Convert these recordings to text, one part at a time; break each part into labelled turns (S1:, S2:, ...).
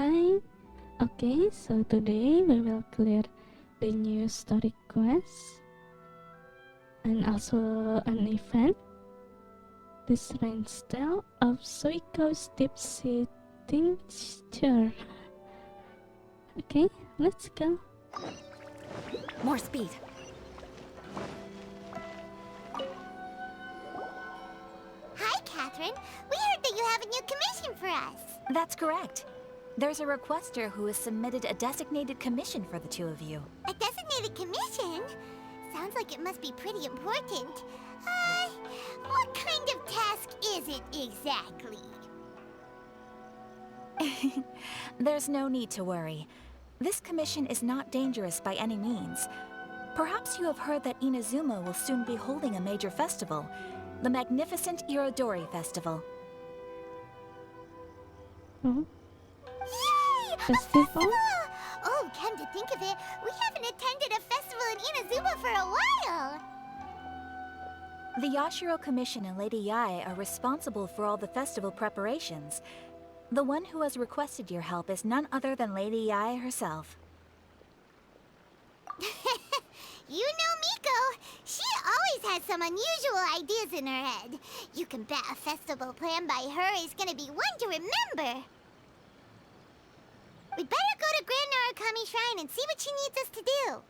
S1: Hi. Okay, so today we will clear the new story quest and also an event. The shrine style of Suikou's Tipsy Tincture. Okay, let's go.
S2: More speed.
S3: Hi, Katheryne. We heard that you have a new commission for us.
S2: That's correct. There's a requester who has submitted a designated commission for the two of you.
S3: A designated commission? Sounds like it must be pretty important. What kind of task is it exactly?
S2: There's no need to worry. This commission is not dangerous by any means. Perhaps you have heard that Inazuma will soon be holding a major festival, the magnificent Irodori Festival.
S1: Oh,
S3: Yay!
S1: Festival?
S3: A festival! Oh, come to think of it, we haven't attended a festival in Inazuma for a while!
S2: The Yashiro Commission and Lady Yae are responsible for all the festival preparations. The one who has requested your help is none other than Lady Yae herself.
S3: You know Miko. She always has some unusual ideas in her head. You can bet a festival planned by her is gonna be one to remember. We'd better go to Grand Narukami Shrine and see what she needs us to do.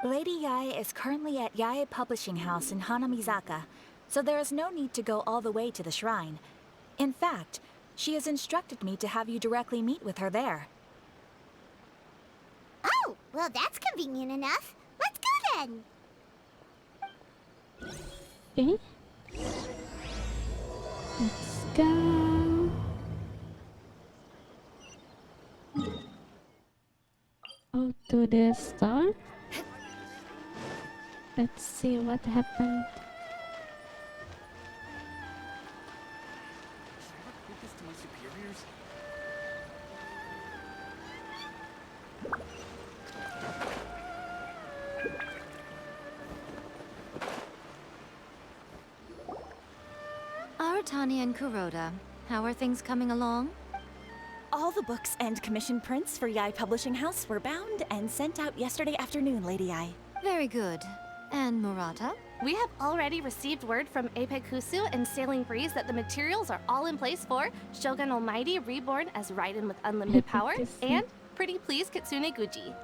S2: Lady Yae is currently at Yae Publishing House in Hanamizaka, so there is no need to go all the way to the shrine. In fact, she has instructed me to have you directly meet with her there.
S3: Oh, well that's convenient enough. Let's go then.
S1: Okay. Let's go. Oh, to the store. Let's see what happened.
S4: Aratani and Kuroda, how are things coming along?
S2: All the books and commission prints for Yae Publishing House were bound and sent out yesterday afternoon, Lady Yae.
S4: Very good. And Murata?
S5: We have already received word from Apekusu and Sailing Breeze that the materials are all in place for Shogun Almighty Reborn as Raiden with Unlimited Power and Pretty Please Kitsune Guji.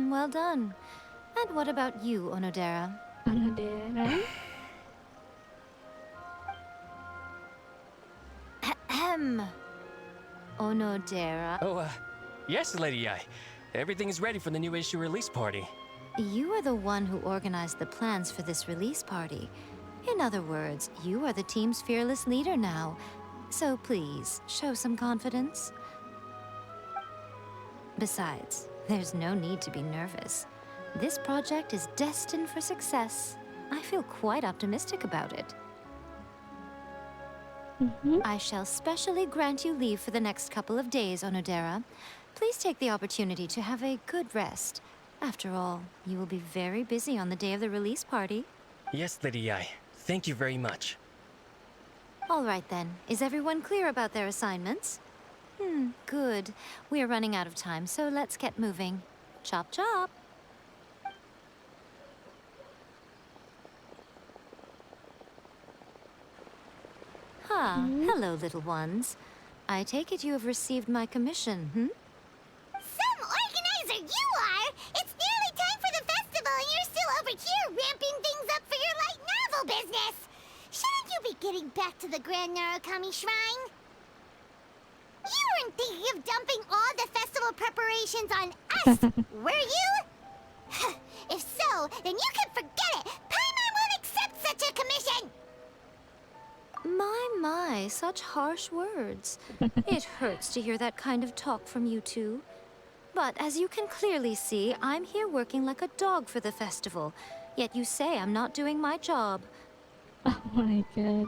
S4: Well done. And what about you, Onodera?
S1: Onodera?
S4: Ahem. Onodera.
S6: Oh, yes, Lady Yae. Everything is ready for the new issue release party.
S4: You are the one who organized the plans for this release party. In other words, you are the team's fearless leader now. So please, show some confidence. Besides, there's no need to be nervous. This project is destined for success. I feel quite optimistic about it. I shall specially grant you leave for the next couple of days, Onodera. Please take the opportunity to have a good rest. After all, you will be very busy on the day of the release party.
S6: Yes, Lady Yae. Thank you very much.
S4: All right then. Is everyone clear about their assignments? Good. We are running out of time, so let's get moving. Chop chop! Hello, little ones. I take it you have received my commission,
S3: Some organizer you are! It's nearly time for the festival and you're still over here ramping things up for your light novel business! Shouldn't you be getting back to the Grand Narukami Shrine? You weren't thinking of dumping all the festival preparations on us, were you? If so, then you can forget it! Paimon won't accept such a commission!
S4: My, such harsh words. It hurts to hear that kind of talk from you two. But as you can clearly see, I'm here working like a dog for the festival. Yet you say I'm not doing my job.
S1: Oh my god.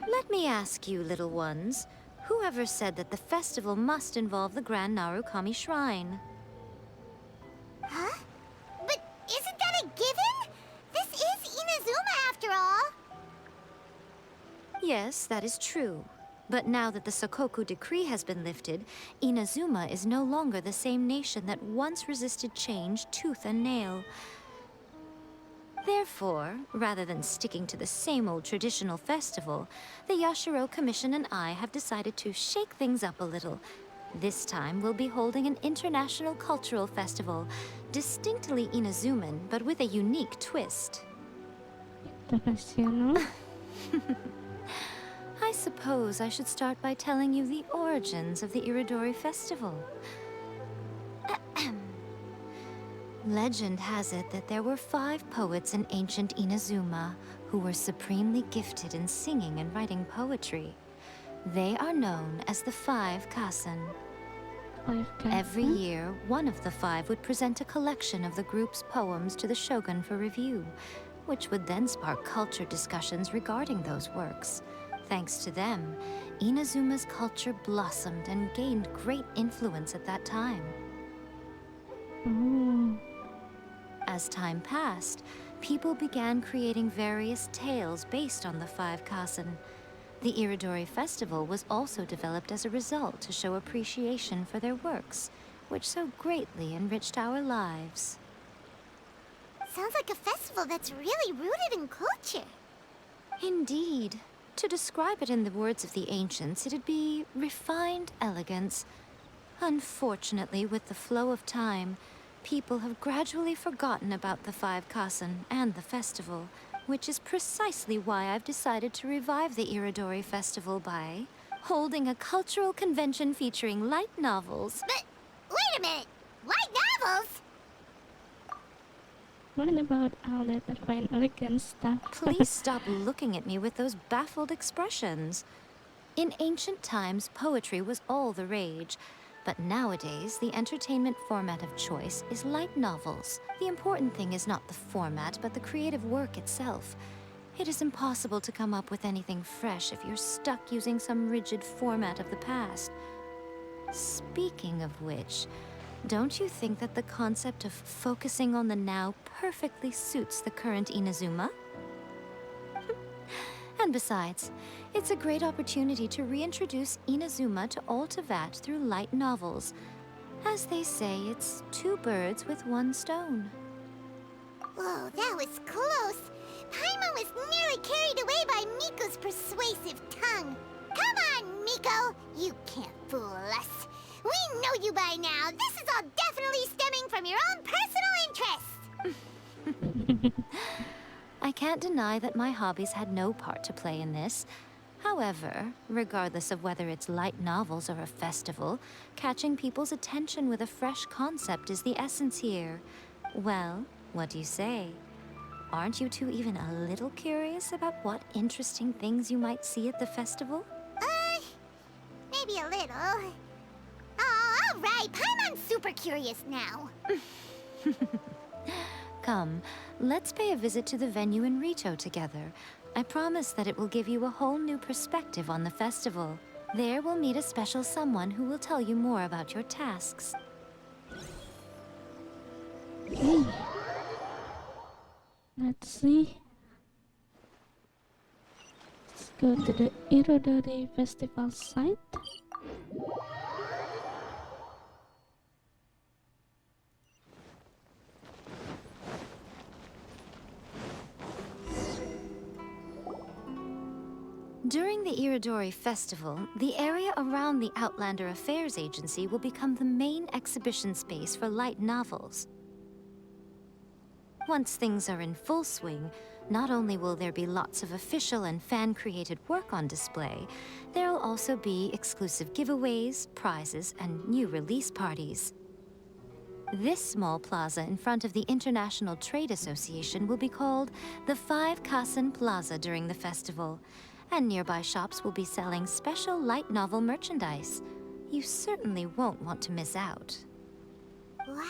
S4: Let me ask you, little ones. Whoever said that the festival must involve the Grand Narukami Shrine?
S3: Huh? But isn't that a given? This is Inazuma after all.
S4: Yes, that is true. But now that the Sokoku decree has been lifted, Inazuma is no longer the same nation that once resisted change tooth and nail. Therefore, rather than sticking to the same old traditional festival, the Yashiro Commission and I have decided to shake things up a little. This time, we'll be holding an international cultural festival, distinctly Inazuman, but with a unique twist.
S1: International.
S4: I suppose I should start by telling you the origins of the Irodori Festival. Legend has it that there were 5 poets in ancient Inazuma who were supremely gifted in singing and writing poetry. They are known as the 5 Kasen. Every year, one of the 5 would present a collection of the group's poems to the shogun for review, which would then spark culture discussions regarding those works. Thanks to them, Inazuma's culture blossomed and gained great influence at that time.
S1: Oh.
S4: As time passed, people began creating various tales based on the 5 Kasen. The Irodori Festival was also developed as a result to show appreciation for their works, which so greatly enriched our lives.
S3: Sounds like a festival that's really rooted in culture.
S4: Indeed. To describe it in the words of the ancients, it'd be refined elegance. Unfortunately, with the flow of time, people have gradually forgotten about the 5 Kasen and the festival, which is precisely why I've decided to revive the Irodori Festival by holding a cultural convention featuring light novels.
S3: But, wait a minute! Light novels?
S1: What about all that fine elegant stuff?
S4: Please stop looking at me with those baffled expressions. In ancient times, poetry was all the rage. But nowadays, the entertainment format of choice is light novels. The important thing is not the format, but the creative work itself. It is impossible to come up with anything fresh if you're stuck using some rigid format of the past. Speaking of which, don't you think that the concept of focusing on the now perfectly suits the current Inazuma? And besides, it's a great opportunity to reintroduce Inazuma to all Teyvat through light novels. As they say, it's 2 birds with 1 stone.
S3: Whoa, that was close. Paimon was nearly carried away by Miko's persuasive tongue. Come on, Miko! You can't fool us. We know you by now. This is all definitely stemming from your own personal interest.
S4: I can't deny that my hobbies had no part to play in this. However, regardless of whether it's light novels or a festival, catching people's attention with a fresh concept is the essence here. Well, what do you say? Aren't you two even a little curious about what interesting things you might see at the festival?
S3: Maybe a little. Oh, all right. Paimon's super curious now.
S4: Come, let's pay a visit to the venue in Ritou together. I promise that it will give you a whole new perspective on the festival. There we'll meet a special someone who will tell you more about your tasks.
S1: Okay. Let's see. Let's go to the Irodori Festival site.
S4: During the Irodori Festival, the area around the Outlander Affairs Agency will become the main exhibition space for light novels. Once things are in full swing, not only will there be lots of official and fan-created work on display, there'll also be exclusive giveaways, prizes, and new release parties. This small plaza in front of the International Trade Association will be called the 5 Kasen Plaza during the festival, and nearby shops will be selling special light novel merchandise. You certainly won't want to miss out.
S3: Wow.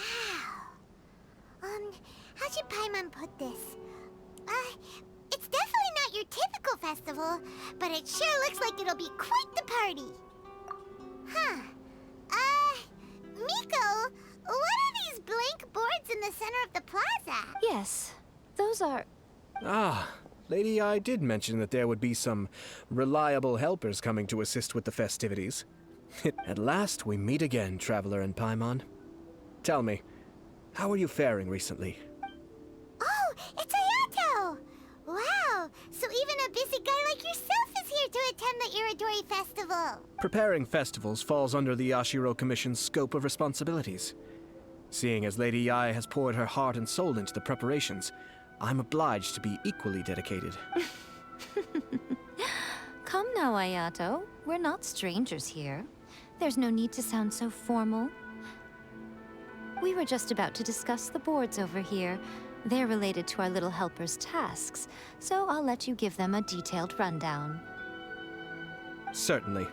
S3: How should Paimon put this? It's definitely not your typical festival, but it sure looks like it'll be quite the party. Huh. Miko, what are these blank boards in the center of the plaza?
S4: Yes, those are...
S6: Ah,
S7: Lady Yae did mention that there would be some reliable helpers coming to assist with the festivities. At last we meet again, Traveler and Paimon. Tell me, how are you faring recently?
S3: Oh, it's Ayato! Wow, so even a busy guy like yourself is here to attend the Irodori Festival.
S7: Preparing festivals falls under the Yashiro Commission's scope of responsibilities. Seeing as Lady Yae has poured her heart and soul into the preparations, I'm obliged to be equally dedicated.
S4: Come now, Ayato. We're not strangers here. There's no need to sound so formal. We were just about to discuss the boards over here. They're related to our little helper's tasks, so I'll let you give them a detailed rundown.
S7: Certainly.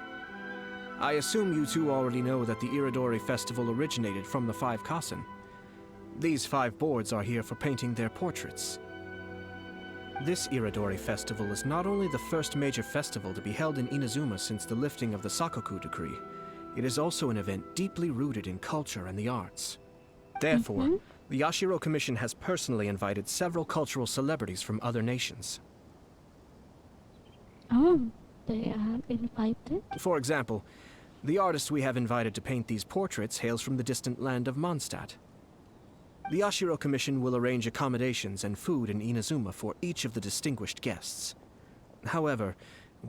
S7: I assume you two already know that the Irodori Festival originated from the 5 Kasen. These 5 boards are here for painting their portraits. This Irodori Festival is not only the first major festival to be held in Inazuma since the lifting of the Sakoku decree, it is also an event deeply rooted in culture and the arts. Therefore, the Yashiro Commission has personally invited several cultural celebrities from other nations.
S1: Oh, they are invited?
S7: For example, the artist we have invited to paint these portraits hails from the distant land of Mondstadt. The Yashiro Commission will arrange accommodations and food in Inazuma for each of the distinguished guests. However,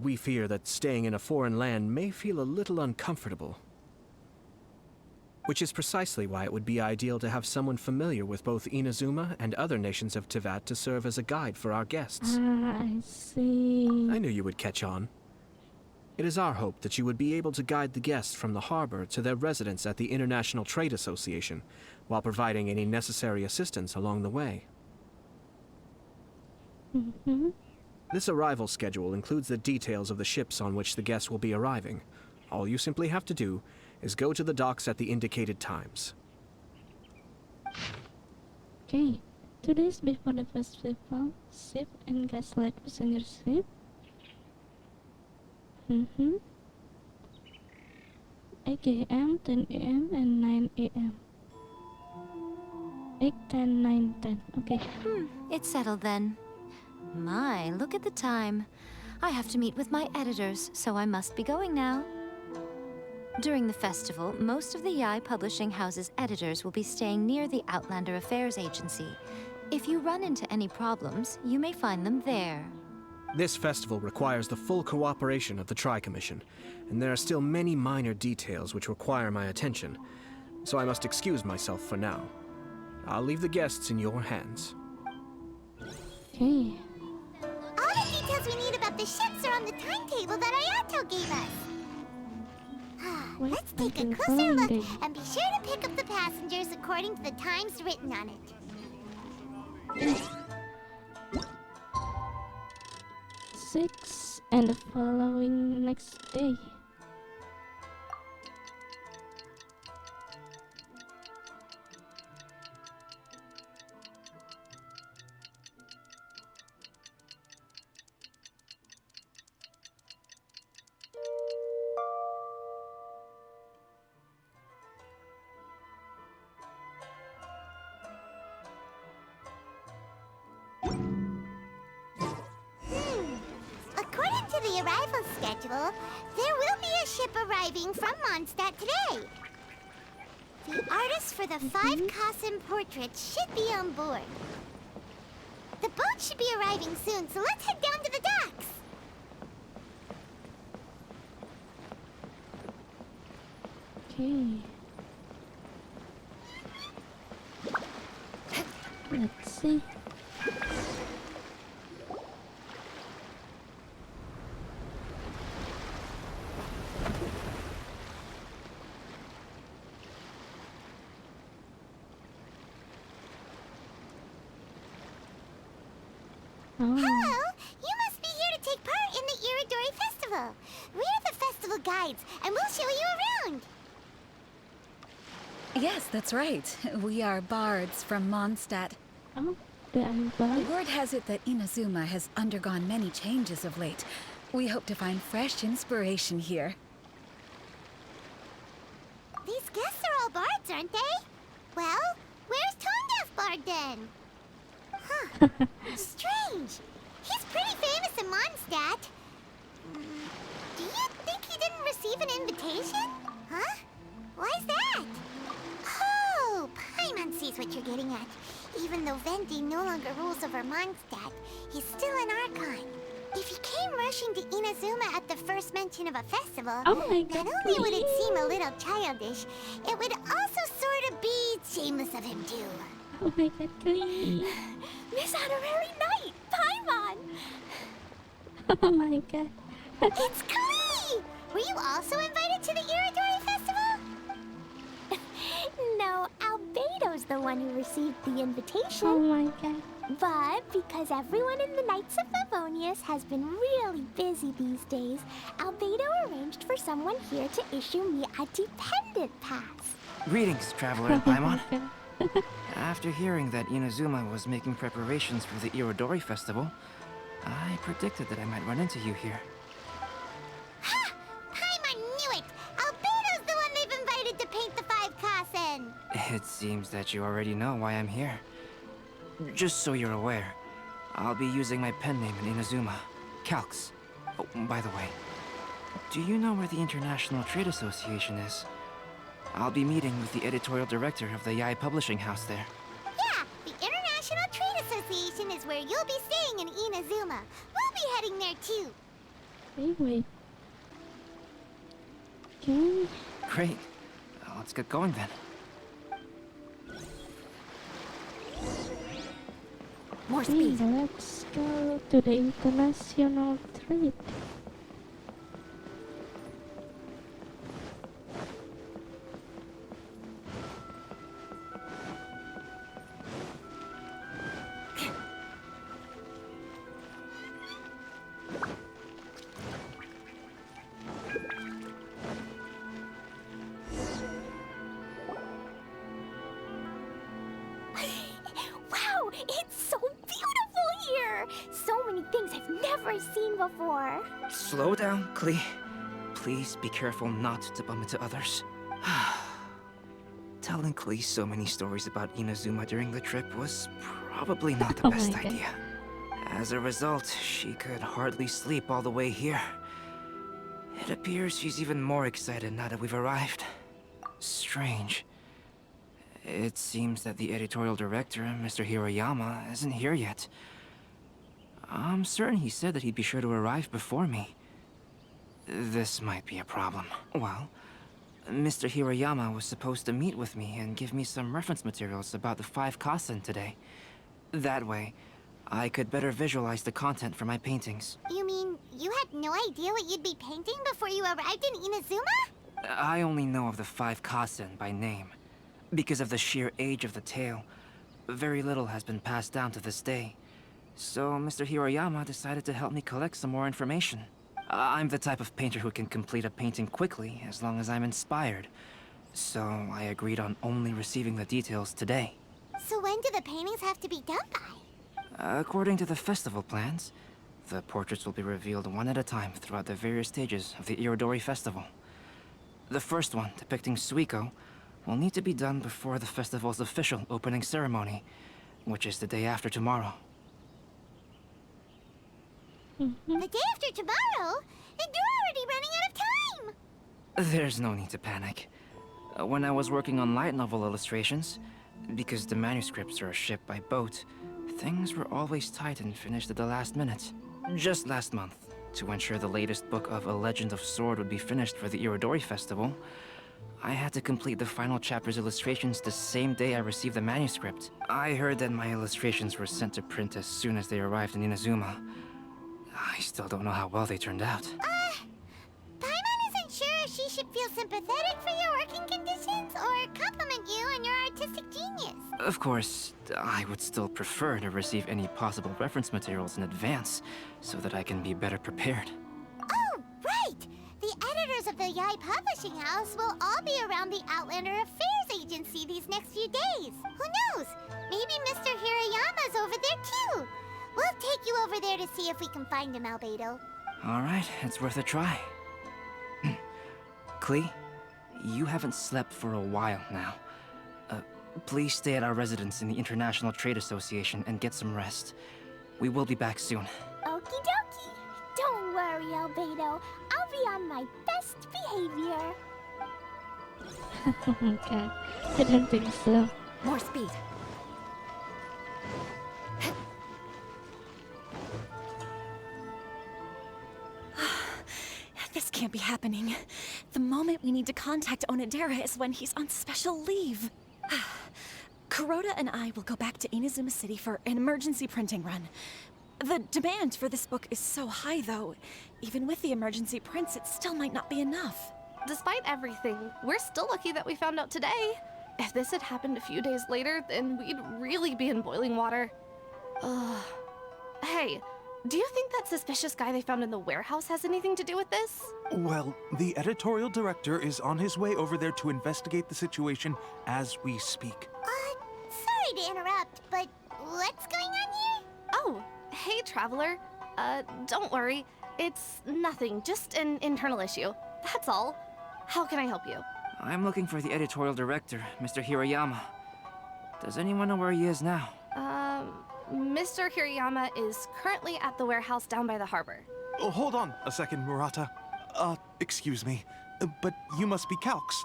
S7: we fear that staying in a foreign land may feel a little uncomfortable. Which is precisely why it would be ideal to have someone familiar with both Inazuma and other nations of Teyvat to serve as a guide for our guests.
S1: Ah, I see.
S7: I knew you would catch on. It is our hope that you would be able to guide the guests from the harbor to their residence at the International Trade Association, while providing any necessary assistance along the way. This arrival schedule includes the details of the ships on which the guests will be arriving. All you simply have to do is go to the docks at the indicated times.
S1: Okay, 2 days before the festival, ship and gaslight passenger ship. 8 a.m., 10 a.m., and 9 a.m. 8, 10, 9, 10. Okay.
S4: It's settled then. My, look at the time. I have to meet with my editors, so I must be going now. During the festival, most of the Yae Publishing House's editors will be staying near the Outlander Affairs Agency. If you run into any problems, you may find them there.
S7: This festival requires the full cooperation of the Tri-Commission, and there are still many minor details which require my attention, so I must excuse myself for now. I'll leave the guests in your hands.
S1: Okay.
S3: All the details we need about the ships are on the timetable that Ayato gave us. Let's take a closer look and be sure to pick up the passengers according to the times written on it.
S1: 6 and the following next day.
S3: According to the arrival schedule, there will be a ship arriving from Mondstadt today. The artists for the 5 Kasen portraits should be on board. The boat should be arriving soon, so let's head down to the docks.
S1: Okay. Let's see.
S3: Hello! You must be here to take part in the Irodori Festival. We're the festival guides, and we'll show you around.
S8: Yes, that's right. We are bards from Mondstadt.
S1: Oh, they are bad.
S8: Word has it that Inazuma has undergone many changes of late. We hope to find fresh inspiration here.
S3: These guests are all bards, aren't they? Well, where's Tone Deaf Bard then? Huh. Strange. He's pretty famous in Mondstadt. Do you think he didn't receive an invitation? Huh? Why's that? Oh, Paimon sees what you're getting at. Even though Venti no longer rules over Mondstadt, he's still an Archon. If he came rushing to Inazuma at the first mention of a festival,
S1: Oh my god,
S3: not only would it
S1: please.
S3: seem a little childish, it would also sort of be shameless of him too.
S1: Oh my god, please.
S3: Miss Honorary Knight, Paimon!
S1: Oh my god.
S3: It's Klee! Were you also invited to the Irodori Festival? No, Albedo's the one who received the invitation.
S1: Oh my god.
S3: But because everyone in the Knights of Favonius has been really busy these days, Albedo arranged for someone here to issue me a dependent pass.
S9: Greetings, Traveler and
S1: Oh
S9: Paimon.
S1: my god.
S9: After hearing that Inazuma was making preparations for the Irodori Festival, I predicted that I might run into you here.
S3: Ha! Paimon knew it! Albedo's the one they've invited to paint the 5 Kasen!
S9: It seems that you already know why I'm here. Just so you're aware, I'll be using my pen name in Inazuma, Calx. Oh, by the way, do you know where the International Trade Association is? I'll be meeting with the editorial director of the Yae Publishing House there.
S3: Yeah, the International Trade Association is where you'll be staying in Inazuma. We'll be heading there too.
S1: Wait. Okay.
S9: Great. Let's get going then.
S2: More speed.
S1: Let's go to the international trade.
S3: Wow, it's so beautiful here! So many things I've never seen before.
S9: Slow down, Klee. Please be careful not to bump into others. Telling Klee so many stories about Inazuma during the trip was probably not the
S1: Oh
S9: best
S1: my God.
S9: idea. As a result, she could hardly sleep all the way here. It appears she's even more excited now that we've arrived. Strange. It seems that the editorial director, Mr. Hiroyama, isn't here yet. I'm certain he said that he'd be sure to arrive before me. This might be a problem. Well, Mr. Hiroyama was supposed to meet with me and give me some reference materials about the 5 Kasen today. That way, I could better visualize the content for my paintings.
S3: You mean you had no idea what you'd be painting before you arrived in Inazuma?
S9: I only know of the 5 Kasen by name. Because of the sheer age of the tale, very little has been passed down to this day. So Mr. Hiroyama decided to help me collect some more information. I'm the type of painter who can complete a painting quickly as long as I'm inspired. So I agreed on only receiving the details today.
S3: So when do the paintings have to be done by?
S9: According to the festival plans, the portraits will be revealed one at a time throughout the various stages of the Irodori Festival. The first one, depicting Suikou, will need to be done before the festival's official opening ceremony, which is the day after tomorrow.
S3: The day after tomorrow? And you're already running out of time!
S9: There's no need to panic. When I was working on light novel illustrations, because the manuscripts are shipped by boat, things were always tight and finished at the last minute. Just last month, to ensure the latest book of A Legend of Sword would be finished for the Irodori Festival, I had to complete the final chapter's illustrations the same day I received the manuscript. I heard that my illustrations were sent to print as soon as they arrived in Inazuma. I still don't know how well they turned out.
S3: Paimon isn't sure if she should feel sympathetic for your working conditions or compliment you on your artistic genius.
S9: Of course, I would still prefer to receive any possible reference materials in advance, so that I can be better prepared.
S3: Oh, right! The editors of the Yae Publishing House will all be around the Outlander Affairs Agency these next few days. Who knows? Maybe Mr. Hiroyama's over there too. We'll take you over there to see if we can find him, Albedo.
S9: Alright, it's worth a try. Klee, you haven't slept for a while now. Please stay at our residence in the International Trade Association and get some rest. We will be back soon.
S3: Albedo. I'll be on my best behavior.
S1: Oh my god. I don't think so.
S8: More speed. This can't be happening. The moment we need to contact Onodera is when he's on special leave. Kuroda and I will go back to Inazuma City for an emergency printing run. The demand for this book is so high, though. Even with the emergency prints, it still might not be enough.
S5: Despite everything, we're still lucky that we found out today. If this had happened a few days later, then we'd really be in boiling water. Hey, do you think that suspicious guy they found in the warehouse has anything to do with this?
S10: Well, the editorial director is on his way over there to investigate the situation as we speak.
S3: Sorry to interrupt, but what's going on here?
S5: Oh, hey, Traveler. Don't worry. It's nothing, just an internal issue. That's all. How can I help you?
S9: I'm looking for the editorial director, Mr. Hirayama. Does anyone know where he is now?
S5: Mr. Hirayama is currently at the warehouse down by the harbor.
S10: Oh, hold on a second, Murata. Excuse me, but you must be Calx,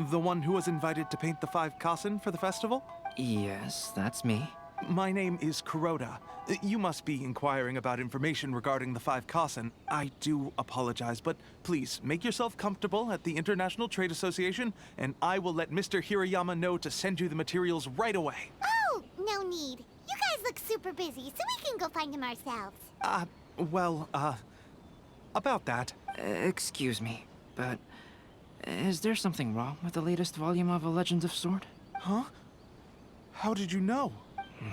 S10: the one who was invited to paint the 5 Kasen for the festival?
S9: Yes, that's me.
S10: My name is Kuroda. You must be inquiring about information regarding the 5 Kasen. I do apologize, but please make yourself comfortable at the International Trade Association, and I will let Mr. Hirayama know to send you the materials right away.
S3: Oh, no need. You guys look super busy, so we can go find him ourselves.
S10: About that.
S9: Excuse me, but is there something wrong with the latest volume of A Legend of Sword?
S10: Huh? How did you know?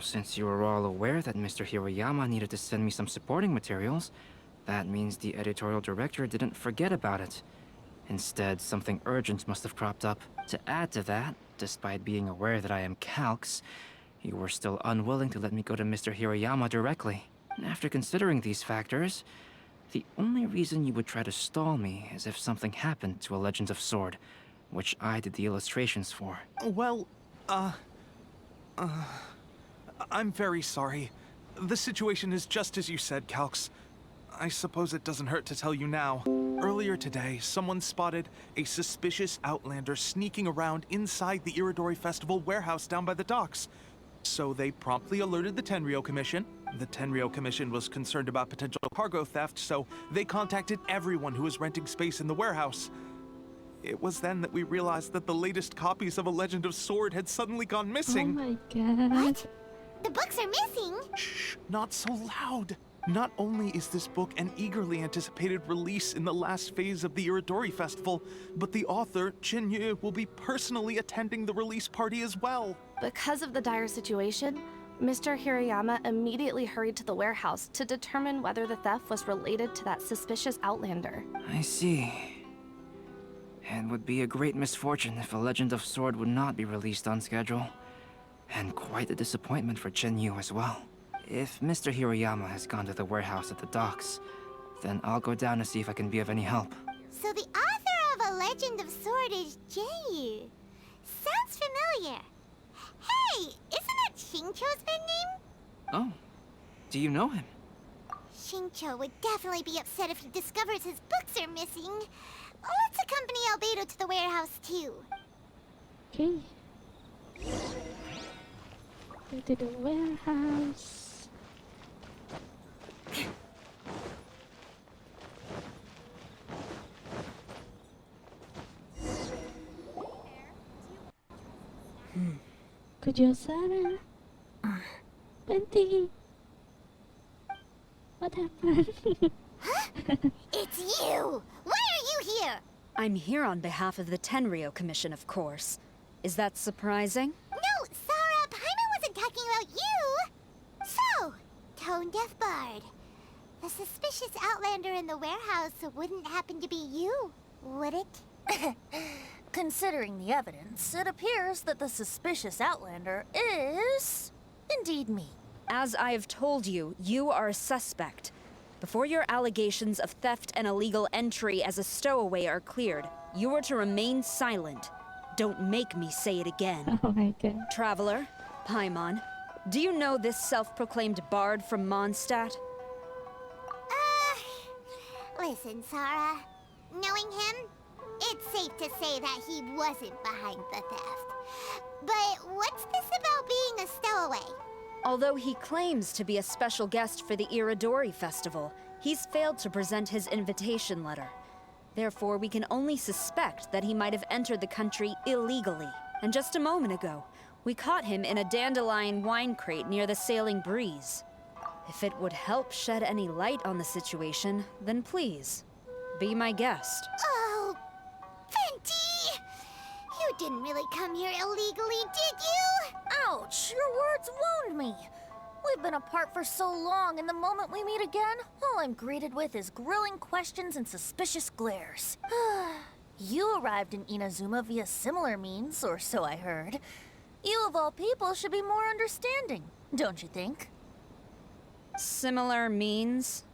S9: Since you were all aware that Mr. Hirayama needed to send me some supporting materials, that means the editorial director didn't forget about it. Instead, something urgent must have cropped up. To add to that, despite being aware that I am Calx, you were still unwilling to let me go to Mr. Hirayama directly. After considering these factors, the only reason you would try to stall me is if something happened to A Legend of Sword, which I did the illustrations for.
S10: Well, I'm very sorry. The situation is just as you said, Calx. I suppose it doesn't hurt to tell you now. Earlier today, someone spotted a suspicious Outlander sneaking around inside the Irodori Festival warehouse down by the docks. So they promptly alerted the Tenryou Commission. The Tenryou Commission was concerned about potential cargo theft, so they contacted everyone who was renting space in the warehouse. It was then that we realized that the latest copies of A Legend of Sword had suddenly gone missing.
S1: Oh my god.
S3: What? The books are missing?
S10: Shh, not so loud. Not only is this book an eagerly anticipated release in the last phase of the Irodori Festival, but the author, Xinqiu, will be personally attending the release party as well.
S5: Because of the dire situation, Mr. Hirayama immediately hurried to the warehouse to determine whether the theft was related to that suspicious Outlander.
S9: I see. It would be a great misfortune if A Legend of Sword would not be released on schedule. And quite a disappointment for Xinqiu as well. If Mr. Hirayama has gone to the warehouse at the docks, then I'll go down to see if I can be of any help.
S3: So the author of A Legend of Sword is Xinqiu. Sounds familiar. Hey, isn't that Xinqiu's pen name?
S9: Oh, do you know him?
S3: Xinqiu would definitely be upset if he discovers his books are missing. Let's accompany Albedo to the warehouse too.
S1: Okay. Go to the warehouse. Kujou, Sara. Venti. What happened?
S3: It's you! Why are you here?
S11: I'm here on behalf of the Tenryou Commission, of course. Is that surprising?
S3: No, Sara, Paimon wasn't talking about you! So, Tone-Deaf Bard. The suspicious Outlander in the warehouse wouldn't happen to be you, would it?
S12: Considering the evidence, it appears that the suspicious Outlander is indeed me.
S11: As I have told you, you are a suspect. Before your allegations of theft and illegal entry as a stowaway are cleared, you are to remain silent. Don't make me say it again.
S1: Oh my god.
S11: Traveler, Paimon, do you know this self-proclaimed bard from Mondstadt?
S3: Listen, Sara. Knowing him, it's safe to say that he wasn't behind the theft. But what's this about being a stowaway?
S11: Although he claims to be a special guest for the Irodori Festival, he's failed to present his invitation letter. Therefore, we can only suspect that he might have entered the country illegally. And just a moment ago, we caught him in a dandelion wine crate near the Sailing Breeze. If it would help shed any light on the situation, then please, be my guest.
S3: Oh, Venti! You didn't really come here illegally, did you?
S12: Ouch! Your words wound me. We've been apart for so long, and the moment we meet again, all I'm greeted with is grilling questions and suspicious glares. You arrived in Inazuma via similar means, or so I heard. You of all people should be more understanding, don't you think?
S11: Similar means?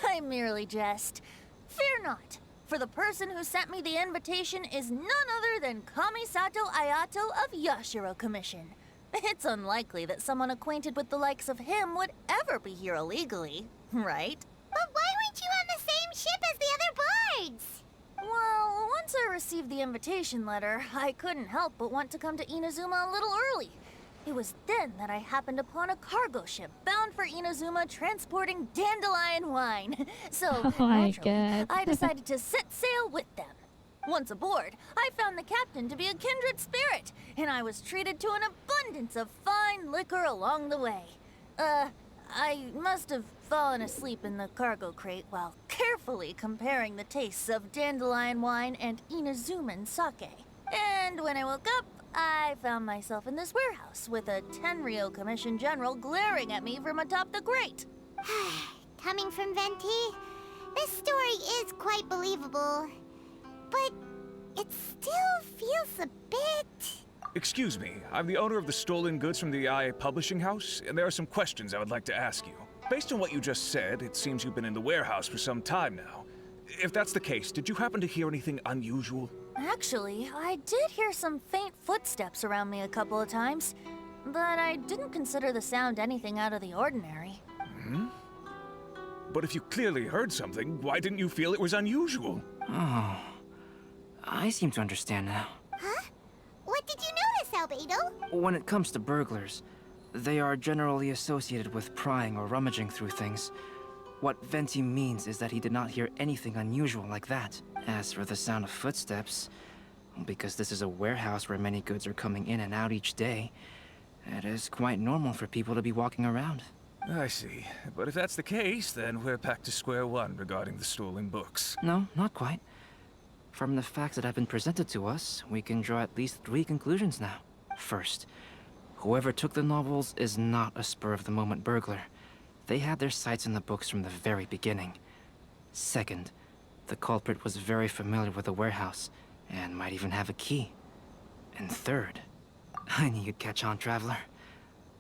S12: I merely jest. Fear not, for the person who sent me the invitation is none other than Kamisato Estate of Yashiro Commission. It's unlikely that someone acquainted with the likes of him would ever be here illegally, right?
S3: But why weren't you on the same ship as the other bards?
S12: Well, once I received the invitation letter, I couldn't help but want to come to Inazuma a little early. It was then that I happened upon a cargo ship bound for Inazuma transporting dandelion wine. So,
S1: Oh my
S12: naturally,
S1: God.
S12: I decided to set sail with them. Once aboard, I found the captain to be a kindred spirit, and I was treated to an abundance of fine liquor along the way. I must have fallen asleep in the cargo crate while carefully comparing the tastes of dandelion wine and Inazuman sake. And when I woke up, I found myself in this warehouse with a Tenryou Commission General glaring at me from atop the grate.
S3: Coming from Venti, this story is quite believable. But it still feels a bit...
S13: Excuse me, I'm the owner of the stolen goods from the Yae Publishing House, and there are some questions I would like to ask you. Based on what you just said, it seems you've been in the warehouse for some time now. If that's the case, did you happen to hear anything unusual?
S12: Actually, I did hear some faint footsteps around me a couple of times, but I didn't consider the sound anything out of the ordinary.
S13: Hmm? But if you clearly heard something, why didn't you feel it was unusual?
S9: Oh, I seem to understand now.
S3: Huh? What did you notice, Albedo?
S9: When it comes to burglars, they are generally associated with prying or rummaging through things. What Venti means is that he did not hear anything unusual like that. As for the sound of footsteps, because this is a warehouse where many goods are coming in and out each day, it is quite normal for people to be walking around.
S13: I see. But if that's the case, then we're back to square one regarding the stolen books.
S9: No, not quite. From the facts that have been presented to us, we can draw at least 3 conclusions now. First, whoever took the novels is not a spur-of-the-moment burglar. They had their sights on the books from the very beginning. Second, the culprit was very familiar with the warehouse, and might even have a key. And third, I knew you'd catch on, Traveler.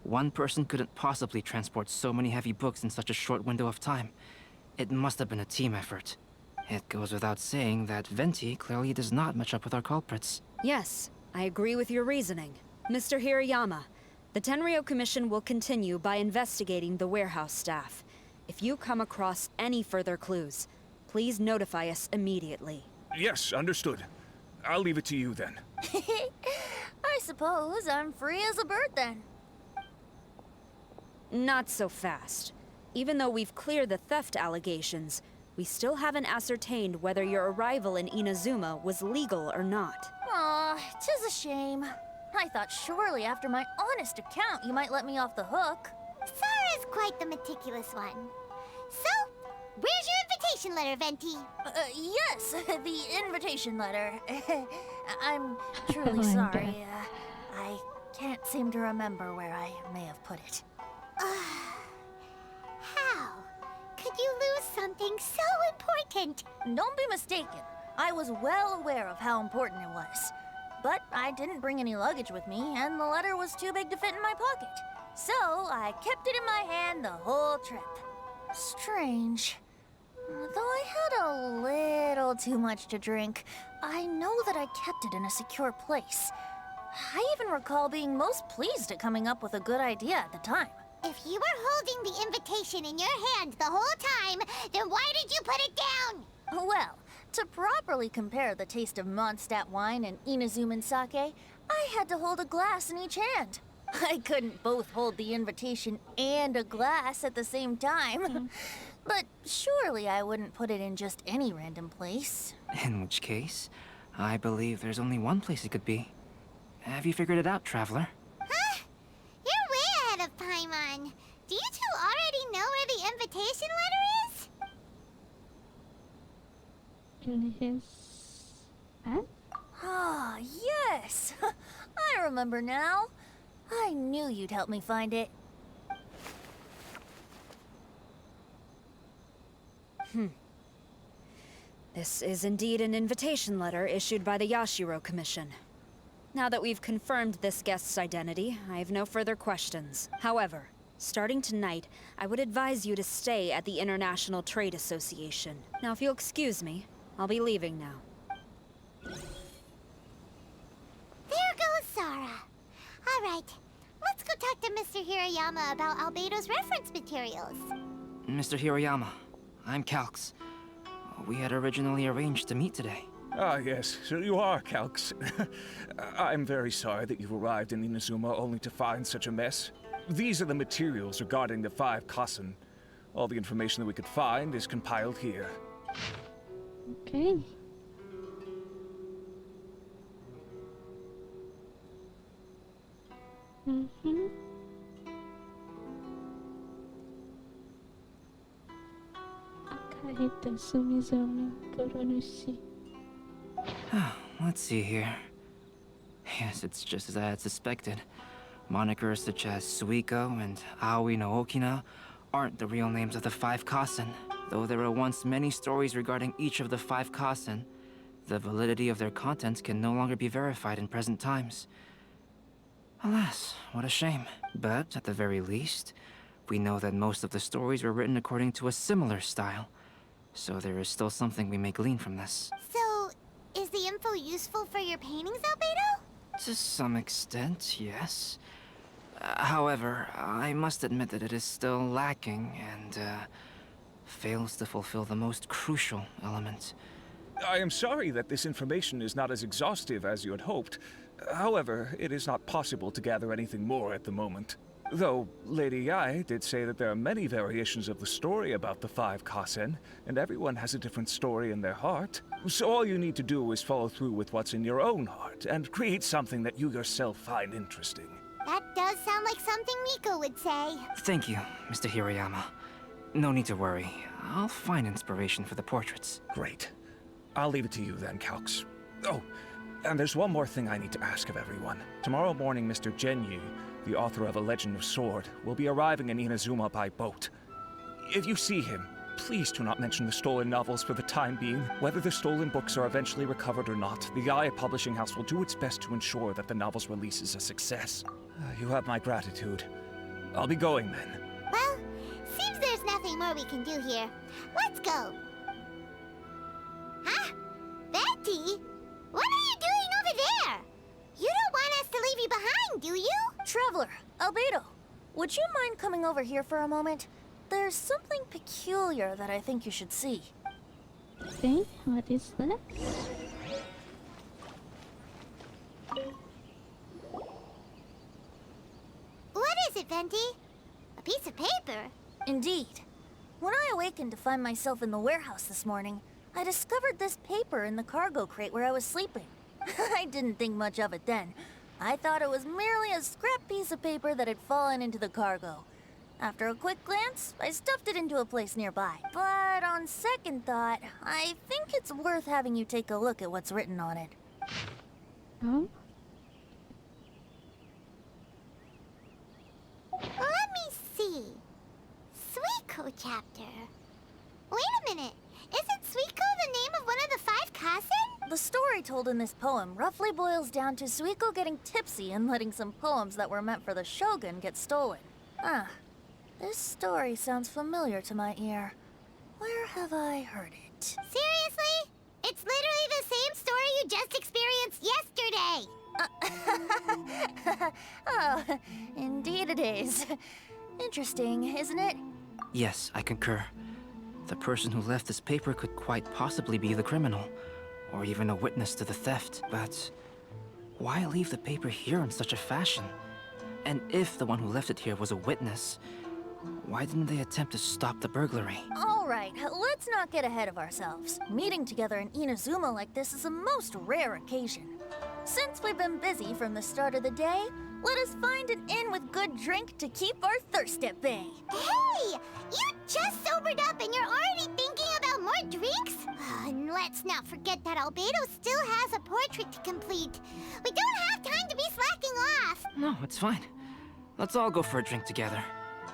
S9: One person couldn't possibly transport so many heavy books in such a short window of time. It must have been a team effort. It goes without saying that Venti clearly does not match up with our culprits.
S11: Yes, I agree with your reasoning. Mr. Hirayama, the Tenryou Commission will continue by investigating the warehouse staff. If you come across any further clues, please notify us immediately.
S13: Yes, understood. I'll leave it to you then.
S12: I suppose I'm free as a bird then.
S11: Not so fast. Even though we've cleared the theft allegations, we still haven't ascertained whether your arrival in Inazuma was legal or not.
S12: Aw, 'tis a shame. I thought surely after my honest account you might let me off the hook.
S3: Sara's quite the meticulous one. So, where's your invitation letter, Venti?
S12: Yes, the invitation letter. I'm truly
S1: Oh my
S12: sorry. I can't seem to remember where I may have put it.
S3: How could you lose something so important?
S12: Don't be mistaken. I was well aware of how important it was. But I didn't bring any luggage with me, and the letter was too big to fit in my pocket. So I kept it in my hand the whole trip. Strange. Though I had a little too much to drink, I know that I kept it in a secure place. I even recall being most pleased at coming up with a good idea at the time.
S3: If you were holding the invitation in your hand the whole time, then why did you put it down?
S12: Well, to properly compare the taste of Mondstadt wine and Inazuman sake, I had to hold a glass in each hand. I couldn't both hold the invitation and a glass at the same time. But surely I wouldn't put it in just any random place.
S9: In which case, I believe there's only one place it could be. Have you figured it out, Traveler?
S3: Huh? You're way ahead of Paimon. Do you two already know where the invitation letter is?
S1: In his hand?
S12: Ah, yes! I remember now. I knew you'd help me find it.
S11: This is indeed an invitation letter issued by the Yashiro Commission. Now that we've confirmed this guest's identity, I have no further questions. However, starting tonight, I would advise you to stay at the International Trade Association. Now, if you'll excuse me, I'll be leaving now.
S3: There goes Sara. All right, let's go talk to Mr. Hirayama about Albedo's reference materials.
S9: Mr. Hirayama, I'm Calx. We had originally arranged to meet today.
S13: Ah, yes, so you are Calx. I'm very sorry that you've arrived in Inazuma only to find such a mess. These are the materials regarding the 5 Kasen. All the information that we could find is compiled here.
S1: Okay. Akahita Sumizumi Koronushi.
S9: Let's see here. Yes, it's just as I had suspected. Monikers such as Suikou and Aoi no Okina aren't the real names of the 5 Kasen. Though there were once many stories regarding each of the 5 Kasen, the validity of their contents can no longer be verified in present times. Alas, what a shame. But at the very least, we know that most of the stories were written according to a similar style. So there is still something we may glean from this.
S3: So, is the info useful for your paintings, Albedo?
S9: To some extent, yes. However, I must admit that it is still lacking and fails to fulfill the most crucial element.
S13: I am sorry that this information is not as exhaustive as you had hoped. However, it is not possible to gather anything more at the moment. Though Lady Yae did say that there are many variations of the story about the 5 Kasen, and everyone has a different story in their heart. So all you need to do is follow through with what's in your own heart, and create something that you yourself find interesting.
S3: That does sound like something Miko would say.
S9: Thank you, Mr. Hirayama. No need to worry. I'll find inspiration for the portraits.
S13: Great. I'll leave it to you then, Calx. Oh, and there's one more thing I need to ask of everyone. Tomorrow morning, Mr. Xinqiu, the author of A Legend of Sword, will be arriving in Inazuma by boat. If you see him, please do not mention the stolen novels for the time being. Whether the stolen books are eventually recovered or not, the Yae Publishing House will do its best to ensure that the novel's release is a success. You have my gratitude. I'll be going then.
S3: Well, seems there's nothing more we can do here. Let's go. Huh? Venti? What are you doing over there? You don't want us to leave you behind, do you?
S12: Traveler, Albedo, would you mind coming over here for a moment? There's something peculiar that I think you should see.
S1: Okay, what is that?
S3: What is it, Venti? A piece of paper?
S12: Indeed. When I awakened to find myself in the warehouse this morning, I discovered this paper in the cargo crate where I was sleeping. I didn't think much of it then. I thought it was merely a scrap piece of paper that had fallen into the cargo. After a quick glance, I stuffed it into a place nearby. But on second thought, I think it's worth having you take a look at what's written on it.
S1: Oh?
S3: Let me see. Suikou chapter. Wait a minute. Isn't Suikou the name of one of the 5 Kasen?
S12: The story told in this poem roughly boils down to Suikou getting tipsy and letting some poems that were meant for the Shogun get stolen. This story sounds familiar to my ear. Where have I heard it?
S3: Seriously? It's literally the same story you just experienced yesterday!
S12: Oh, indeed it is. interesting, isn't it?
S9: Yes, I concur. The person who left this paper could quite possibly be the criminal, or even a witness to the theft, but why leave the paper here in such a fashion? And if the one who left it here was a witness, why didn't they attempt to stop the burglary?
S12: Alright, let's not get ahead of ourselves. Meeting together in Inazuma like this is a most rare occasion. Since we've been busy from the start of the day, let us find an inn with good drink to keep our thirst at bay.
S3: Hey! You just sobered up and you're already thinking about more drinks? And let's not forget that Albedo still has a portrait to complete. We don't have time to be slacking off.
S9: No, it's fine. Let's all go for a drink together.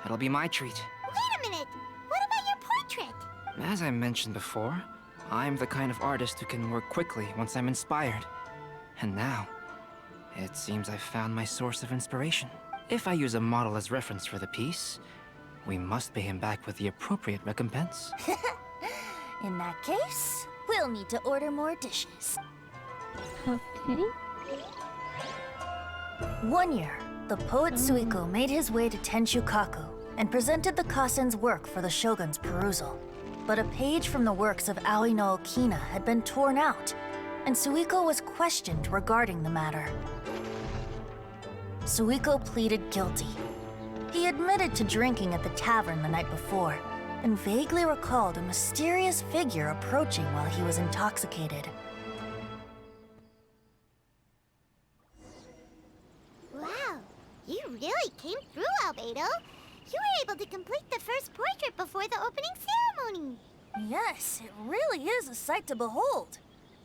S9: It'll be my treat.
S3: Wait a minute. What about your portrait?
S9: As I mentioned before, I'm the kind of artist who can work quickly once I'm inspired. And now, it seems I've found my source of inspiration. If I use a model as reference for the piece, we must pay him back with the appropriate recompense.
S12: In that case, we'll need to order more dishes.
S1: Okay.
S12: One year, the poet Suikou made his way to Tincture and presented the Kasen's work for the shogun's perusal. But a page from the works of Aoi no Okina had been torn out, and Suikou was questioned regarding the matter. Suikou pleaded guilty. He admitted to drinking at the tavern the night before, and vaguely recalled a mysterious figure approaching while he was intoxicated.
S3: Wow, you really came through, Albedo. You were able to complete the first portrait before the opening ceremony.
S12: Yes, it really is a sight to behold.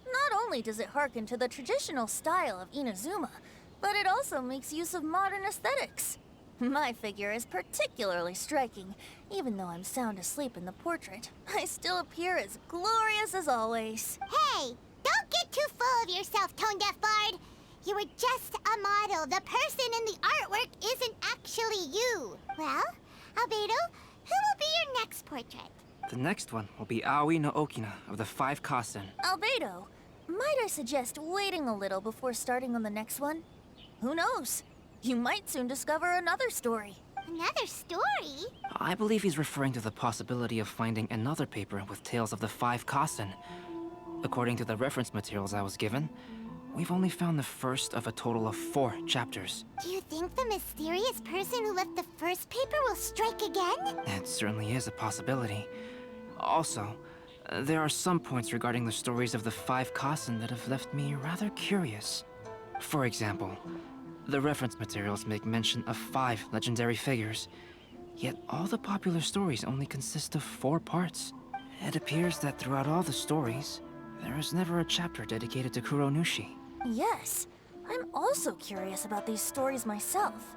S12: Not only does it harken to the traditional style of Inazuma, but it also makes use of modern aesthetics. My figure is particularly striking. Even though I'm sound asleep in the portrait, I still appear as glorious as always.
S3: Hey, don't get too full of yourself, tone-deaf bard. You were just a model. The person in the artwork isn't actually you. Well, Albedo, who will be your next portrait?
S9: The next one will be Aoi no Okina of the 5 Kasen.
S12: Albedo, might I suggest waiting a little before starting on the next one? Who knows? You might soon discover another story.
S3: Another story?
S9: I believe he's referring to the possibility of finding another paper with tales of the 5 Kasen. According to the reference materials I was given, we've only found the first of a total of 4 chapters.
S3: Do you think the mysterious person who left the first paper will strike again?
S9: It certainly is a possibility. Also, there are some points regarding the stories of the 5 Kasen that have left me rather curious. For example, the reference materials make mention of 5 legendary figures, yet all the popular stories only consist of 4 parts. It appears that throughout all the stories, there is never a chapter dedicated to Kuronushi.
S12: Yes, I'm also curious about these stories myself.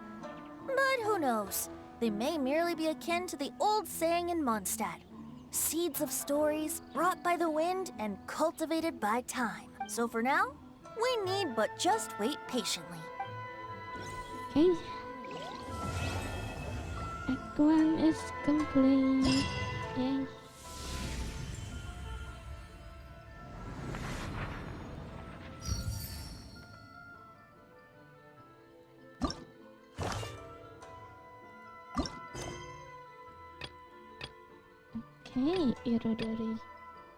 S12: But who knows? They may merely be akin to the old saying in Mondstadt. Seeds of stories brought by the wind and cultivated by time. So for now, we need but just wait patiently.
S1: Okay. Act 1 is complete. Yay. Okay, Irodori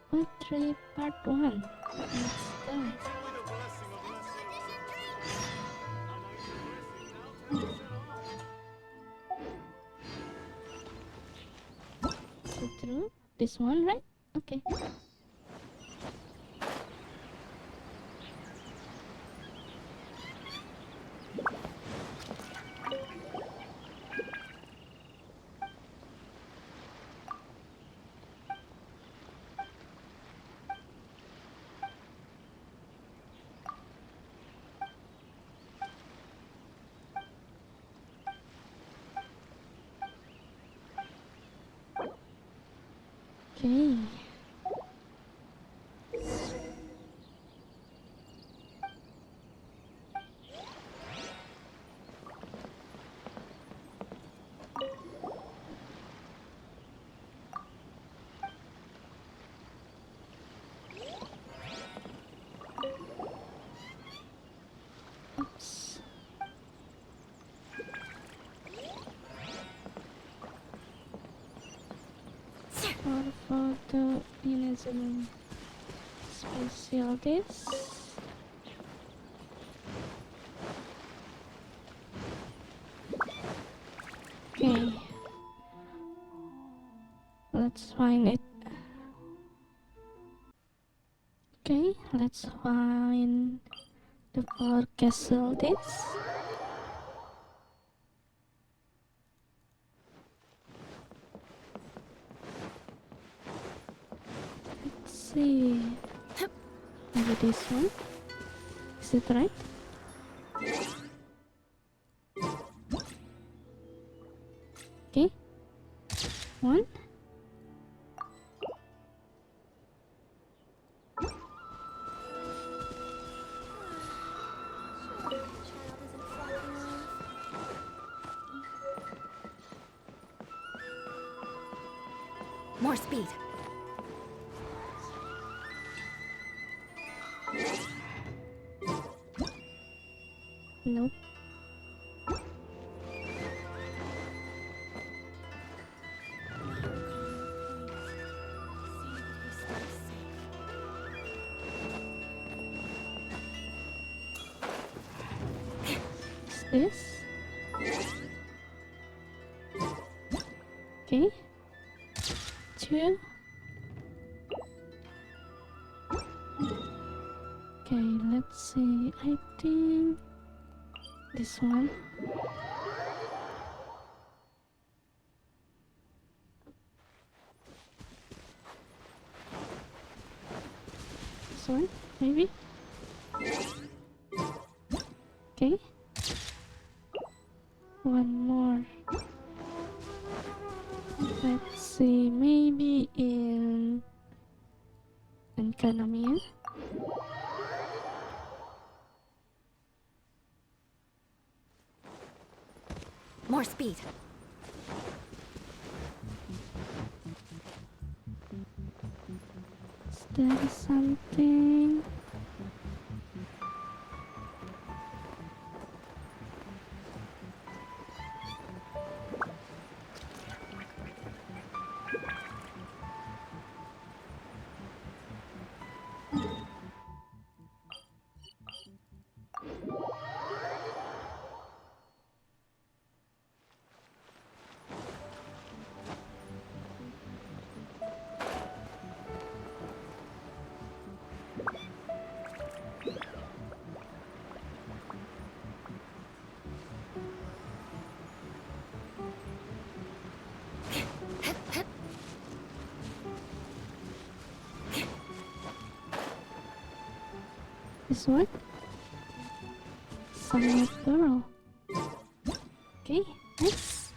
S1: Poetry Part 1. Let's go. So through this one, right? Okay. Okay. Oops. Inazuman specialties. Okay, let's find it. Okay, let's find the 4 casualties. Let's see. Maybe this one. Is it right? Okay. 1.
S2: More speed.
S1: Nope. What's this? Okay. 2. Okay, let's see. I think this one. This one, maybe. Okay. One more. Let's see, maybe in economy.
S2: More speed.
S1: Is there something? This one? Summer girl. Okay, nice.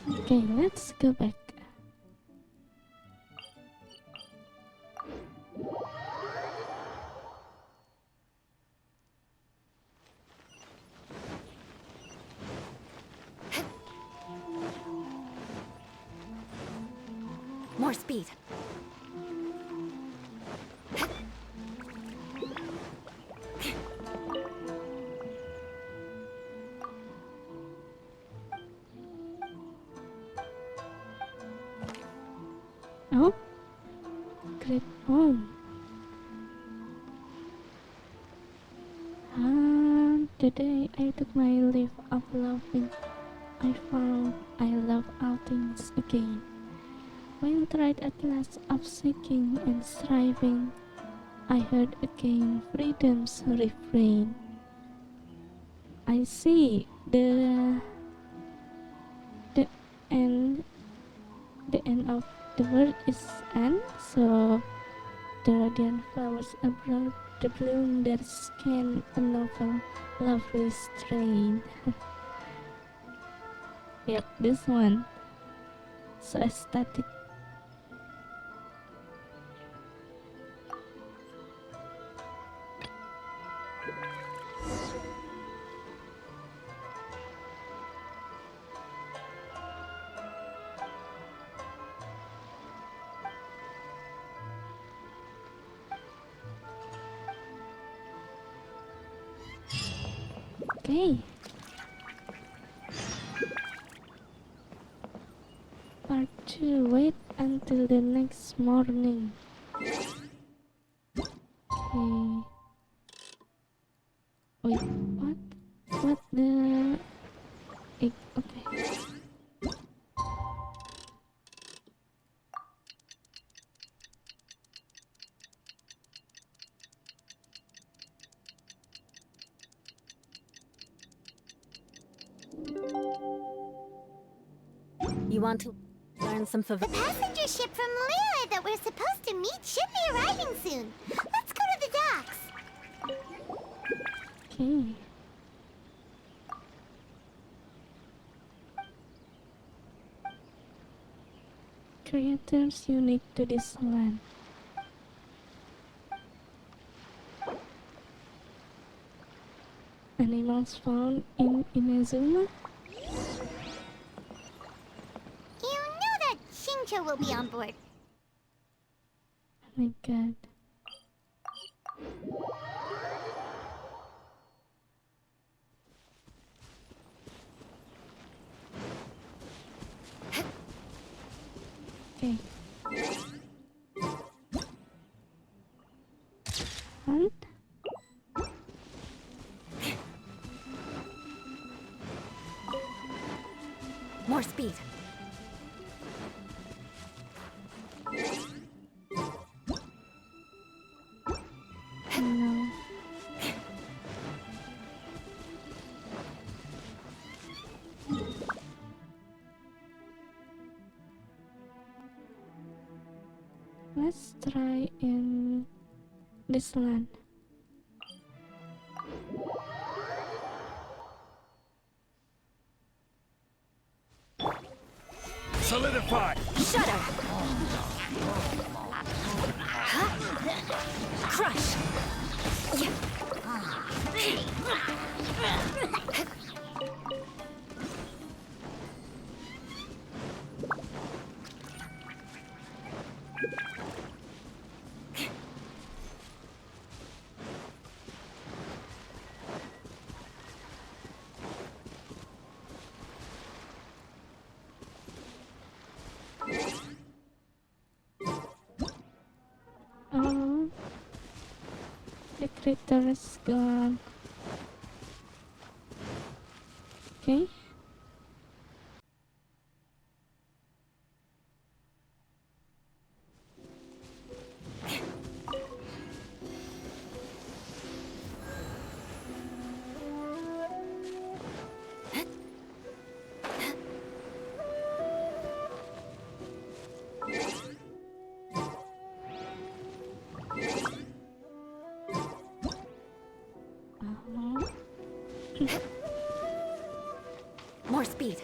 S1: Okay, let's go back.
S2: More speed.
S1: Oh, great home. Today I took my leave of loving. I found I love outings again. When tried at last of seeking and striving, I heard again freedom's refrain. I see the end. The end of the world is end, so the radiant flowers abroad, the bloom that scan a novel, lovely strain. Yep, this one. So aesthetic. Okay. Part 2. the next morning. Okay. Wait, what? What the... Okay.
S12: You want to learn some
S3: The passenger ship from Lille that we're supposed to meet should be arriving soon. Let's go to the docks.
S1: Okay. Creatures unique to this land. Animals found in Inazuma?
S3: You know that Xinqiu will be on board.
S1: Oh my god. Okay. Hunt?
S12: more speed.
S1: No. Let's try in this land.
S13: Solidify!
S11: Shut up! Huh? Crush! Yeah.
S1: Oh, the critter is gone. Okay.
S12: More speed.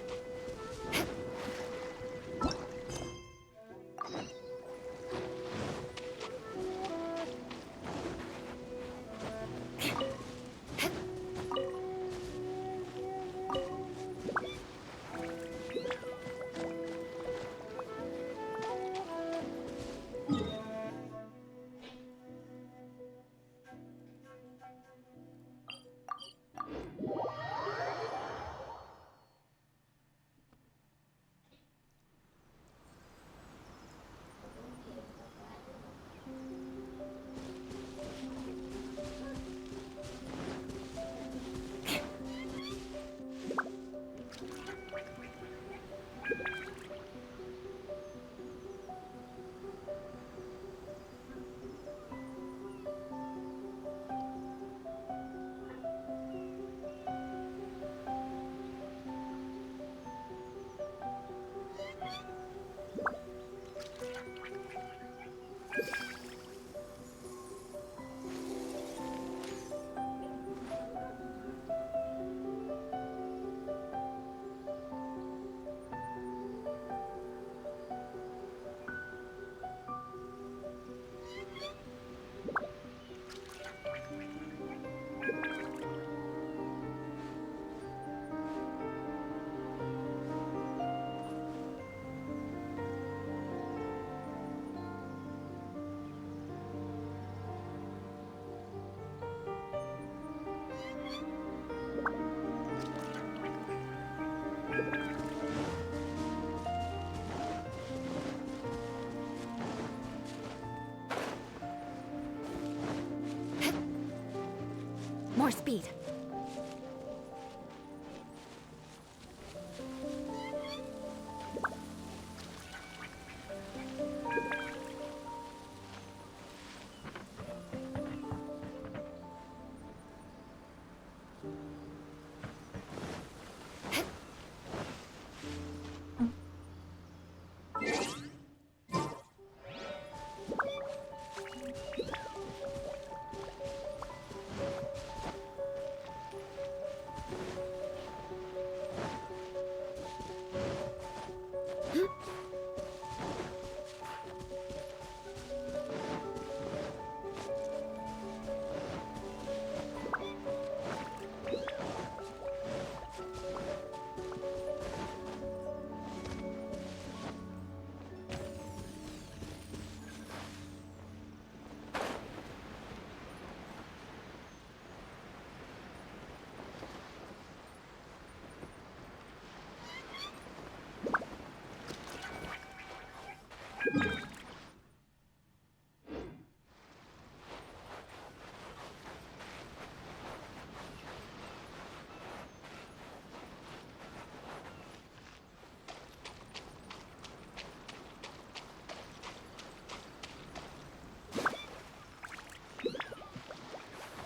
S4: More speed.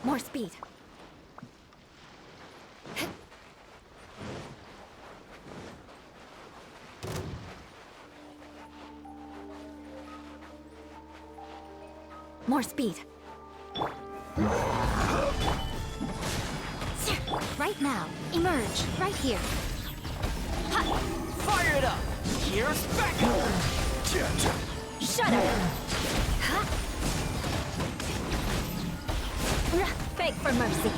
S4: More speed. More speed. Right now. Emerge. Right here. Ha!
S9: Fire it up! Here's backup!
S4: Shut up! Huh? Beg for mercy.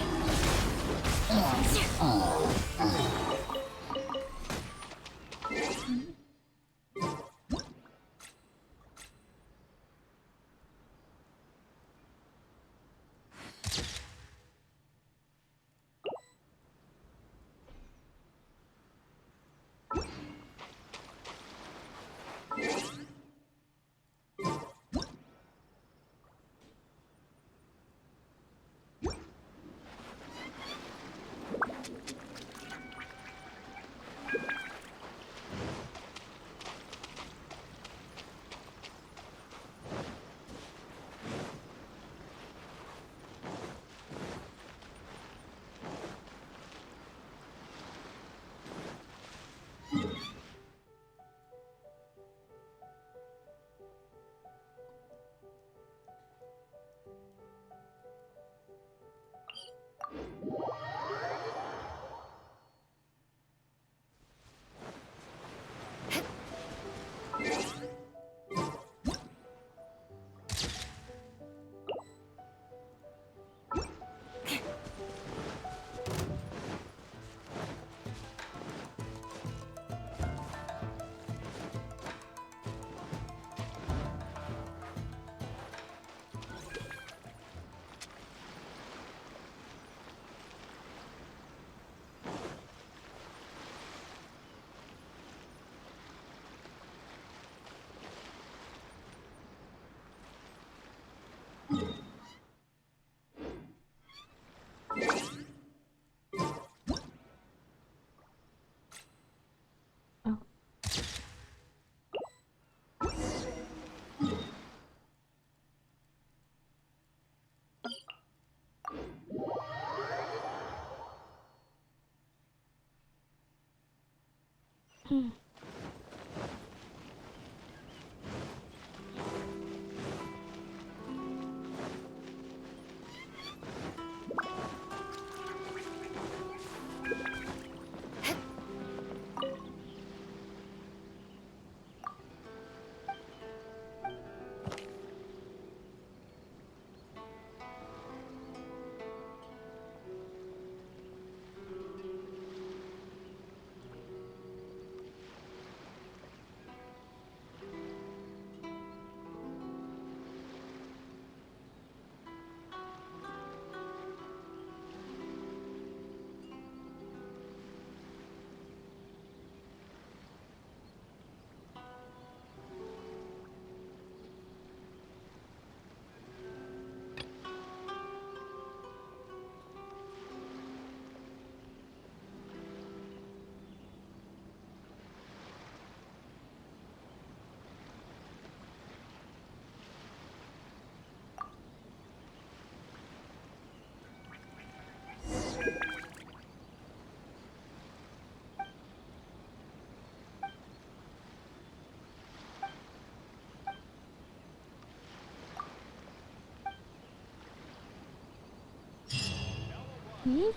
S1: Okay,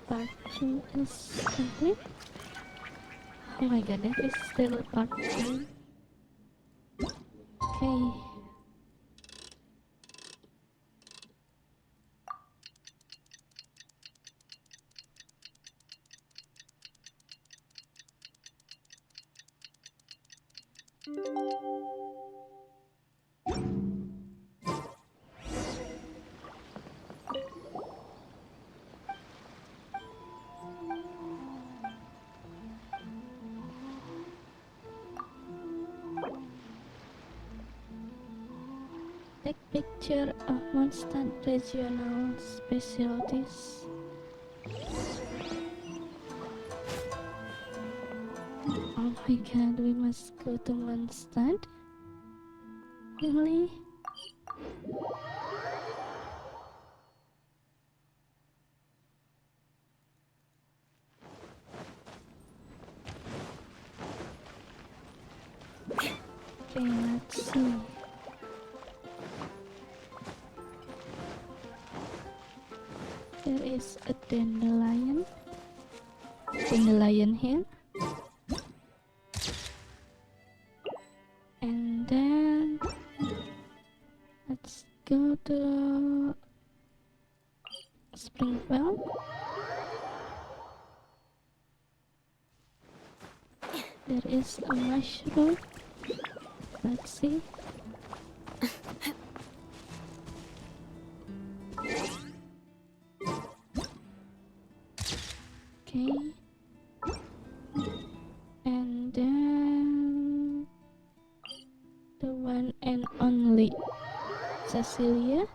S1: part 2 is complete. Oh my god, that is still part 2. Okay. Take picture of Mondstadt regional specialties. Oh my god, we must go to Mondstadt? Really? Okay, let's see. There is a dandelion here, and then let's go to Springvale. There is a mushroom. Let's see. Okay. And then the one and only Cecilia.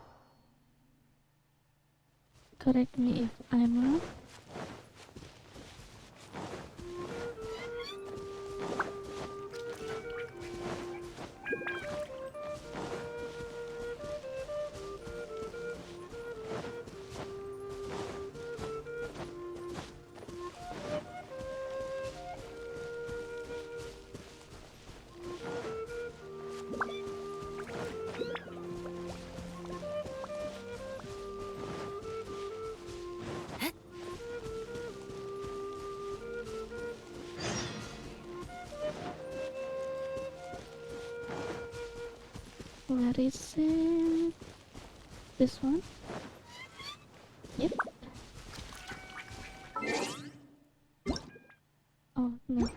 S1: Correct me if I'm wrong. Where is it? This one? Yep. Oh no.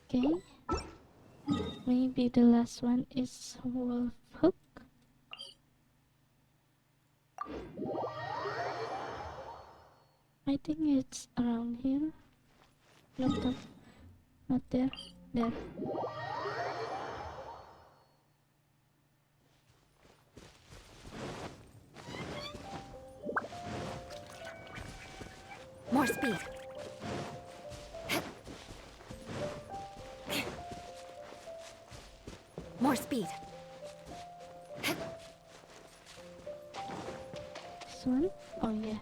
S1: Okay. Maybe the last one is Wolf Hook. I think it's around here. Nope. Not there. There.
S2: More speed. More speed.
S1: This one? Oh yeah.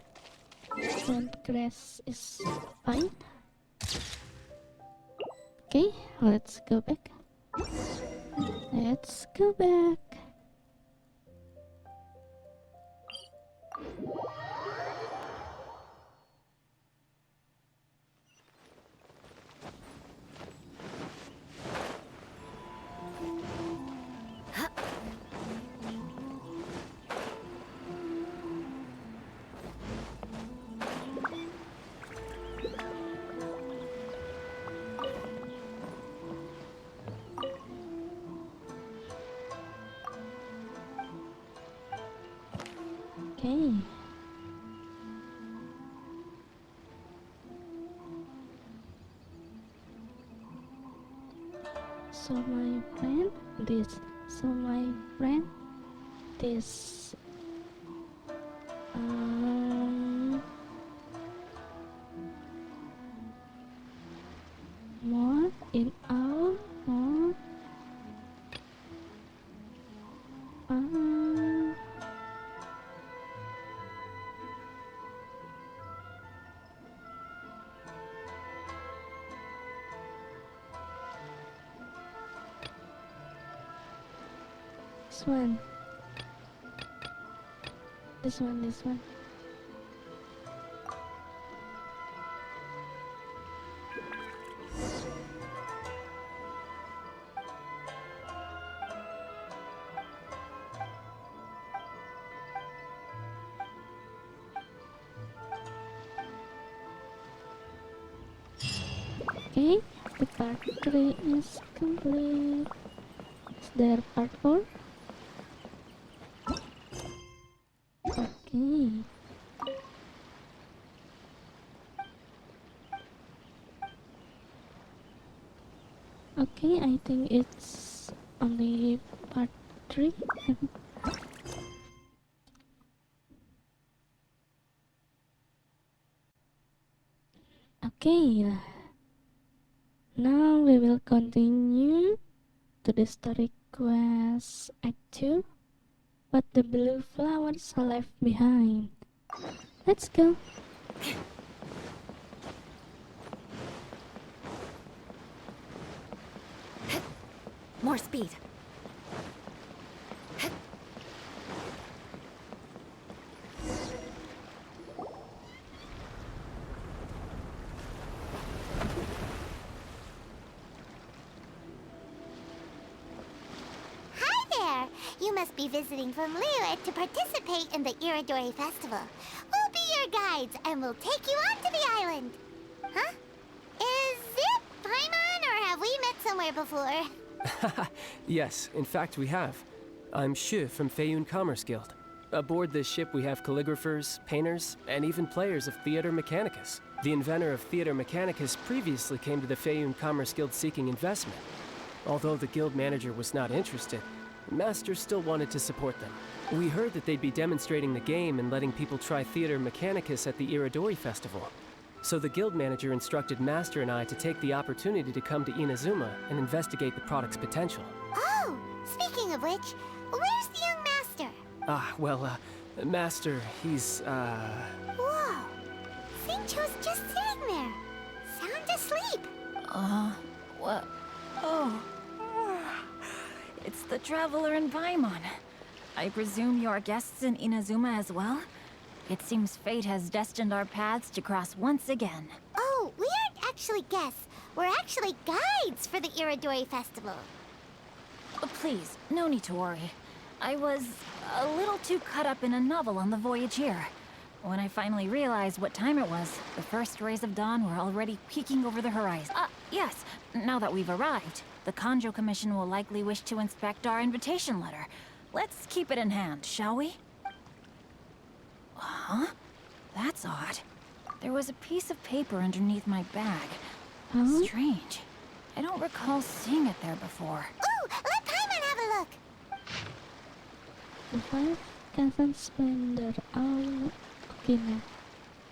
S1: Plant grass is fine. Okay, let's go back. Let's go back. Okay. So my friend, this. So my friend, this. More in our more. This one. This one, this one. Okay, the part 3 is complete. Is there part 4? Okay. Okay, I think it's only part 3. Okay, now we will continue to the story quest Act 2, but the blue flowers are left behind. Let's go.
S2: More speed.
S3: You must be visiting from Liyue to participate in the Irodori Festival. We'll be your guides, and we'll take you onto the island. Huh? Is it Paimon, or have we met somewhere before?
S14: Yes, in fact we have. I'm Shu from Feiyun Commerce Guild. Aboard this ship we have calligraphers, painters, and even players of Theater Mechanicus. The inventor of Theater Mechanicus previously came to the Feiyun Commerce Guild seeking investment. Although the guild manager was not interested, Master still wanted to support them. We heard that they'd be demonstrating the game and letting people try Theater Mechanicus at the Irodori Festival. So the guild manager instructed Master and I to take the opportunity to come to Inazuma and investigate the product's potential.
S3: Oh, speaking of which, where's the young master?
S14: Master, he's,
S3: Whoa! Xinqiu's just sitting there, sound asleep.
S8: What? Oh. It's the Traveler and Paimon. I presume you're guests in Inazuma as well? It seems fate has destined our paths to cross once again.
S3: Oh, we aren't actually guests. We're actually guides for the Irodori Festival.
S8: Please, no need to worry. I was a little too caught up in a novel on the voyage here. When I finally realized what time it was, the first rays of dawn were already peeking over the horizon. Yes, now that we've arrived, the Kujou Commission will likely wish to inspect our invitation letter. Let's keep it in hand, shall we? Huh? That's odd. There was a piece of paper underneath my bag.
S1: Huh?
S8: Strange. I don't recall seeing it there before.
S3: Ooh, let Paimon have a look.
S1: The 5 Kasen Splendor. Oh, okay now.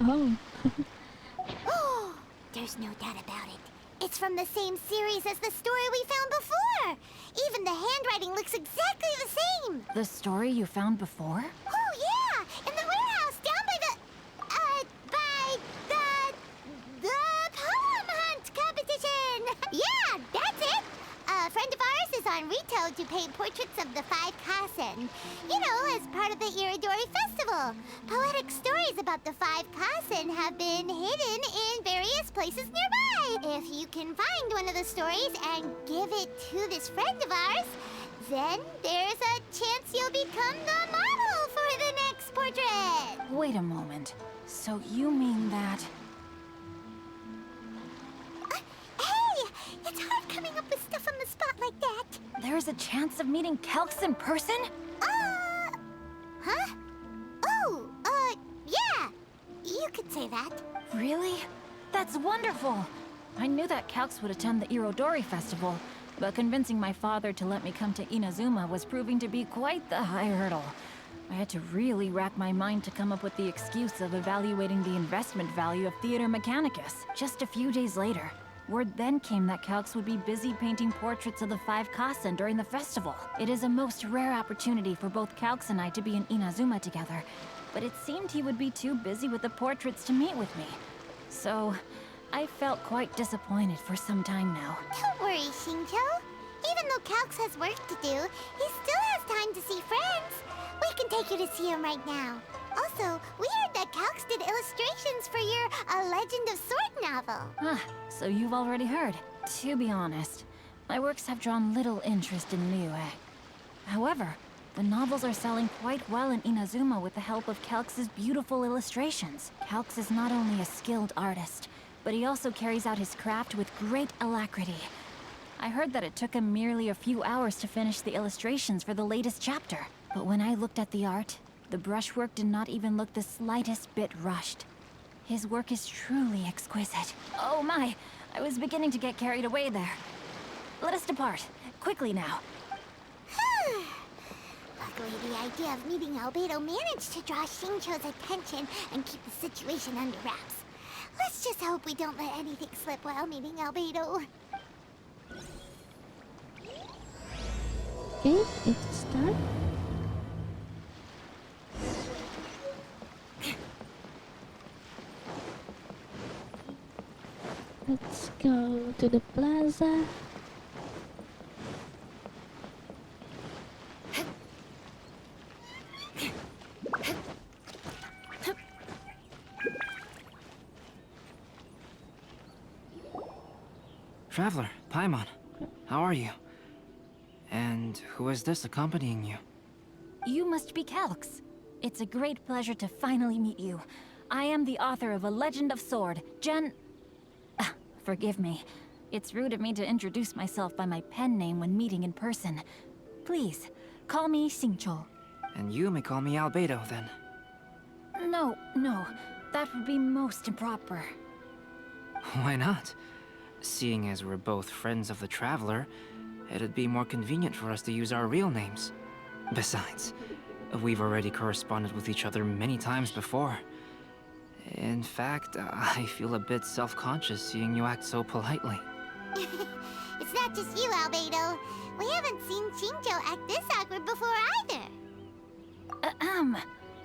S1: Oh.
S3: Oh, there's no doubt about it. It's from the same series as the story we found before. Even the handwriting looks exactly the same.
S8: The story you found before?
S3: Oh, yeah! In the warehouse down by the poem hunt competition! Yeah, that's it! A friend of ours is on Ritou to paint portraits of the 5 Kasen. You know, as part of the Irodori Festival. Poetic stories about the 5 Kasen have been hidden in various places nearby. If you can find one of the stories and give it to this friend of ours, then there's a chance you'll become the model for the next portrait.
S8: Wait a moment. So you mean that...
S3: Hey! It's hard coming up with stuff on the spot like that.
S8: There's a chance of meeting Calx in person?
S3: Huh? Oh, yeah. You could say that.
S8: Really? That's wonderful! I knew that Calx would attend the Irodori Festival, but convincing my father to let me come to Inazuma was proving to be quite the high hurdle. I had to really rack my mind to come up with the excuse of evaluating the investment value of Theater Mechanicus. Just a few days later, word then came that Calx would be busy painting portraits of the 5 Kasen during the festival. It is a most rare opportunity for both Calx and I to be in Inazuma together, but it seemed he would be too busy with the portraits to meet with me. So, I felt quite disappointed for some time now.
S3: Don't worry, Xinqiu. Even though Calx has work to do, he still has time to see friends. We can take you to see him right now. Also, we heard that Calx did illustrations for your A Legend of Sword novel.
S15: Ah, so you've already heard. To be honest, my works have drawn little interest in Liyue. However, the novels are selling quite well in Inazuma with the help of Calx's beautiful illustrations. Calx is not only a skilled artist, but he also carries out his craft with great alacrity. I heard that it took him merely a few hours to finish the illustrations for the latest chapter. But when I looked at the art, the brushwork did not even look the slightest bit rushed. His work is truly exquisite. Oh my, I was beginning to get carried away there. Let us depart, quickly now.
S3: Luckily, the idea of meeting Albedo managed to draw Xinqiu's attention and keep the situation under wraps. Let's just hope we don't let anything slip while meeting Albedo.
S1: Okay, it's start. Let's go to the plaza.
S9: Traveler, Paimon, how are you? And who is this accompanying you?
S15: You must be Calx. It's a great pleasure to finally meet you. I am the author of A Legend of Sword, Forgive me. It's rude of me to introduce myself by my pen name when meeting in person. Please, call me Xinqiu.
S9: And you may call me Albedo, then.
S15: No, that would be most improper.
S9: Why not? Seeing as we're both friends of the Traveler, it'd be more convenient for us to use our real names. Besides, we've already corresponded with each other many times before. In fact, I feel a bit self-conscious seeing you act so politely.
S3: It's not just you, Albedo. We haven't seen Xinqiu act this awkward before either.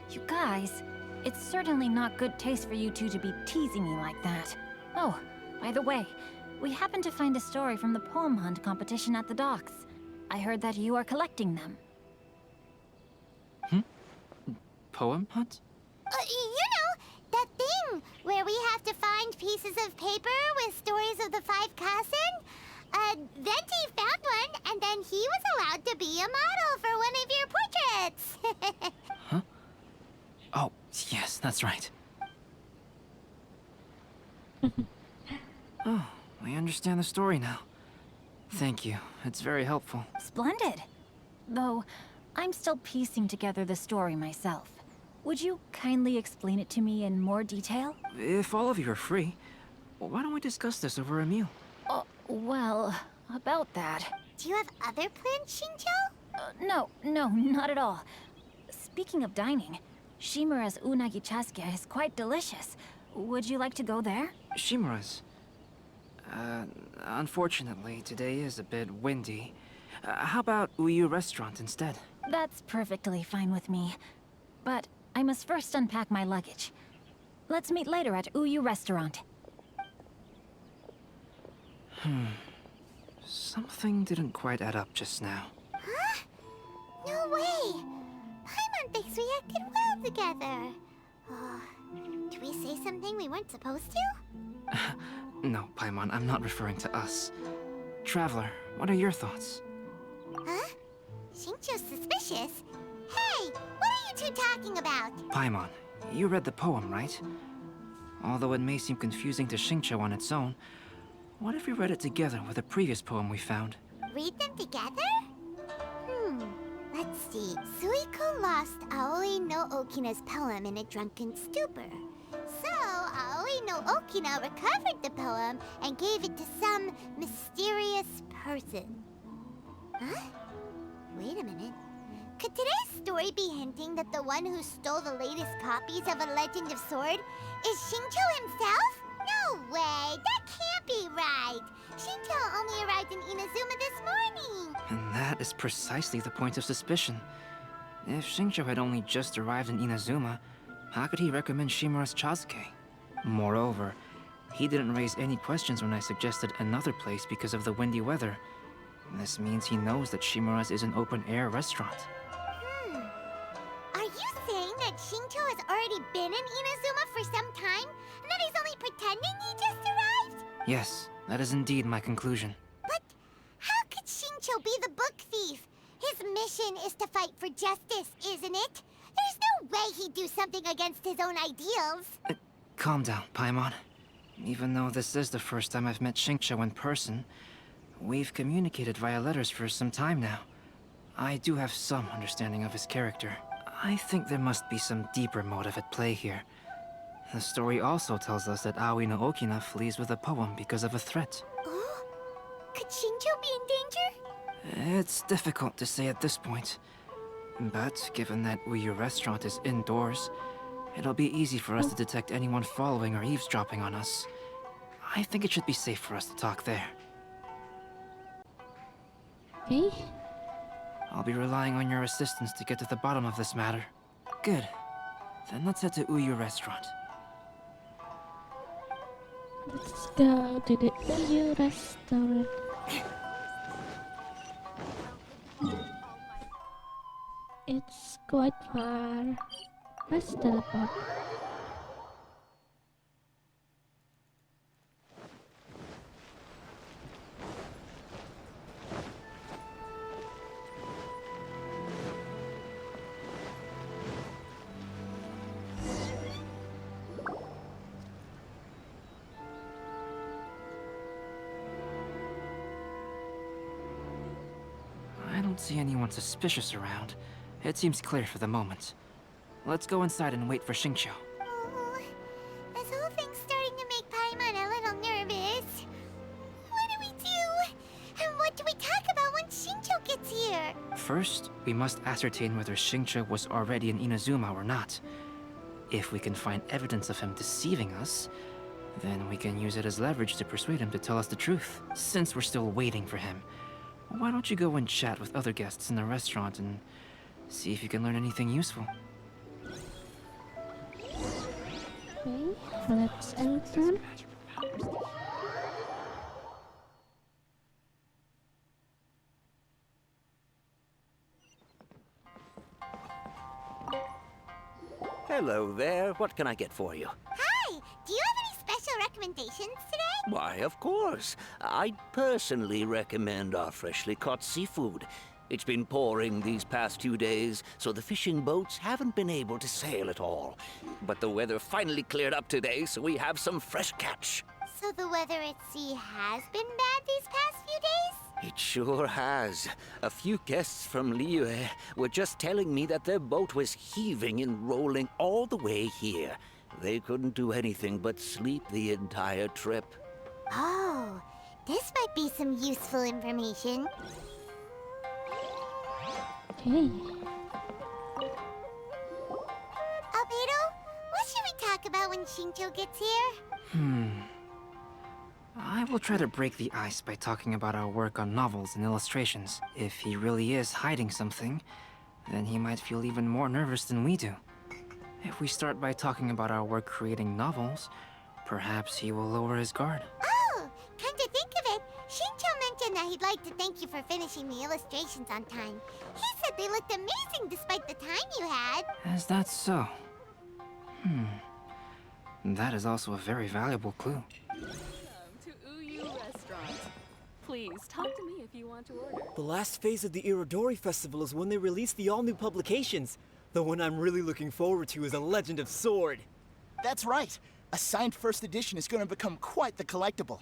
S15: You guys, it's certainly not good taste for you two to be teasing me like that. Oh, by the way, we happened to find a story from the poem hunt competition at the docks. I heard that you are collecting them.
S9: Poem hunt?
S3: You know, that thing where we have to find pieces of paper with stories of the 5 Kasen? Venti found one, and then he was allowed to be a model for one of your portraits.
S9: Huh? Oh, yes, that's right. Oh, I understand the story now. Thank you. It's very helpful.
S15: Splendid. Though, I'm still piecing together the story myself. Would you kindly explain it to me in more detail?
S9: If all of you are free, why don't we discuss this over a meal?
S15: Well, about that.
S3: Do you have other plans, Xinqiu?
S15: No, not at all. Speaking of dining, Shimura's unagi chasuke is quite delicious. Would you like to go there?
S9: Shimura's? Unfortunately, today is a bit windy. How about Uryuu Restaurant instead?
S15: That's perfectly fine with me. But I must first unpack my luggage. Let's meet later at Uryuu Restaurant.
S9: Something didn't quite add up just now.
S3: Huh? No way! Paimon thinks we acted well together. Did we say something we weren't supposed to?
S9: No, Paimon, I'm not referring to us. Traveler, what are your thoughts?
S3: Huh? Xinqiu's suspicious? Hey, what are you two talking about?
S9: Paimon, you read the poem, right? Although it may seem confusing to Xinqiu on its own, what if we read it together with a previous poem we found?
S3: Read them together? Let's see. Suikou lost Aoi no Okina's poem in a drunken stupor. So, Aoi no Okina recovered the poem and gave it to some mysterious person. Huh? Wait a minute. Could today's story be hinting that the one who stole the latest copies of A Legend of Sword is Xinqiu himself? No way! That can't be right! Xinqiu only arrived in Inazuma this morning!
S9: And that is precisely the point of suspicion. If Xinqiu had only just arrived in Inazuma, how could he recommend Shimura's chasuke? Moreover, he didn't raise any questions when I suggested another place because of the windy weather. This means he knows that Shimura's is an open-air restaurant.
S3: Are you saying that that Xinqiu has already been in Inazuma for some time, and that he's only pretending he just arrived?
S9: Yes, that is indeed my conclusion.
S3: But how could Xinqiu be the book thief? His mission is to fight for justice, isn't it? There's no way he'd do something against his own ideals.
S9: Calm down, Paimon. Even though this is the first time I've met Xinqiu in person, we've communicated via letters for some time now. I do have some understanding of his character. I think there must be some deeper motive at play here. The story also tells us that Aoi no Okina flees with a poem because of a threat.
S3: Oh? Could Xinqiu be in danger?
S9: It's difficult to say at this point. But given that Uryuu Restaurant is indoors, it'll be easy for us to detect anyone following or eavesdropping on us. I think it should be safe for us to talk there.
S1: Okay.
S9: I'll be relying on your assistance to get to the bottom of this matter. Good. Then let's head to Uryuu Restaurant.
S1: Let's go to the Uryuu Restaurant. It's quite far. Let's teleport.
S9: I don't see anyone suspicious around. It seems clear for the moment. Let's go inside and wait for Xinqiu.
S3: Oh, this whole thing's starting to make Paimon a little nervous. What do we do? And what do we talk about when Xinqiu gets here?
S9: First, we must ascertain whether Xinqiu was already in Inazuma or not. If we can find evidence of him deceiving us, then we can use it as leverage to persuade him to tell us the truth. Since we're still waiting for him, why don't you go and chat with other guests in the restaurant and see if you can learn anything useful?
S1: Okay, let's enter.
S16: Hello there. What can I get for you?
S3: Hi! Do you have any special recommendations today?
S16: Why, of course. I'd personally recommend our freshly caught seafood. It's been pouring these past few days, so the fishing boats haven't been able to sail at all. But the weather finally cleared up today, so we have some fresh catch.
S3: So the weather at sea has been bad these past few days?
S16: It sure has. A few guests from Liyue were just telling me that their boat was heaving and rolling all the way here. They couldn't do anything but sleep the entire trip.
S3: Oh, this might be some useful information.
S1: Okay.
S3: Albedo, what should we talk about when Xinqiu gets here?
S9: I will try to break the ice by talking about our work on novels and illustrations. If he really is hiding something, then he might feel even more nervous than we do. If we start by talking about our work creating novels, perhaps he will lower his guard.
S3: Oh, come to think of it, Xinqiu mentioned that he'd like to thank you for finishing the illustrations on time. He said they looked amazing despite the time you had.
S9: Is that so? That is also a very valuable clue.
S17: Welcome to Uryuu Restaurant. Please talk to me if you want to order.
S18: The last phase of the Irodori Festival is when they release the all-new publications. The one I'm really looking forward to is A Legend of Sword.
S19: That's right. A signed first edition is going to become quite the collectible.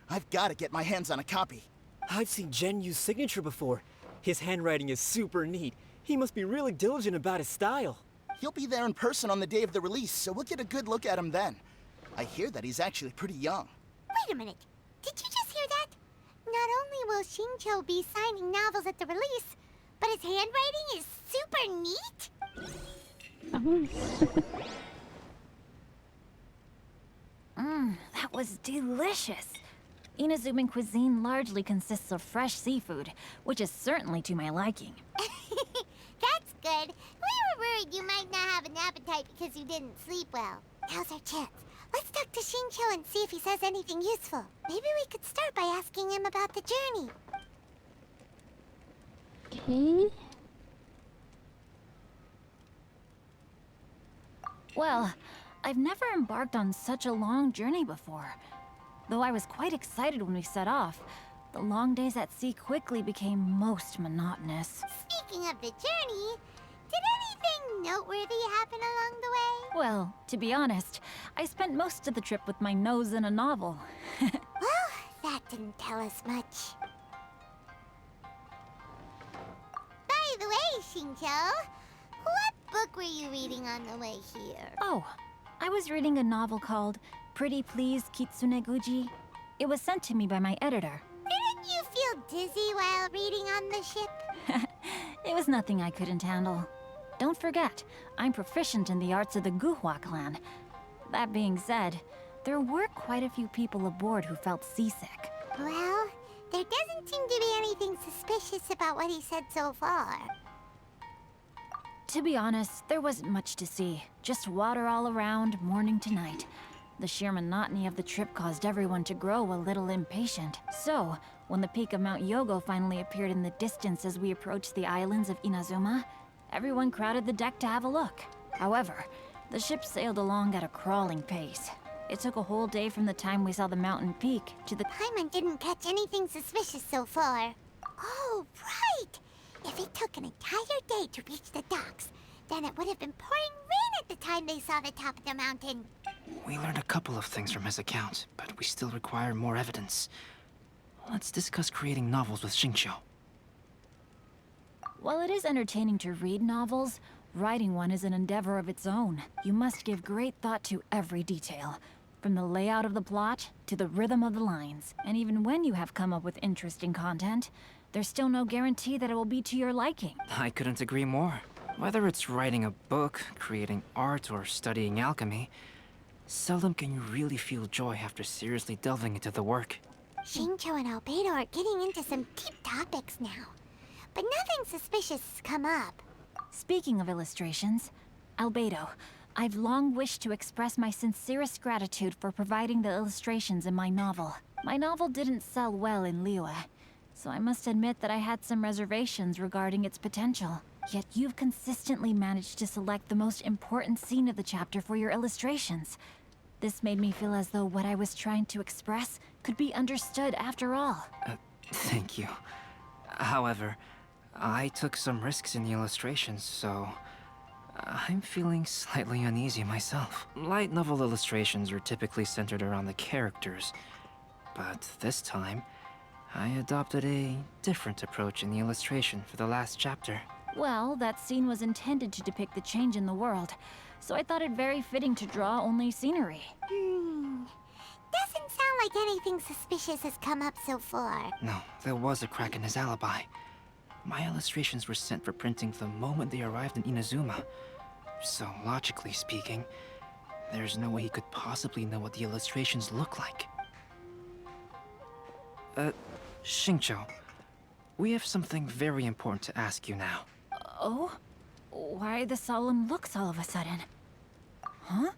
S19: I've got to get my hands on a copy.
S18: I've seen Genyu's signature before. His handwriting is super neat. He must be really diligent about his style.
S19: He'll be there in person on the day of the release, so we'll get a good look at him then. I hear that he's actually pretty young.
S3: Wait a minute. Did you just hear that? Not only will Xinqiu be signing novels at the release, but his handwriting is super neat?
S15: That was delicious. Inazuman cuisine largely consists of fresh seafood, which is certainly to my liking.
S3: That's good. We were worried you might not have an appetite because you didn't sleep well. Now's our chance. Let's talk to Xinqiu and see if he says anything useful. Maybe we could start by asking him about the journey.
S1: Okay.
S15: Well, I've never embarked on such a long journey before. Though I was quite excited when we set off, the long days at sea quickly became most monotonous.
S3: Speaking of the journey, did anything noteworthy happen along the way?
S15: Well, to be honest, I spent most of the trip with my nose in a novel.
S3: Well, that didn't tell us much. By the way, Xinqiu, what book were you reading on the way here?
S15: Oh, I was reading a novel called Pretty Please Kitsuneguji. It was sent to me by my editor.
S3: Didn't you feel dizzy while reading on the ship?
S15: It was nothing I couldn't handle. Don't forget, I'm proficient in the arts of the Guhua clan. That being said, there were quite a few people aboard who felt seasick.
S3: Well, there doesn't seem to be anything suspicious about what he said so far.
S15: To be honest, there wasn't much to see. Just water all around, morning to night. The sheer monotony of the trip caused everyone to grow a little impatient. So, when the peak of Mount Yogo finally appeared in the distance as we approached the islands of Inazuma, everyone crowded the deck to have a look. However, the ship sailed along at a crawling pace. It took a whole day from the time we saw the mountain peak to the...
S3: Paimon didn't catch anything suspicious so far. Oh, right! If it took an entire day to reach the docks, then it would have been pouring rain at the time they saw the top of the mountain.
S9: We learned a couple of things from his account, but we still require more evidence. Let's discuss creating novels with Xinqiu.
S15: While it is entertaining to read novels, writing one is an endeavor of its own. You must give great thought to every detail, from the layout of the plot to the rhythm of the lines. And even when you have come up with interesting content, there's still no guarantee that it will be to your liking.
S9: I couldn't agree more. Whether it's writing a book, creating art, or studying alchemy, seldom can you really feel joy after seriously delving into the work.
S3: Xinqiu and Albedo are getting into some deep topics now, but nothing suspicious has come up.
S15: Speaking of illustrations, Albedo, I've long wished to express my sincerest gratitude for providing the illustrations in my novel. My novel didn't sell well in Liyue, so I must admit that I had some reservations regarding its potential. Yet you've consistently managed to select the most important scene of the chapter for your illustrations. This made me feel as though what I was trying to express could be understood after all.
S9: Thank you. However, I took some risks in the illustrations, so I'm feeling slightly uneasy myself. Light novel illustrations are typically centered around the characters, but this time, I adopted a different approach in the illustration for the last chapter.
S15: Well, that scene was intended to depict the change in the world, so I thought it very fitting to draw only scenery.
S3: Doesn't sound like anything suspicious has come up so far.
S9: No, there was a crack in his alibi. My illustrations were sent for printing the moment they arrived in Inazuma. So, logically speaking, there's no way he could possibly know what the illustrations look like. Xinqiu, we have something very important to ask you now.
S15: Oh? Why the solemn looks all of a sudden? Huh?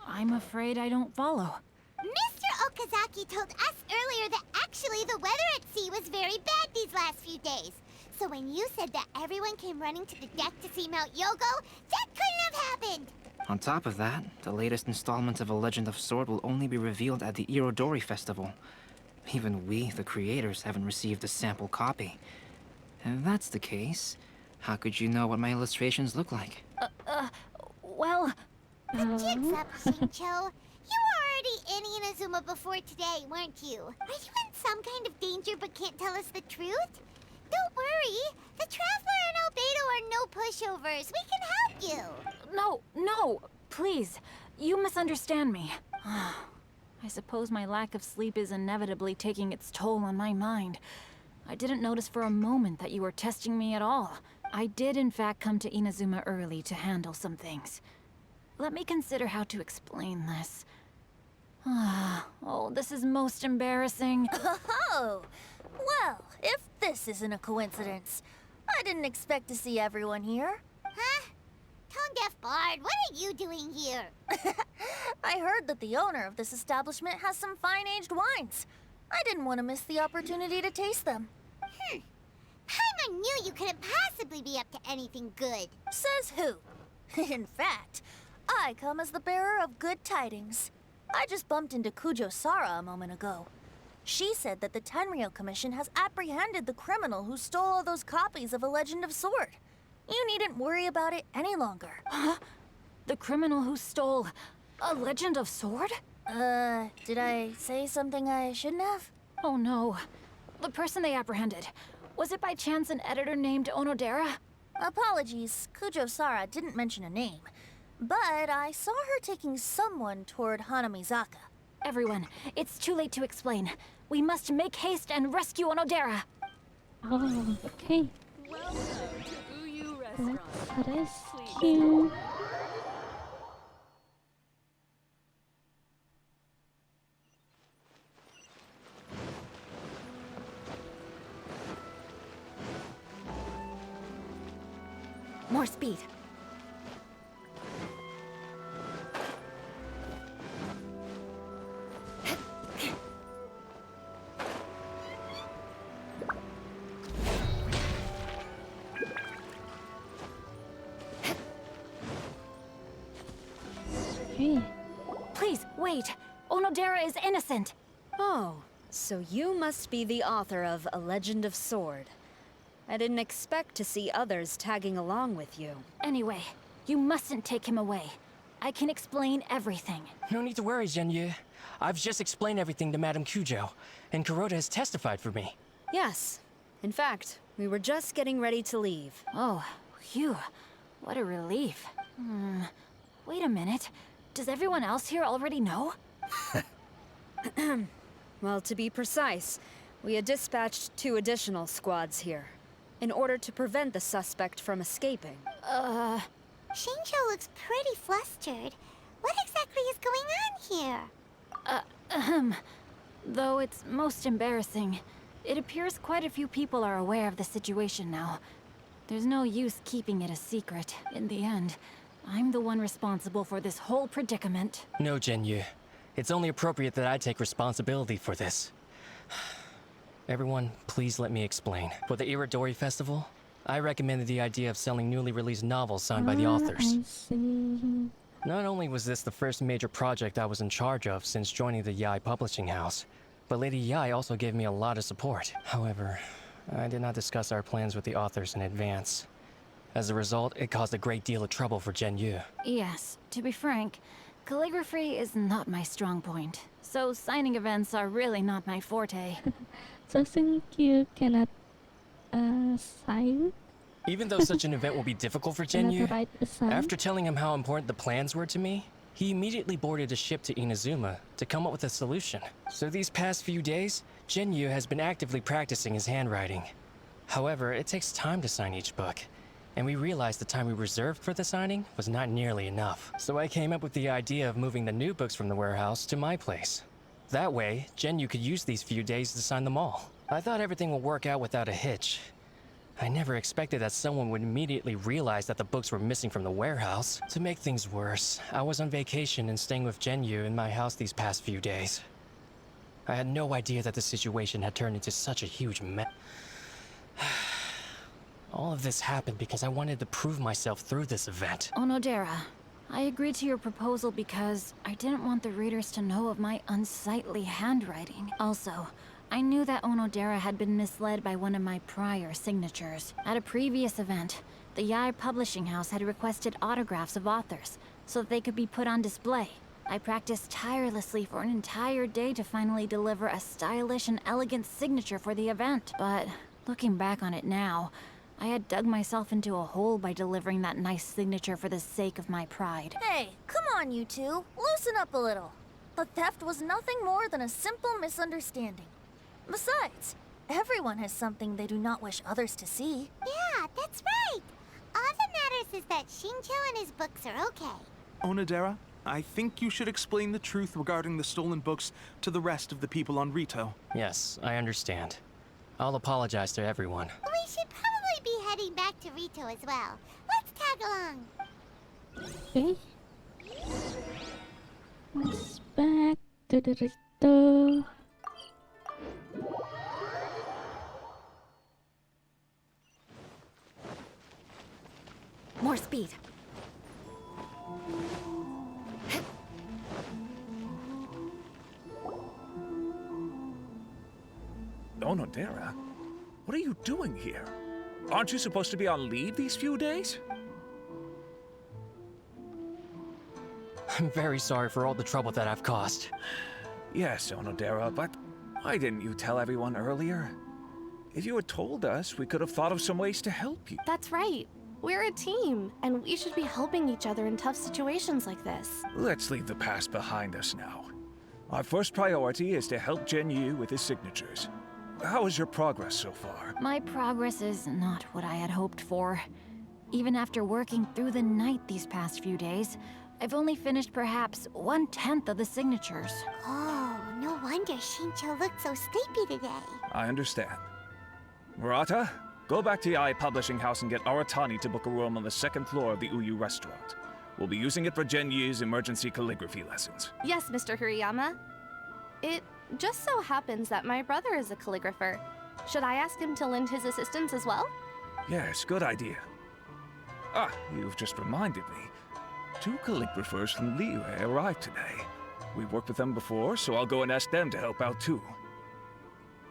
S15: I'm afraid I don't follow.
S3: Mr. Okazaki told us earlier that actually the weather at sea was very bad these last few days. So when you said that everyone came running to the deck to see Mount Yogo, that couldn't have happened!
S9: On top of that, the latest installment of A Legend of Sword will only be revealed at the Irodori Festival. Even we, the creators, haven't received a sample copy. If that's the case, how could you know what my illustrations look like?
S15: Well...
S3: The jig's up, Xinqiu. You were already in Inazuma before today, weren't you? Are you in some kind of danger but can't tell us the truth? Don't worry. The Traveler and Albedo are no pushovers. We can help you.
S15: No, please. You misunderstand me. I suppose my lack of sleep is inevitably taking its toll on my mind. I didn't notice for a moment that you were testing me at all. I did in fact come to Inazuma early to handle some things. Let me consider how to explain this. Oh, this is most embarrassing.
S12: Oh, well, if this isn't a coincidence, I didn't expect to see everyone here.
S3: Huh? Tone-deaf bard, what are you doing here?
S12: I heard that the owner of this establishment has some fine-aged wines. I didn't want to miss the opportunity to taste them.
S3: Paimon knew you couldn't possibly be up to anything good.
S12: Says who? In fact, I come as the bearer of good tidings. I just bumped into Kujou Sara a moment ago. She said that the Tenryou Commission has apprehended the criminal who stole all those copies of A Legend of Sword. You needn't worry about it any longer.
S15: Huh? The criminal who stole A Legend of Sword?
S12: Did I say something I shouldn't have?
S15: Oh no. The person they apprehended. Was it by chance an editor named Onodera?
S12: Apologies, Kujou Sara didn't mention a name. But I saw her taking someone toward Hanamizaka.
S15: Everyone, it's too late to explain. We must make haste and rescue Onodera.
S1: Oh, okay.
S17: Welcome to Uryuu Restaurant.
S1: Let's rescue.
S11: More speed.
S15: Please, wait. Onodera is innocent.
S11: Oh, so you must be the author of A Legend of Sword. I didn't expect to see others tagging along with you.
S15: Anyway, you mustn't take him away. I can explain everything.
S6: No need to worry, Xinqiu. I've just explained everything to Madame Kujou, and Kuroda has testified for me.
S11: Yes. In fact, we were just getting ready to leave.
S15: Oh, phew. What a relief. Wait a minute. Does everyone else here already know?
S11: Well, to be precise, we had dispatched 2 additional squads here, in order to prevent the suspect from escaping.
S3: Xinqiu looks pretty flustered. What exactly is going on here?
S15: Though it's most embarrassing, it appears quite a few people are aware of the situation now. There's no use keeping it a secret. In the end, I'm the one responsible for this whole predicament.
S6: No, Xinqiu. It's only appropriate that I take responsibility for this. Everyone, please let me explain. For the Irodori Festival, I recommended the idea of selling newly released novels signed by the authors.
S1: I see.
S6: Not only was this the first major project I was in charge of since joining the Yae Publishing House, but Lady Yae also gave me a lot of support. However, I did not discuss our plans with the authors in advance. As a result, it caused a great deal of trouble for Xinqiu.
S15: Yes, to be frank, calligraphy is not my strong point. So signing events are really not my forte.
S1: So Xinqiu cannot sign?
S6: Even though such an event will be difficult for Xinqiu,
S1: write a sign?
S6: after telling him how important the plans were to me, he immediately boarded a ship to Inazuma to come up with a solution. So these past few days, Xinqiu has been actively practicing his handwriting. However, it takes time to sign each book, and we realized the time we reserved for the signing was not nearly enough. So I came up with the idea of moving the new books from the warehouse to my place. That way, Xinqiu could use these few days to sign them all. I thought everything would work out without a hitch. I never expected that someone would immediately realize that the books were missing from the warehouse. To make things worse, I was on vacation and staying with Xinqiu in my house these past few days. I had no idea that the situation had turned into such a huge mess. All of this happened because I wanted to prove myself through this event.
S15: Onodera, I agreed to your proposal because I didn't want the readers to know of my unsightly handwriting. Also, I knew that Onodera had been misled by one of my prior signatures. At a previous event, the Yae Publishing House had requested autographs of authors so that they could be put on display. I practiced tirelessly for an entire day to finally deliver a stylish and elegant signature for the event. But looking back on it now, I had dug myself into a hole by delivering that nice signature for the sake of my pride.
S12: Hey, come on, you two. Loosen up a little. The theft was nothing more than a simple misunderstanding. Besides, everyone has something they do not wish others to see.
S3: Yeah, that's right. All that matters is that Xinqiu and his books are okay.
S10: Onodera, I think you should explain the truth regarding the stolen books to the rest of the people on Ritou.
S6: Yes, I understand. I'll apologize to everyone.
S3: We should probably be heading back to Ritou as well. Let's tag along.
S1: Okay. Let's back to the Ritou.
S11: More speed.
S13: What are you doing here? Aren't you supposed to be on leave these few days?
S6: I'm very sorry for all the trouble that I've caused.
S13: Yes, Onodera, but why didn't you tell everyone earlier? If you had told us, we could have thought of some ways to help you.
S5: That's right. We're a team, and we should be helping each other in tough situations like this.
S13: Let's leave the past behind us now. Our first priority is to help Xinqiu with his signatures. How is your progress so far?
S15: My progress is not what I had hoped for. Even after working through the night these past few days, I've only finished perhaps 1/10 of the signatures.
S3: Oh, no wonder Xinqiu looked so sleepy today.
S13: I understand. Murata, go back to Yae Publishing House and get Aratani to book a room on the second floor of the Uryuu Restaurant. We'll be using it for Xinqiu's emergency calligraphy lessons.
S5: Yes, Mr. Hirayama. It just so happens that my brother is a calligrapher. Should I ask him to lend his assistance as well?
S13: Yes, good idea. Ah, you've just reminded me. 2 calligraphers from Liyue arrived today. We've worked with them before, so I'll go and ask them to help out too.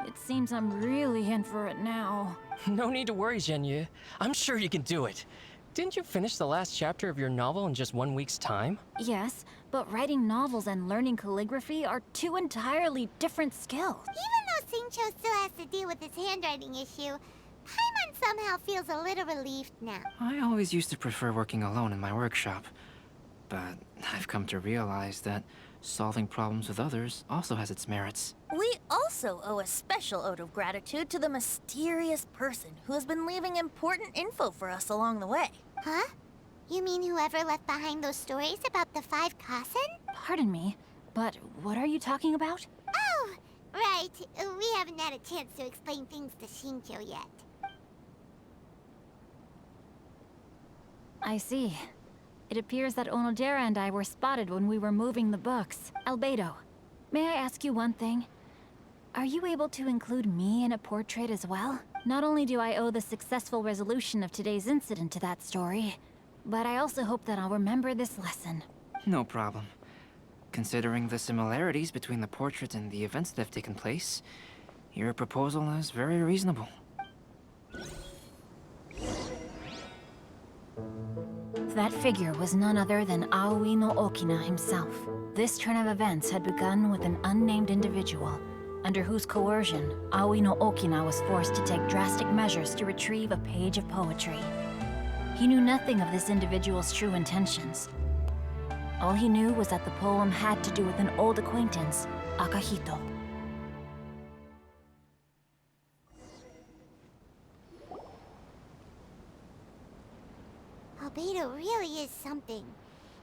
S15: It seems I'm really in for it now.
S6: No need to worry, Xinqiu. I'm sure you can do it. Didn't you finish the last chapter of your novel in just 1 week's time?
S15: Yes, but writing novels and learning calligraphy are 2 entirely different skills.
S3: Even though Xinqiu still has to deal with his handwriting issue, Paimon somehow feels a little relieved now.
S9: I always used to prefer working alone in my workshop. But I've come to realize that solving problems with others also has its merits.
S12: We also owe a special ode of gratitude to the mysterious person who has been leaving important info for us along the way.
S3: Huh? You mean whoever left behind those stories about the 5 Kasen?
S15: Pardon me, but what are you talking about?
S3: Oh, right. We haven't had a chance to explain things to Xinqiu yet.
S15: I see. It appears that Onodera and I were spotted when we were moving the books. Albedo, may I ask you one thing? Are you able to include me in a portrait as well? Not only do I owe the successful resolution of today's incident to that story, but I also hope that I'll remember this lesson.
S9: No problem. Considering the similarities between the portrait and the events that have taken place, your proposal is very reasonable.
S15: That figure was none other than Aoi no Okina himself. This turn of events had begun with an unnamed individual, under whose coercion, Aoi no Okina was forced to take drastic measures to retrieve a page of poetry. He knew nothing of this individual's true intentions. All he knew was that the poem had to do with an old acquaintance, Akahito.
S3: Albedo really is something.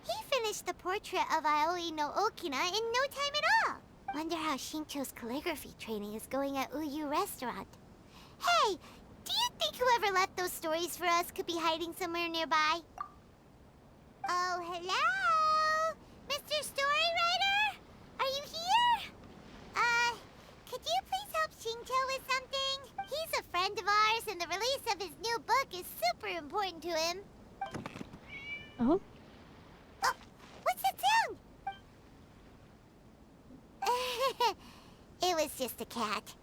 S3: He finished the portrait of Aoi no Okina in no time at all. Wonder how Xinqiu's calligraphy training is going at Uryuu Restaurant. Hey, do you think whoever left those stories for us could be hiding somewhere nearby? Oh, hello? Mr. Storywriter? Are you here? Could you please help Xinqiu with something? He's a friend of ours and the release of his new book is super important to him.
S1: Oh?
S3: Oh, what's that sound? It was just a cat.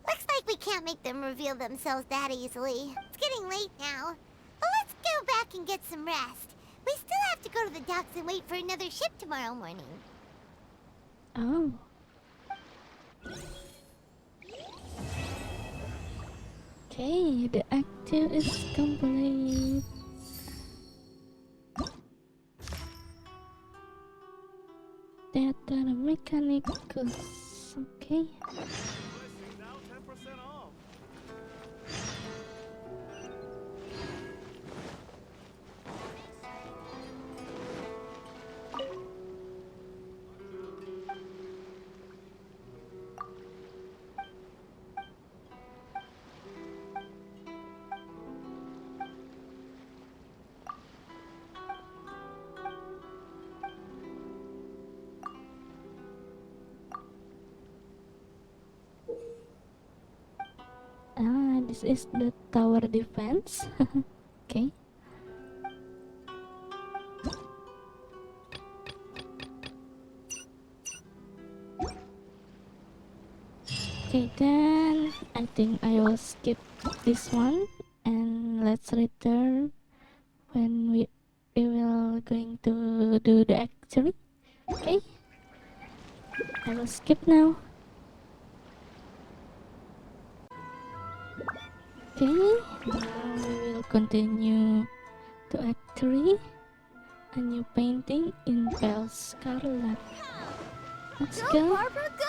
S3: Looks like we can't make them reveal themselves that easily. It's getting late now. Well, let's go back and get some rest. We still have to go to the docks and wait for another ship tomorrow morning.
S1: Oh. Okay, the active is complete. Theater mechanicus. Okay. This is the tower defense. Okay. Okay, Okay, then I think I will skip this one and let's return when we will going to do the actually. Okay, I will skip now. Okay, now we will continue to Act 3, a new painting in pale Scarlet. Let's go.
S3: Barbara, go!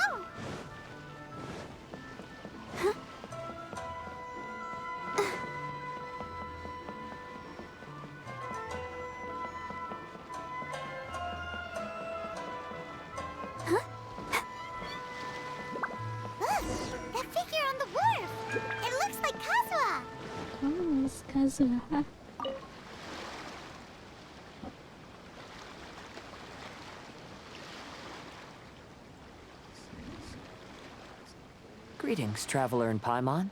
S3: That figure on the wharf! It looks like Kazuha!
S1: Oh, it's Kazuha.
S20: Greetings, traveler in Paimon.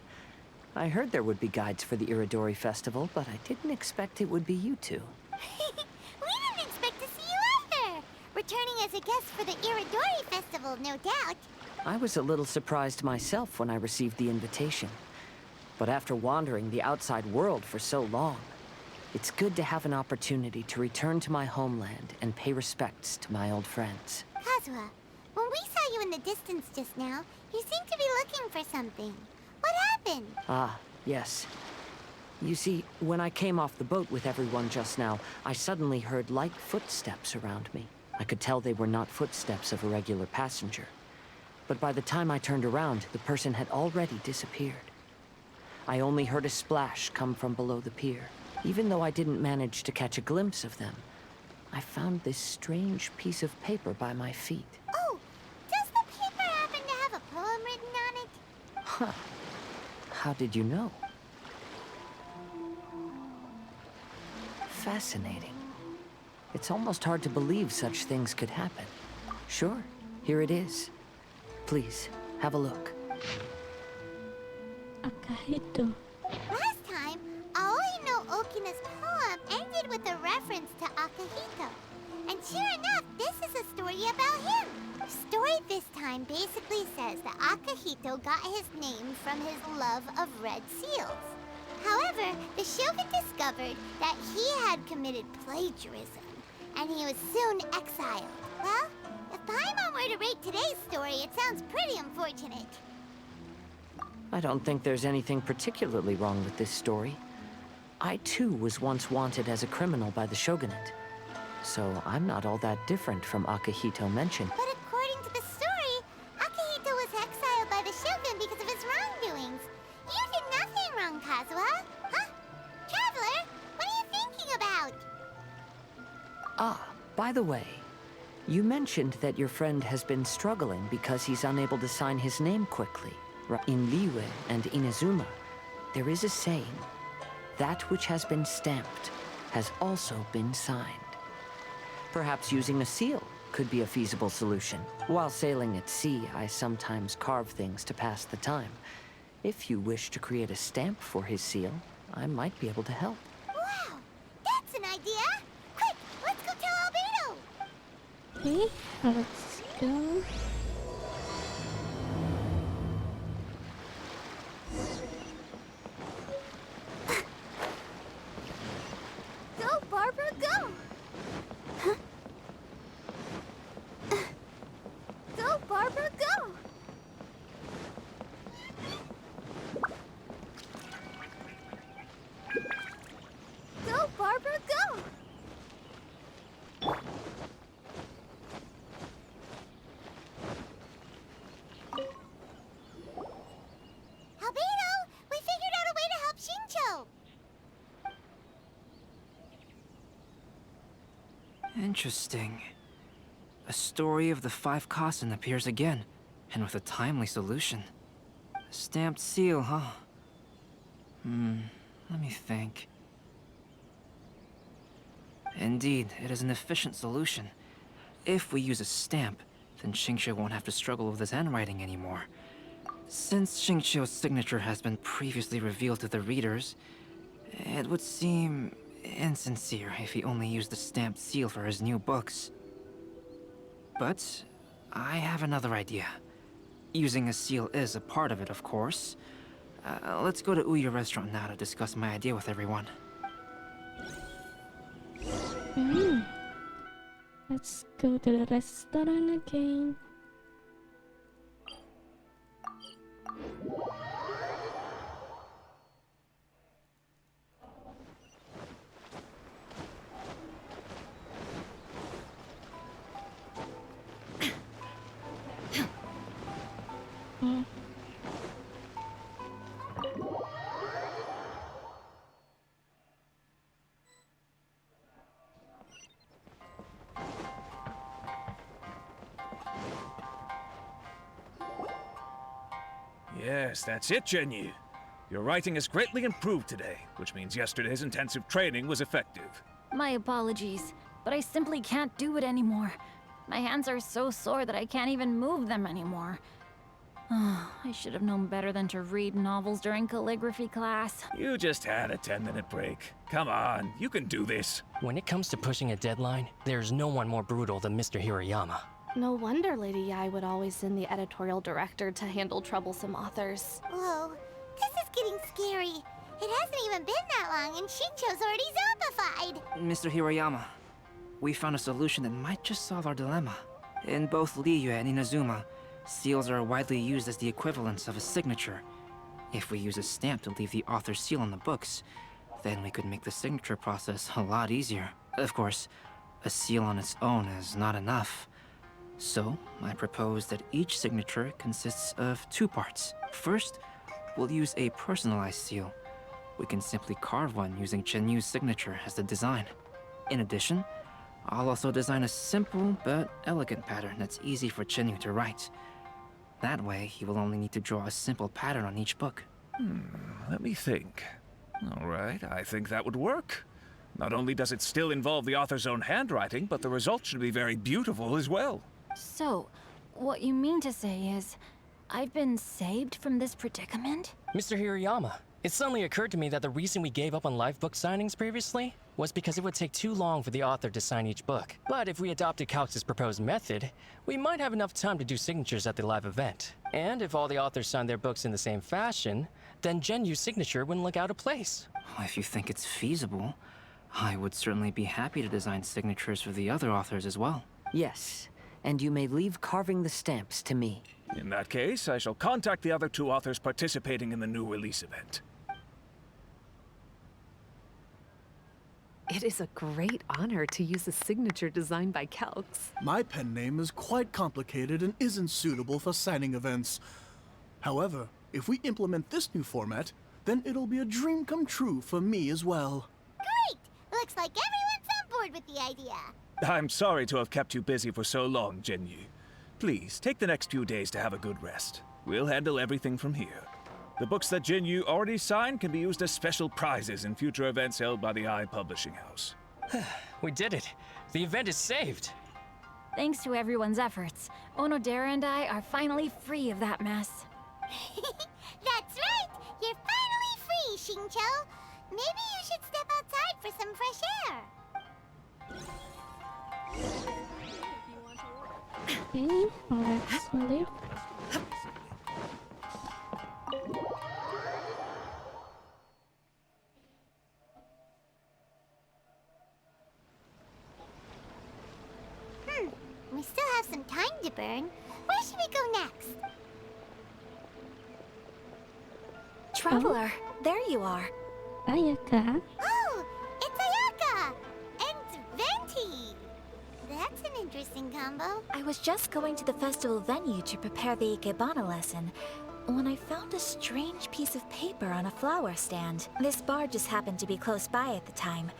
S20: I heard there would be guides for the Irodori Festival, but I didn't expect it would be you two.
S3: We didn't expect to see you either! Returning as a guest for the Irodori Festival, no doubt.
S20: I was a little surprised myself when I received the invitation. But after wandering the outside world for so long, it's good to have an opportunity to return to my homeland and pay respects to my old friends.
S3: Kazuha, when we saw you in the distance just now, you seemed to be looking for something. What happened?
S20: Ah, yes. You see, when I came off the boat with everyone just now, I suddenly heard light footsteps around me. I could tell they were not footsteps of a regular passenger. But by the time I turned around, the person had already disappeared. I only heard a splash come from below the pier. Even though I didn't manage to catch a glimpse of them, I found this strange piece of paper by my feet.
S3: Oh, does the paper happen to have a poem written on it?
S20: Huh. How did you know? Fascinating. It's almost hard to believe such things could happen. Sure, here it is. Please, have a look.
S1: Akahito.
S3: Last time, Aoi no Okina's poem ended with a reference to Akahito. And sure enough, this is a story about him. The story this time basically says that Akahito got his name from his love of red seals. However, the shogun discovered that he had committed plagiarism, and he was soon exiled. Well, if Paimon were to rate today's story, it sounds pretty unfortunate.
S20: I don't think there's anything particularly wrong with this story. I too was once wanted as a criminal by the shogunate. So I'm not all that different from Akahito mentioned.
S3: But according to the story, Akahito was exiled by the shogun because of his wrongdoings. You did nothing wrong, Kazuha. Huh? Traveler, what are you thinking about?
S20: Ah, by the way, you mentioned that your friend has been struggling because he's unable to sign his name quickly. In Liyue and Inazuma, there is a saying, that which has been stamped has also been signed. Perhaps using a seal could be a feasible solution. While sailing at sea, I sometimes carve things to pass the time. If you wish to create a stamp for his seal, I might be able to help.
S3: Wow, that's an idea! Quick, let's go tell Albedo!
S1: Okay, let's go.
S3: Go, Barbara, go! Go, Barbara, go! Go, Barbara, go! Albedo, we figured out a way to help Xinqiu!
S9: Interesting. A story of the 5 Kasen appears again, and with a timely solution. A stamped seal, huh? Let me think. Indeed, it is an efficient solution. If we use a stamp, then Xinqiu won't have to struggle with his handwriting anymore. Since Xinqiu's signature has been previously revealed to the readers, it would seem insincere if he only used the stamped seal for his new books. But I have another idea. Using a seal is a part of it, of course. Let's go to Uryuu Restaurant now to discuss my idea with everyone.
S1: Let's go to the restaurant again.
S13: Yes, that's it, Xinqiu. Your writing has greatly improved today, which means yesterday's intensive training was effective.
S15: My apologies, but I simply can't do it anymore. My hands are so sore that I can't even move them anymore. I should have known better than to read novels during calligraphy class.
S13: You just had a 10-minute break. Come on, you can do this.
S6: When it comes to pushing a deadline, there's no one more brutal than Mr. Hirayama.
S5: No wonder Lady Yae would always send the editorial director to handle troublesome authors.
S3: Whoa, this is getting scary. It hasn't even been that long and Xinqiu's already zombified.
S9: Mr. Hirayama, we found a solution that might just solve our dilemma. In both Liyue and Inazuma, seals are widely used as the equivalents of a signature. If we use a stamp to leave the author's seal on the books, then we could make the signature process a lot easier. Of course, a seal on its own is not enough. So, I propose that each signature consists of 2 parts. First, we'll use a personalized seal. We can simply carve one using Xinqiu's signature as the design. In addition, I'll also design a simple but elegant pattern that's easy for Xinqiu to write. That way, he will only need to draw a simple pattern on each book.
S13: Let me think. All right, I think that would work. Not only does it still involve the author's own handwriting, but the result should be very beautiful as well.
S15: So, what you mean to say is, I've been saved from this predicament?
S6: Mr. Hirayama, it suddenly occurred to me that the reason we gave up on live book signings previously was because it would take too long for the author to sign each book. But if we adopted Calx's proposed method, we might have enough time to do signatures at the live event. And if all the authors signed their books in the same fashion, then Xinqiu's signature wouldn't look out of place.
S9: If you think it's feasible, I would certainly be happy to design signatures for the other authors as well.
S20: Yes, and you may leave carving the stamps to me.
S13: In that case, I shall contact the other 2 authors participating in the new release event.
S17: It is a great honor to use a signature designed by Calx.
S21: My pen name is quite complicated and isn't suitable for signing events. However, if we implement this new format, then it'll be a dream come true for me as well.
S3: Great! Looks like everyone's on board with the idea.
S13: I'm sorry to have kept you busy for so long, Xinqiu. Please, take the next few days to have a good rest. We'll handle everything from here. The books that Xinqiu already signed can be used as special prizes in future events held by the Yae Publishing House.
S6: We did it. The event is saved.
S15: Thanks to everyone's efforts, Onodera and I are finally free of that mess.
S3: That's right! You're finally free, Xinqiu! Maybe you should step outside for some fresh air.
S1: Okay, let's leave.
S3: We still have some time to burn. Where should we go next?
S2: Traveler, there you are.
S1: Ayaka.
S3: Oh, it's Ayaka! And Venti! That's an interesting combo.
S2: I was just going to the festival venue to prepare the Ikebana lesson when I found a strange piece of paper on a flower stand. This bard just happened to be close by at the time.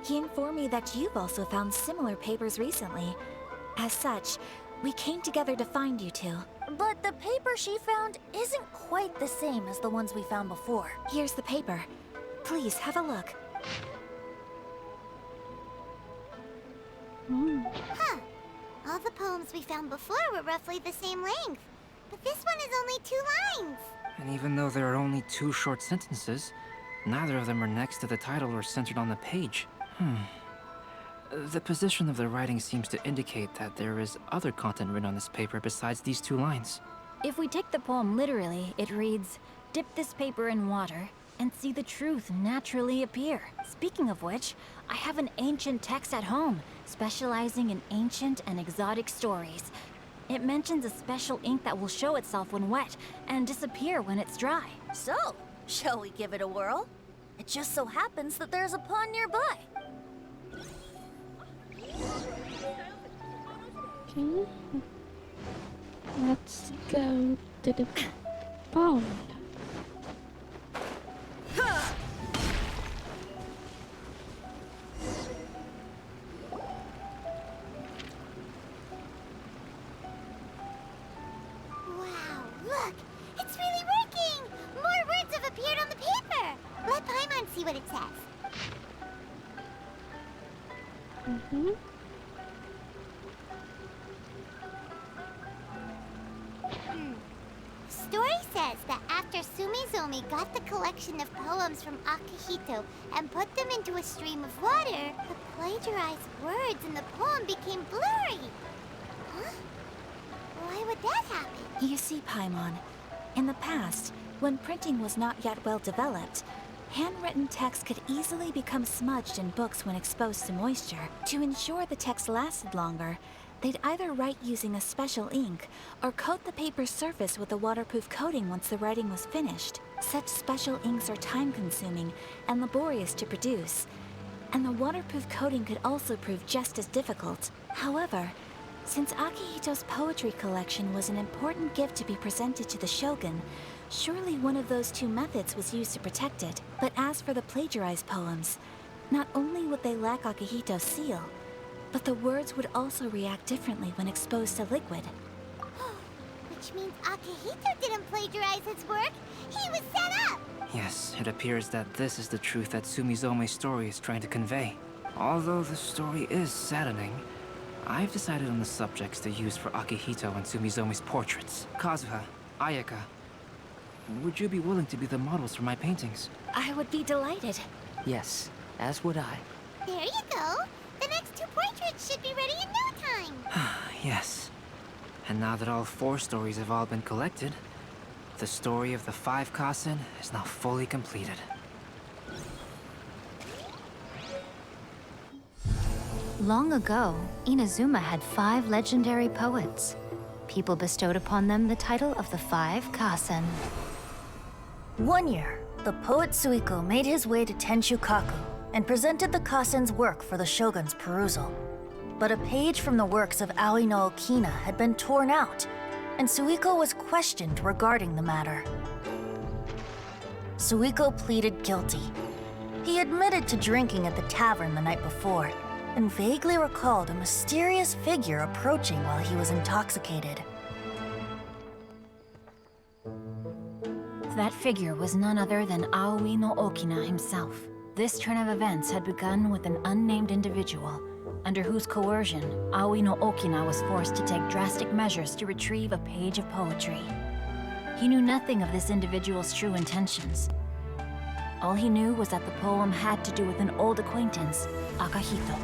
S2: He informed me that you've also found similar papers recently. As such, we came together to find you two.
S12: But the paper she found isn't quite the same as the ones we found before.
S2: Here's the paper. Please, have a look.
S3: Huh. All the poems we found before were roughly the same length. But this one is only 2 lines.
S9: And even though there are only 2 short sentences, neither of them are next to the title or centered on the page. The position of the writing seems to indicate that there is other content written on this paper besides these 2 lines.
S15: If we take the poem literally, it reads, "Dip this paper in water and see the truth naturally appear." Speaking of which, I have an ancient text at home, specializing in ancient and exotic stories. It mentions a special ink that will show itself when wet and disappear when it's dry.
S12: So, shall we give it a whirl? It just so happens that there's a pond nearby.
S1: Okay. Let's go to the pond.
S3: Wow, look! It's really working! More words have appeared on the paper! Let Paimon see what it says. Story says that after Sumizomi got the collection of poems from Akihito and put them into a stream of water, the plagiarized words in the poem became blurry. Huh? Why would that happen?
S2: You see, Paimon, in the past, when printing was not yet well developed, handwritten text could easily become smudged in books when exposed to moisture. To ensure the text lasted longer, they'd either write using a special ink or coat the paper's surface with a waterproof coating once the writing was finished. Such special inks are time-consuming and laborious to produce, and the waterproof coating could also prove just as difficult. However, since Akihito's poetry collection was an important gift to be presented to the shogun, surely one of those two methods was used to protect it. But as for the plagiarized poems, not only would they lack Akihito's seal, but the words would also react differently when exposed to liquid.
S3: Which means Akihito didn't plagiarize his work. He was set up!
S9: Yes, it appears that this is the truth that Sumizome's story is trying to convey. Although the story is saddening, I've decided on the subjects to use for Akihito and Sumizome's portraits. Kazuha, Ayaka, would you be willing to be the models for my paintings?
S2: I would be delighted.
S20: Yes, as would I.
S3: There you go! The next two portraits should be ready in no time!
S9: Yes. And now that all 4 stories have all been collected, the story of the 5 Kasen is now fully completed.
S4: Long ago, Inazuma had 5 legendary poets. People bestowed upon them the title of the 5 Kasen.
S12: One year, the poet Suikou made his way to Tenshukaku and presented the Kasen's work for the shogun's perusal. But a page from the works of Aoi no Okina had been torn out, and Suikou was questioned regarding the matter. Suikou pleaded guilty. He admitted to drinking at the tavern the night before, and vaguely recalled a mysterious figure approaching while he was intoxicated.
S15: That figure was none other than Aoi no Okina himself. This turn of events had begun with an unnamed individual, under whose coercion, Aoi no Okina was forced to take drastic measures to retrieve a page of poetry. He knew nothing of this individual's true intentions. All he knew was that the poem had to do with an old acquaintance, Akihito.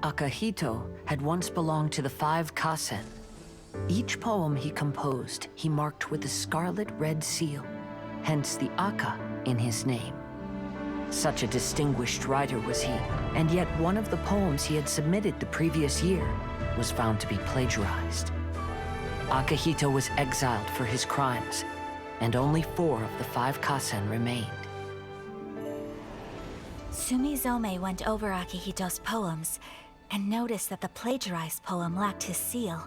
S20: Akihito had once belonged to the 5 Kasen. Each poem he composed, he marked with a scarlet red seal, hence the Aka in his name. Such a distinguished writer was he, and yet one of the poems he had submitted the previous year was found to be plagiarized. Akihito was exiled for his crimes, and only 4 of the 5 Kasen remained.
S2: Sumizome went over Akihito's poems and noticed that the plagiarized poem lacked his seal.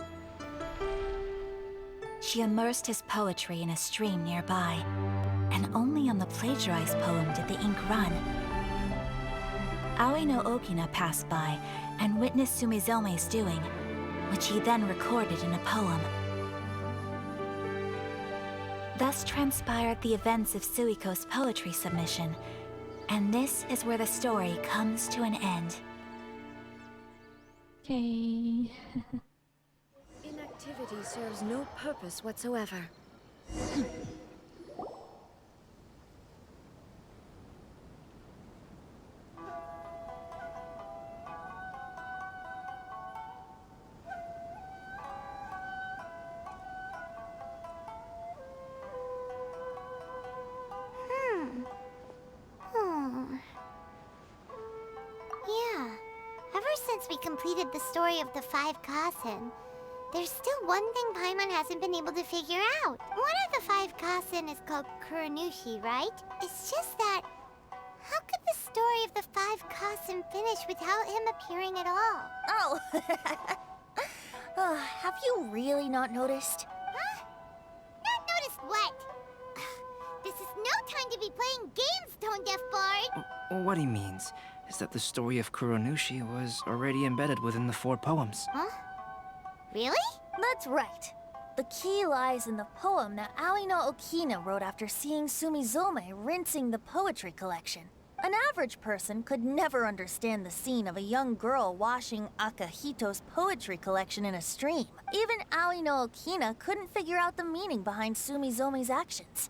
S2: She immersed his poetry in a stream nearby, and only on the plagiarized poem did the ink run. Aoi no Okina passed by and witnessed Sumizome's doing, which he then recorded in a poem. Thus transpired the events of Suikou's poetry submission, and this is where the story comes to an end.
S1: Okay.
S4: Inactivity serves no purpose whatsoever.
S3: since we completed the story of the 5 Kasen, there's still one thing Paimon hasn't been able to figure out. One of the 5 Kasen is called Kuronushi, right? It's just that, how could the story of the 5 Kasen finish without him appearing at all?
S12: Oh, have you really not noticed?
S3: Huh? Not noticed what? This is no time to be playing games, Tone Deaf Bard!
S9: What he means is that the story of Kuronushi was already embedded within the 4 poems.
S3: Huh? Really?
S12: That's right. The key lies in the poem that Aoi no Okina wrote after seeing Sumizome rinsing the poetry collection. An average person could never understand the scene of a young girl washing Akahito's poetry collection in a stream. Even Aoi no Okina couldn't figure out the meaning behind Sumizome's actions.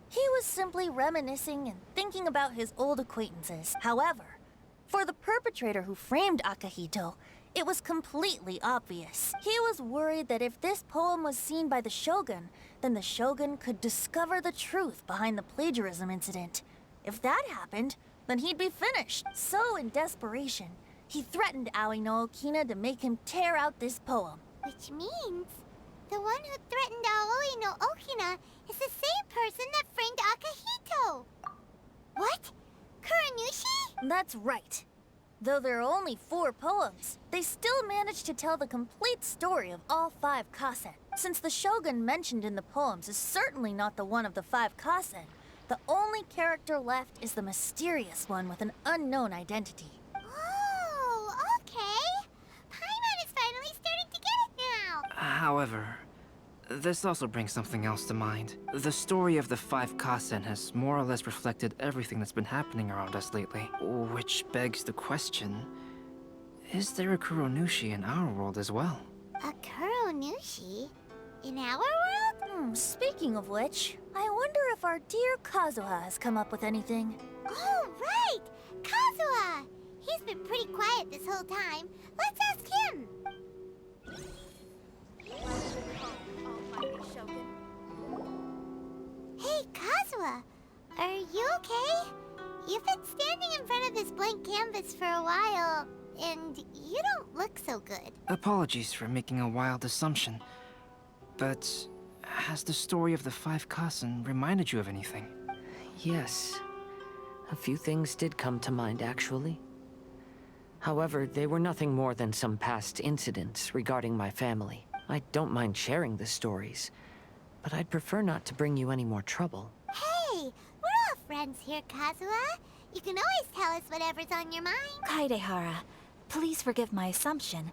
S12: He was simply reminiscing and thinking about his old acquaintances. However, for the perpetrator who framed Akahito, it was completely obvious. He was worried that if this poem was seen by the Shogun, then the Shogun could discover the truth behind the plagiarism incident. If that happened, then he'd be finished. So in desperation, he threatened Aoi no Okina to make him tear out this poem.
S3: Which means the one who threatened Aoi no Okina is the same person that framed Akahito. What? Kuronushi?
S12: That's right. Though there are only 4 poems, they still managed to tell the complete story of all 5 Kasen. Since the Shogun mentioned in the poems is certainly not the one of the 5 Kasen, the only character left is the mysterious one with an unknown identity.
S3: Oh, okay. Paimon is finally starting to get it now.
S9: However, this also brings something else to mind. The story of the 5 Kasen has more or less reflected everything that's been happening around us lately. Which begs the question, is there a Kuronushi in our world as well?
S3: A Kuronushi? In our world?
S12: Speaking of which, I wonder if our dear Kazuha has come up with anything.
S3: Oh, right! Kazuha! He's been pretty quiet this whole time. Let's ask him! Hey, Kazuha! Are you okay? You've been standing in front of this blank canvas for a while, and you don't look so good.
S9: Apologies for making a wild assumption, but has the story of the 5 Kasen reminded you of anything?
S20: Yes. A few things did come to mind, actually. However, they were nothing more than some past incidents regarding my family. I don't mind sharing the stories, but I'd prefer not to bring you any more trouble.
S3: Hey! We're all friends here, Kazuha. You can always tell us whatever's on your mind.
S2: Kaidehara, please forgive my assumption,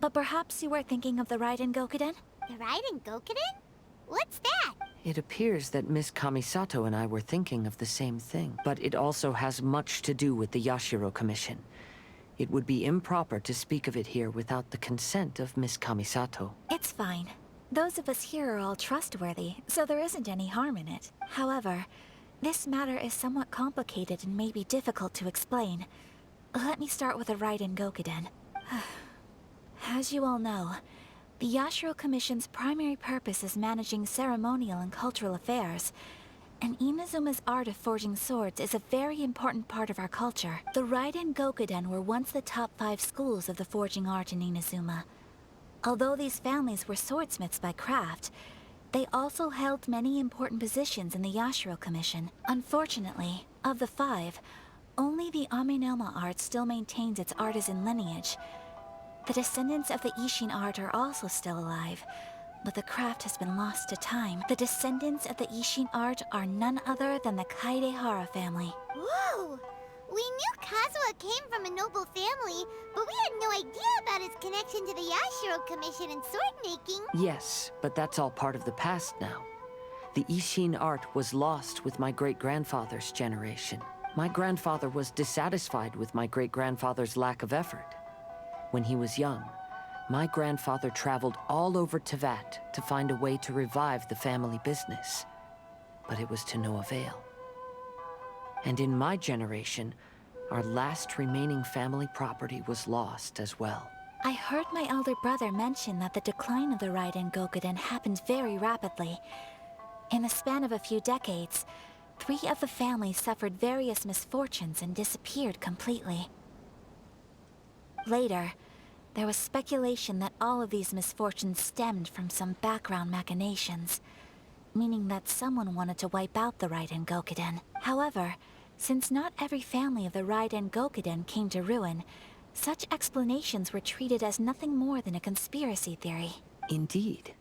S2: but perhaps you were thinking of the Raiden Gokuden?
S3: The Raiden Gokuden? What's that?
S20: It appears that Miss Kamisato and I were thinking of the same thing, but it also has much to do with the Yashiro Commission. It would be improper to speak of it here without the consent of Miss Kamisato.
S2: It's fine. Those of us here are all trustworthy, so there isn't any harm in it. However, this matter is somewhat complicated and may be difficult to explain. Let me start with the Raiden Gokuden. As you all know, the Yashiro Commission's primary purpose is managing ceremonial and cultural affairs, and Inazuma's art of forging swords is a very important part of our culture. The Raiden Gokuden were once the top 5 schools of the forging art in Inazuma. Although these families were swordsmiths by craft, they also held many important positions in the Yashiro Commission. Unfortunately, of the 5, only the Amenoma art still maintains its artisan lineage. The descendants of the Ishin art are also still alive, but the craft has been lost to time. The descendants of the Ishin art are none other than the Kaidehara family.
S3: Whoa! We knew Kazuha came from a noble family, but we had no idea about his connection to the Yashiro Commission and sword making.
S20: Yes, but that's all part of the past now. The Ishin art was lost with my great-grandfather's generation. My grandfather was dissatisfied with my great-grandfather's lack of effort. When he was young, my grandfather traveled all over Teyvat to find a way to revive the family business. But it was to no avail. And in my generation, our last remaining family property was lost as well.
S2: I heard my elder brother mention that the decline of the Raiden Gokuden happened very rapidly. In the span of a few decades, 3 of the families suffered various misfortunes and disappeared completely. Later, there was speculation that all of these misfortunes stemmed from some background machinations, meaning that someone wanted to wipe out the Raiden Gokuden. However, since not every family of the Raiden Gokuden came to ruin, such explanations were treated as nothing more than a conspiracy theory.
S20: Indeed.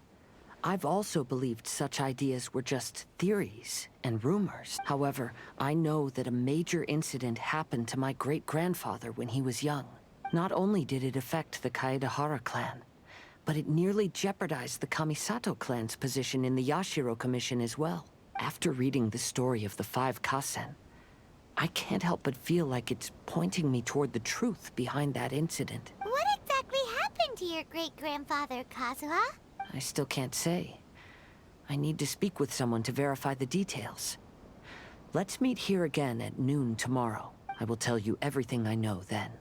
S20: I've also believed such ideas were just theories and rumors. However, I know that a major incident happened to my great-grandfather when he was young. Not only did it affect the Kaedehara clan, but it nearly jeopardized the Kamisato clan's position in the Yashiro Commission as well. After reading the story of the 5 Kasen, I can't help but feel like it's pointing me toward the truth behind that incident.
S3: What exactly happened to your great-grandfather, Kazuha?
S20: I still can't say. I need to speak with someone to verify the details. Let's meet here again at noon tomorrow. I will tell you everything I know then.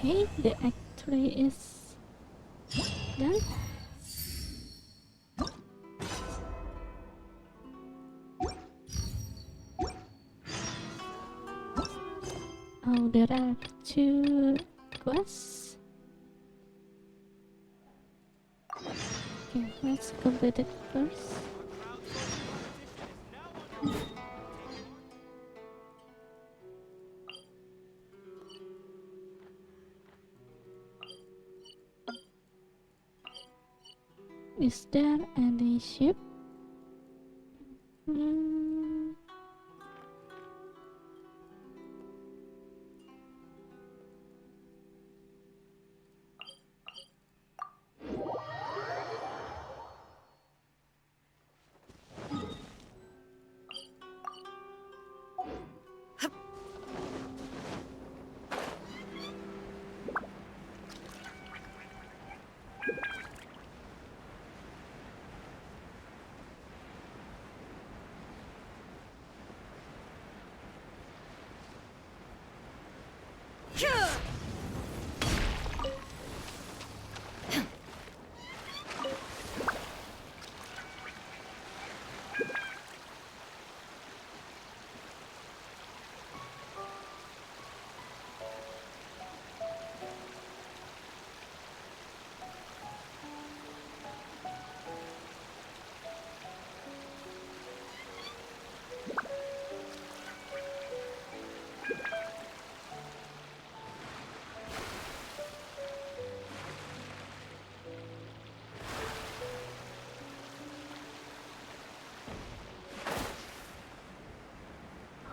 S1: Okay, the act 3 is done. Oh, there are 2 quests. Okay, let's complete it first. Is there any ship?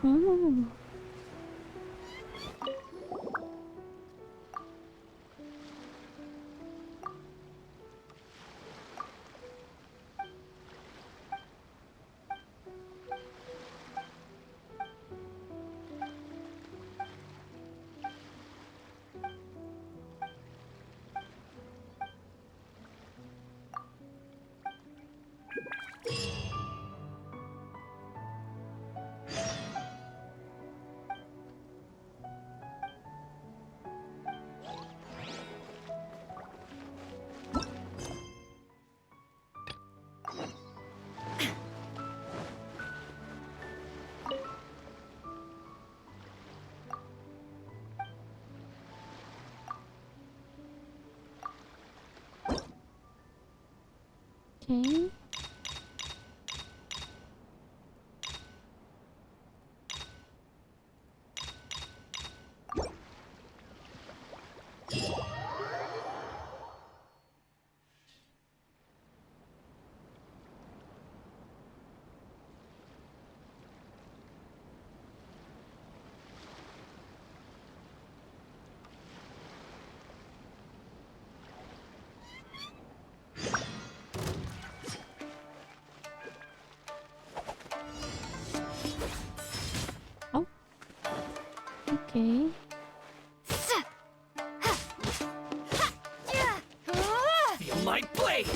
S1: Oh. Okay. Okay.
S16: Feel my blade!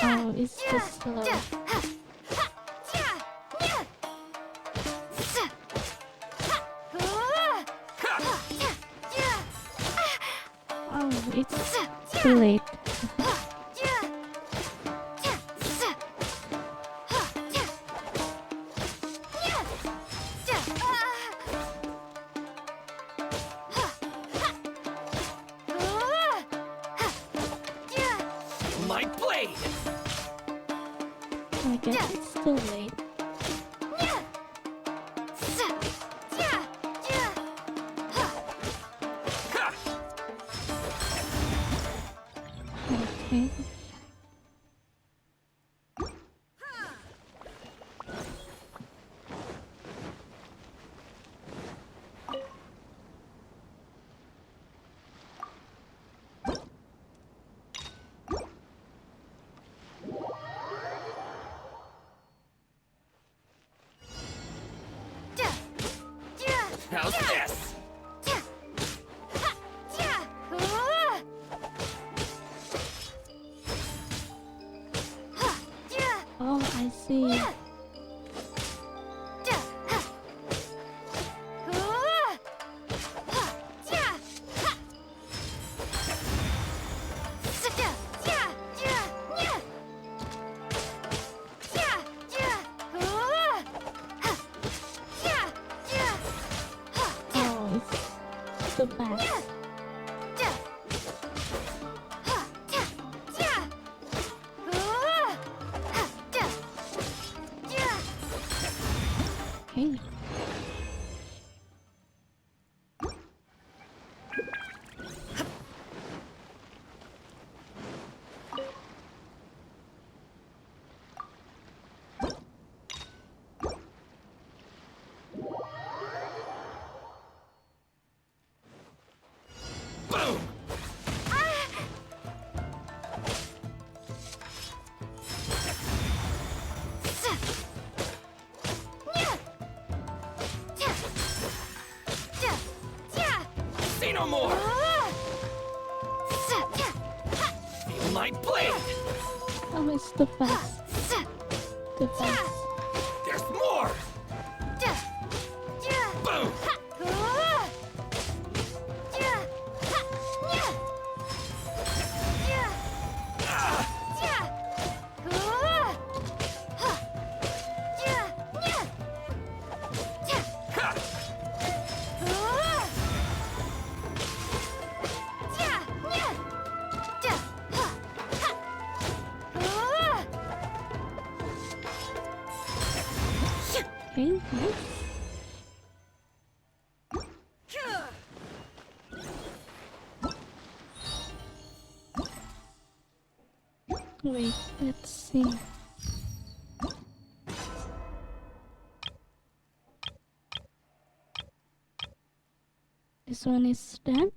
S1: Oh, it's just slow. Oh, it's too late. guess it's too late. Okay.
S16: How's this?
S1: Oh, I see. Oh, it's too fast. Okay.
S16: Boom! Say no more! Feel my blade!
S1: Oh, it's too fast. Too fast.
S16: There's more! Boom!
S1: Okay, nice. Wait, let's see. This one is done.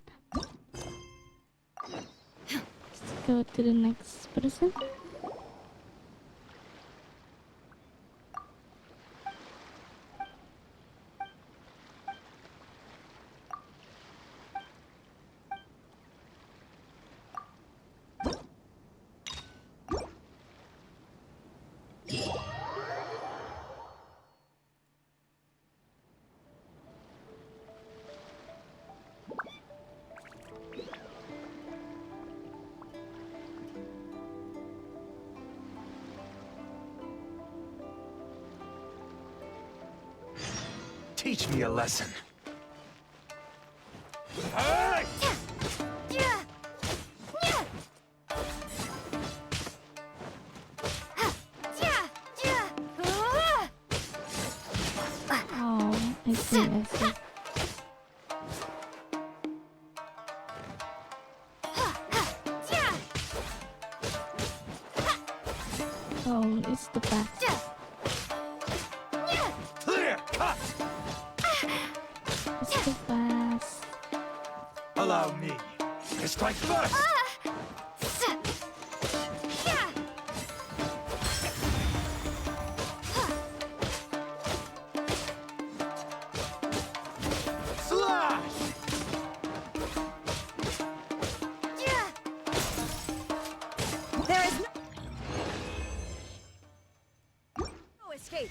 S1: Let's go to the next person.
S7: Teach me a lesson.
S1: Oh, I see, I see. Oh, it's the best.
S7: Clear cut.
S1: It's the best.
S7: Allow me to strike first. Slash.
S11: There is no escape.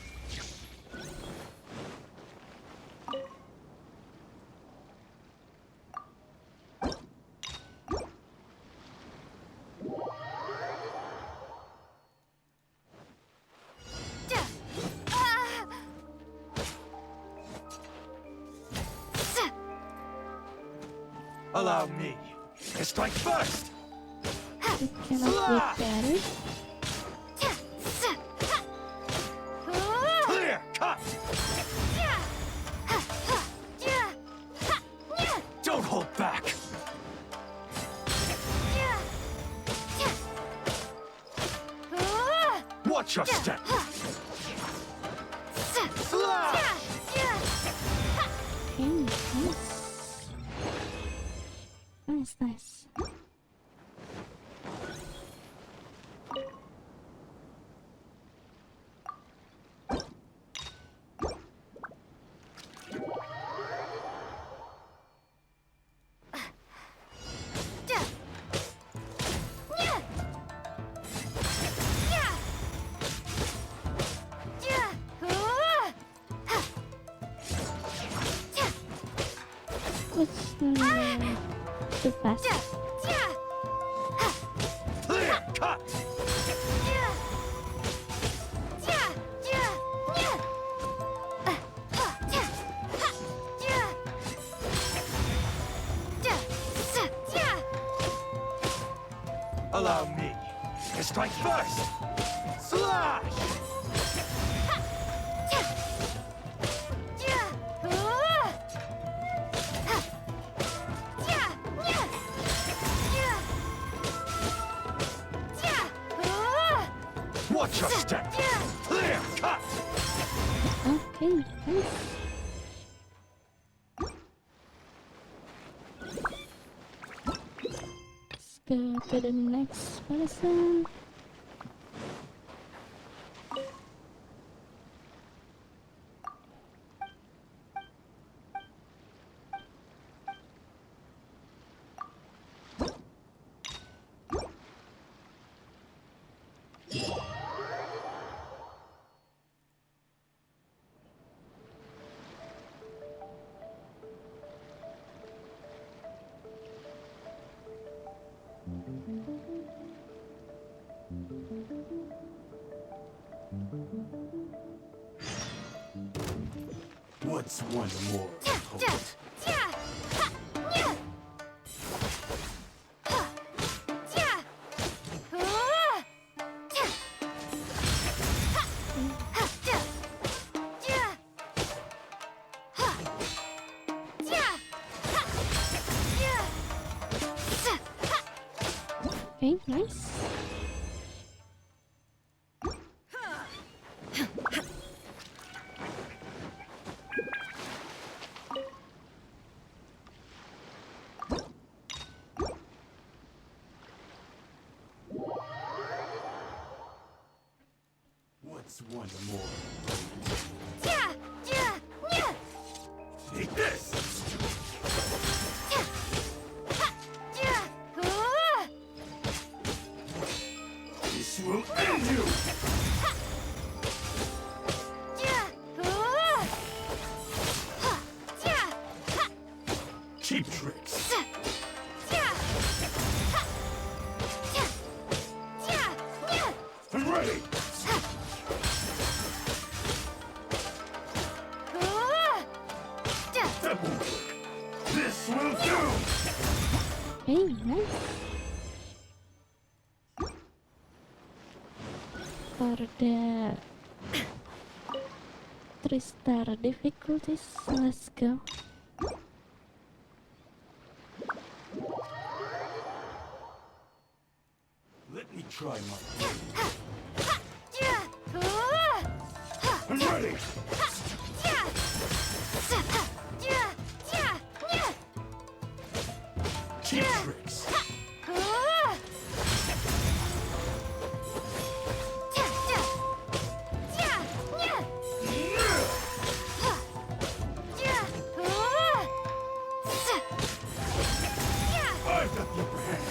S7: Allow me to strike first.
S1: It cannot be better.
S7: cut! Don't hold back! Watch your step! Slash!
S1: Nice, nice. What's too fast?
S7: Clear cut! Allow me to strike first! Slash! Watch your step! Clear cut!
S1: Okay, nice. Let's go to the next person.
S7: What's one more?
S1: Okay, nice.
S7: What's one more? Take this! This will end you! Cheap tricks! I'm ready! That won't work. This will do!
S1: Hey, nice. For the 3-star difficulties, let's go.
S7: Let me try my I'm ready! Cheap tricks! I've got the upper hand!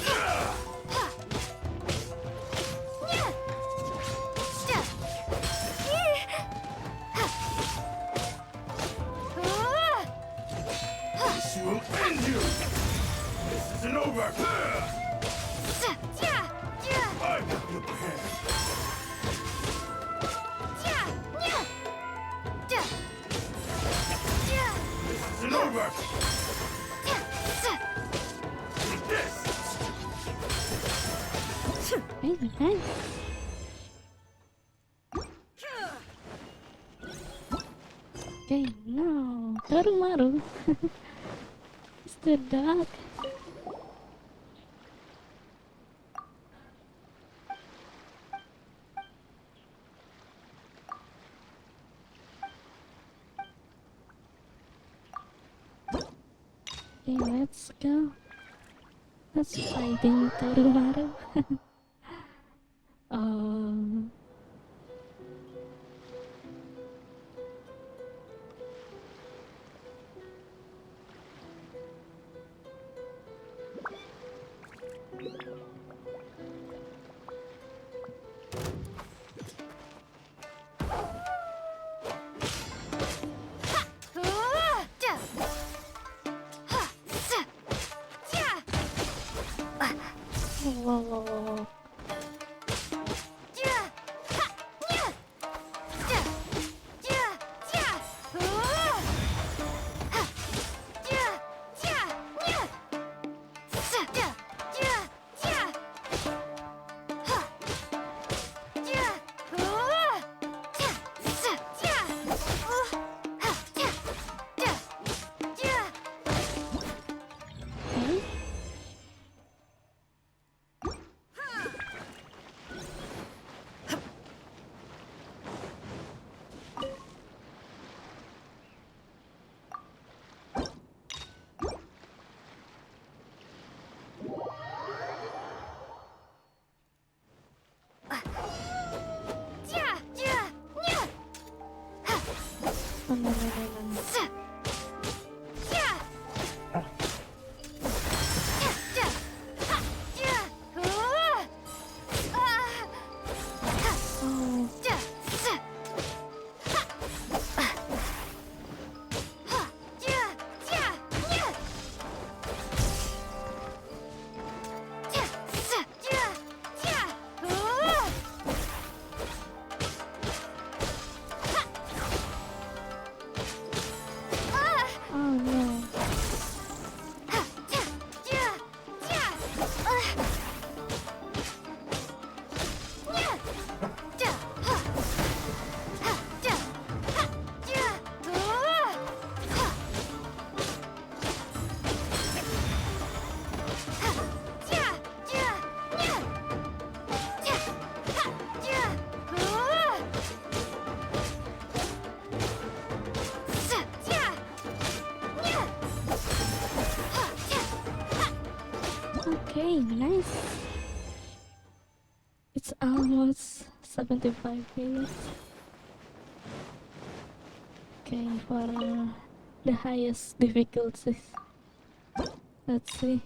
S7: This will end you! This isn't over! I've got the upper hand! This isn't over! Take this!
S1: Hey, nice. Okay, no. Torumaru. It's the dog. Okay, let's go. Let's fighting Torumaru. Oh. Whoa. Okay, nice. It's almost 75 minutes. Okay, for the highest difficulties. Let's see.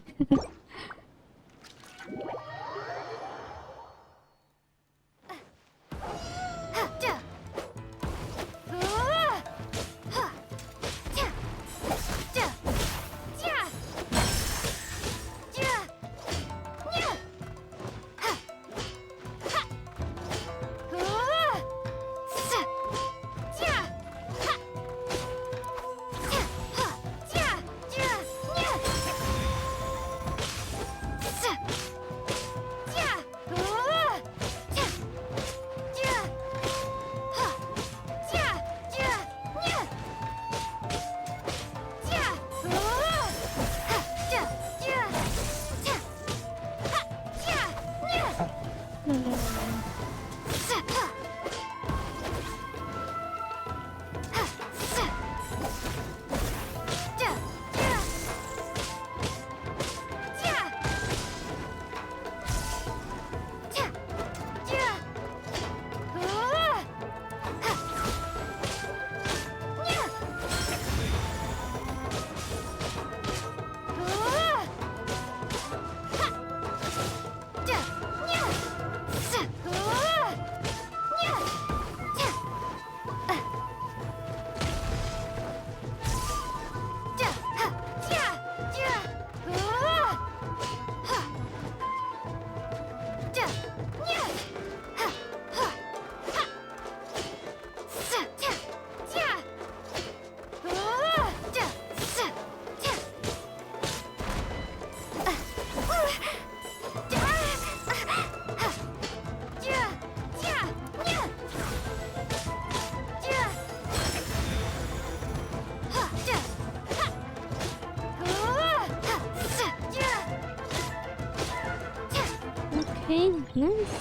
S1: Nice.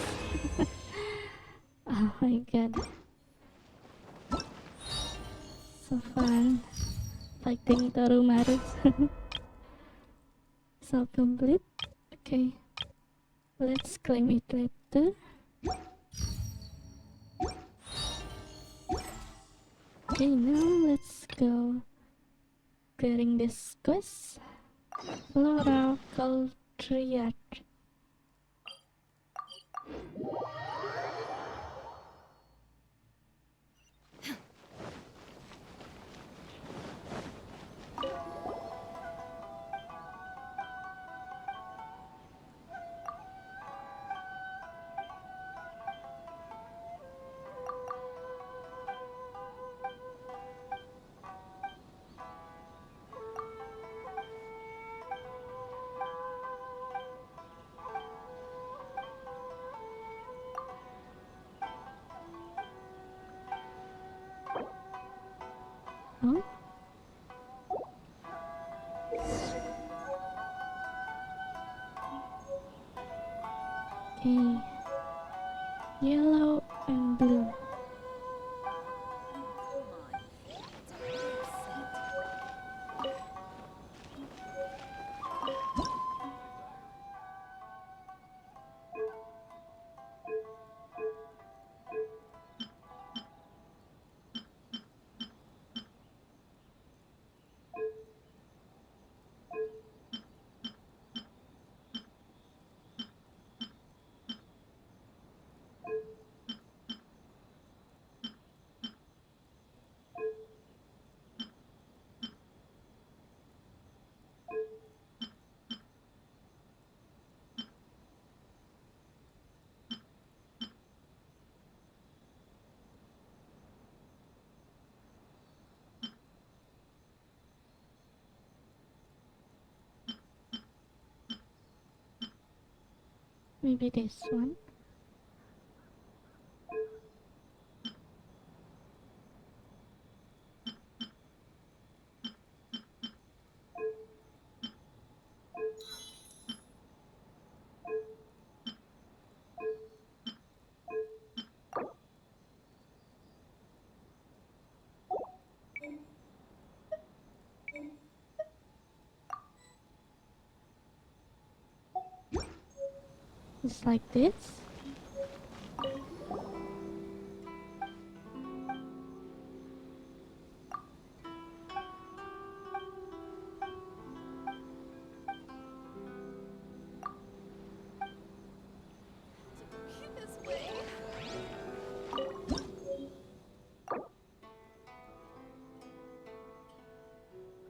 S1: Oh my god. So fun. Fighting Torumarus. So complete. Okay. Let's claim it later. Okay, now let's go clearing this quest. Flora Triad. Huh? Okay. Yellow and blue. Maybe this one. Just like this.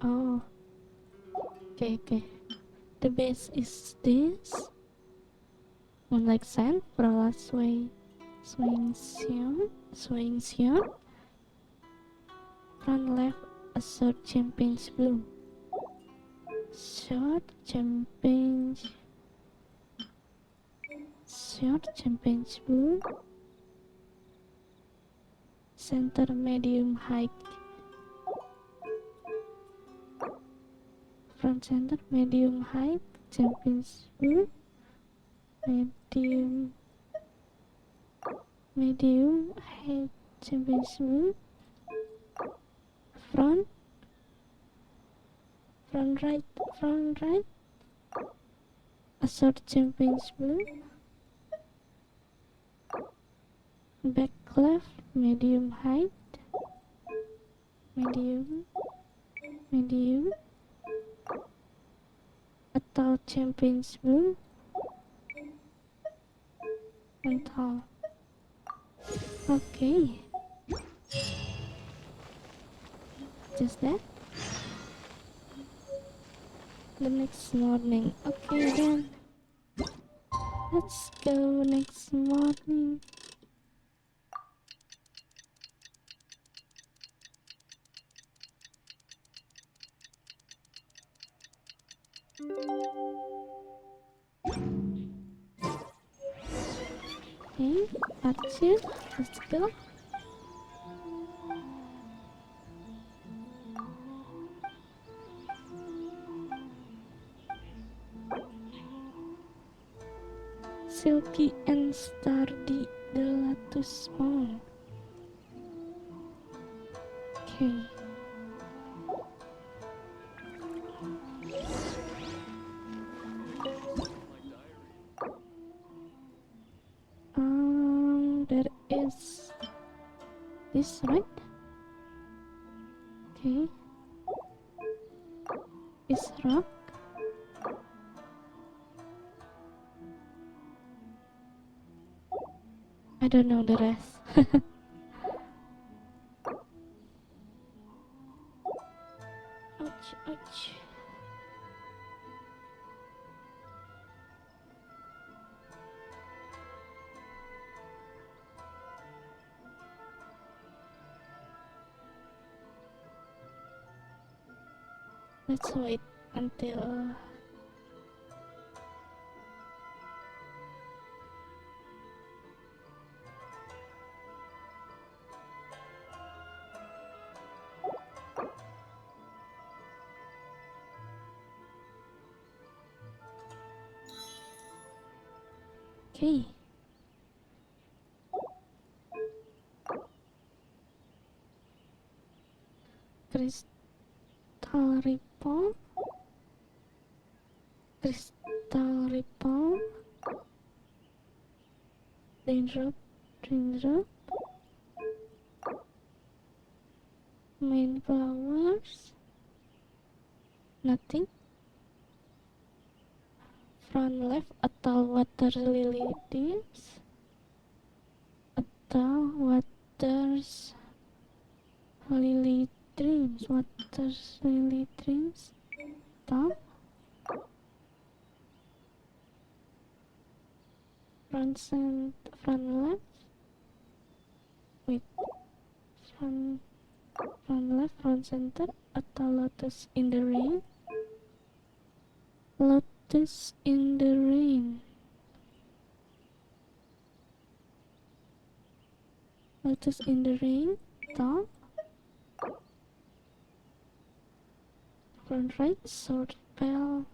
S1: Oh, okay. The base is this. Moonlight Sand, Prala Swing Xion. Front left, a short champagne's bloom. Short champagne's bloom. Center medium height. Front center medium height, champagne's bloom. Medium height, champagne's bloom. Front right, a short champagne's bloom. Back left, medium height, medium, a tall champagne's bloom, and tall. Okay, just that. The next morning. Okay then, let's go next morning. Okay, part 2, let's go. silky and sturdy Delatus Mount. Okay. There is this, right? Okay. Is rock. I don't know the rest. Ouch, ouch. Let's wait until okay. Crystal Ripple. Crystal Ripple. Raindrop. Raindrop. Main flowers. Nothing. Front left atau water lily leaves. Atau waters lily dreams. Waters lily dreams. Top. Front left. Wait. Front left, front center atau lotus in the rain. Lotus in the rain. Lotus in the rain. Top. Front right, sword bell.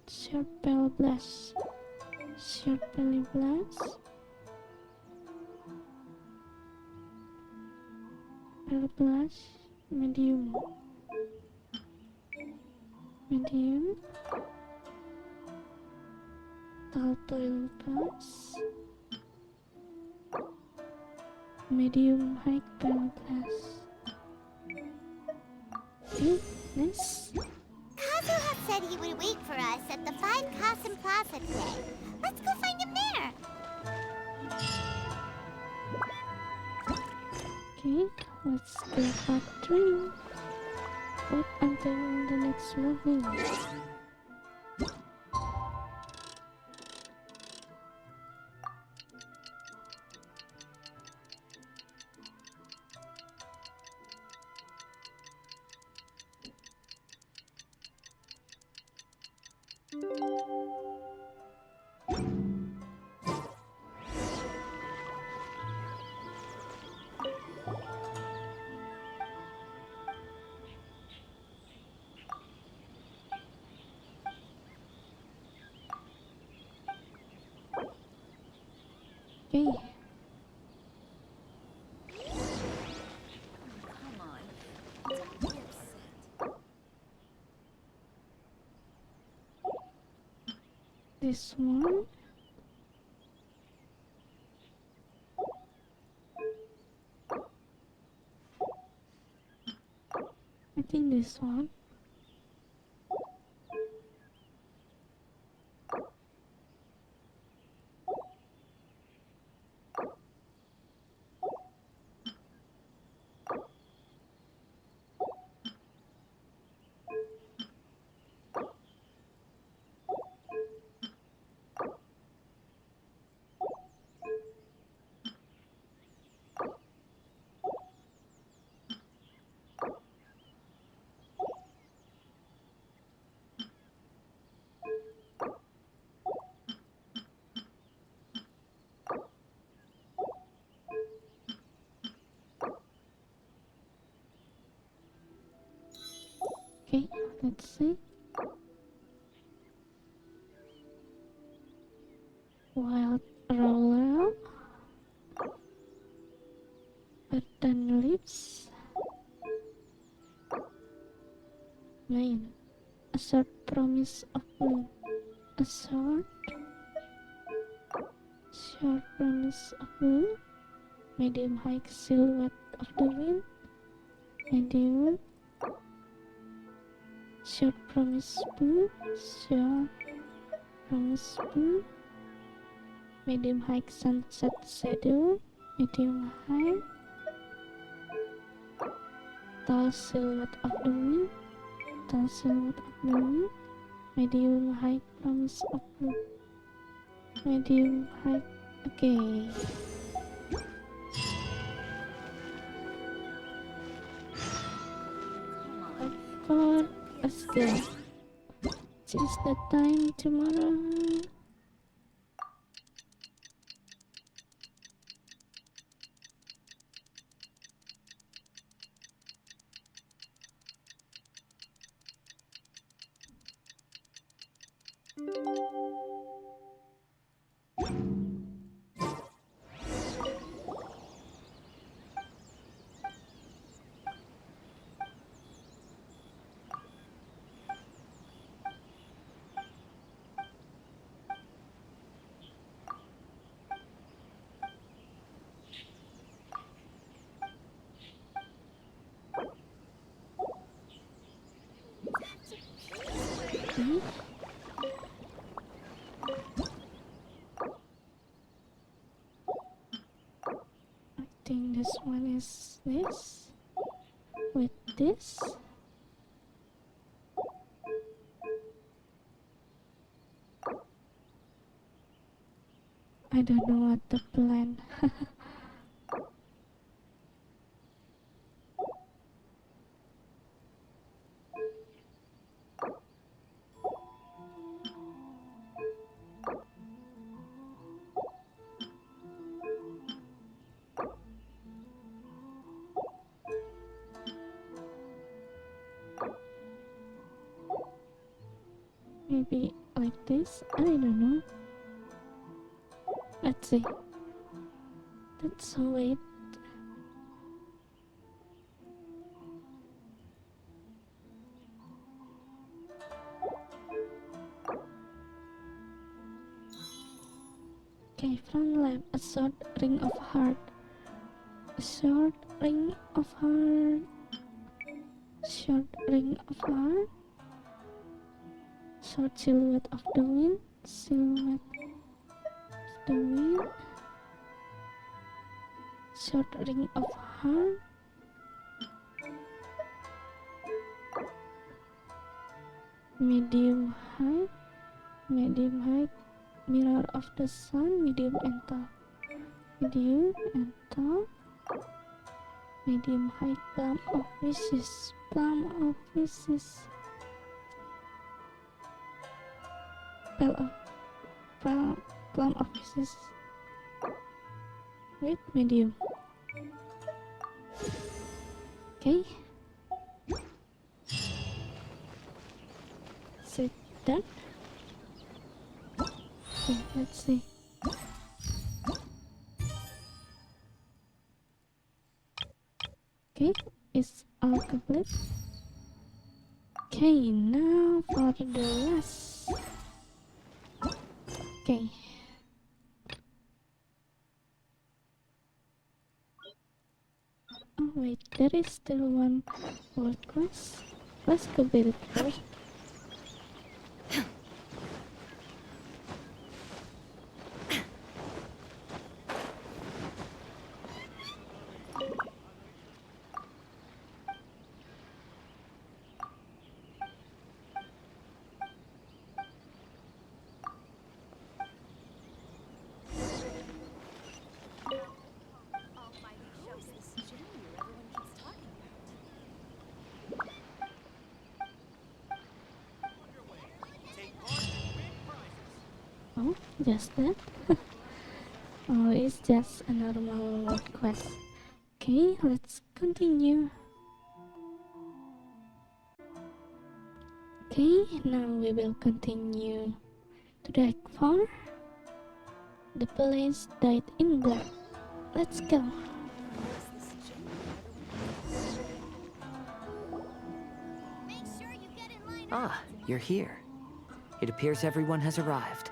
S1: Short bell blast. Short belly blast. Bell blast. Medium. Medium. Turtle blast. Medium high bell blast. Okay, nice.
S3: Kazuha said he would wait for us at the 5 Kasen Plaza today. Let's go find him there.
S1: Okay, let's go factory. Wait until the next movie. Okay.
S12: Come on. Don't be upset.
S1: This one. I think this one. Okay, let's see. Wild roller, button lips, main, a short promise of blue, a short promise of blue, medium high silhouette of the wind, medium, short promise blue, short promise blue, medium high sunset shadow, medium high, tall silhouette of the wind, tall silhouette of the wind, medium high promise of blue, medium high. Okay. For let's go. Choose the time tomorrow. I think this one is this with this. I don't know what to plan. Maybe like this? I don't know. Let's see. That's so it. Okay, front left, a short ring of heart. A short ring of heart. Short ring of heart. Short silhouette of the wind. Silhouette of the wind. Short ring of heart. Medium height. Medium height. Mirror of the sun. Medium and tall. Medium and tall. Medium height. Plum of wishes. Plum of wishes. Plum of wishes. With medium. Okay. Sit down. Okay, let's see. Okay, it's all complete. Okay, now for the last. Okay. Oh wait, there is still one more quest. Let's complete it first. Oh, just that? Oh, it's just a normal quest. Okay, let's continue. Okay, now we will continue to deck 4. The place died in black. Let's go.
S20: Ah, you're here. It appears everyone has arrived.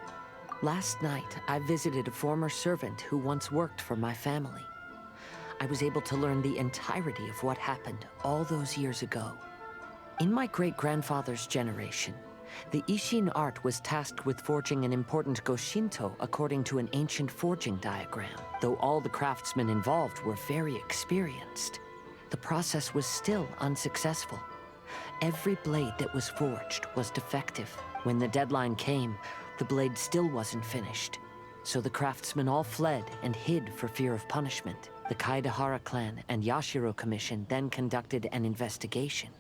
S20: Last night, I visited a former servant who once worked for my family. I was able to learn the entirety of what happened all those years ago. In my great-grandfather's generation, the Ishin art was tasked with forging an important Goshinto according to an ancient forging diagram. Though all the craftsmen involved were very experienced, the process was still unsuccessful. Every blade that was forged was defective. When the deadline came, the blade still wasn't finished. So the craftsmen all fled and hid for fear of punishment. The Kaedehara clan and Yashiro Commission then conducted an investigation.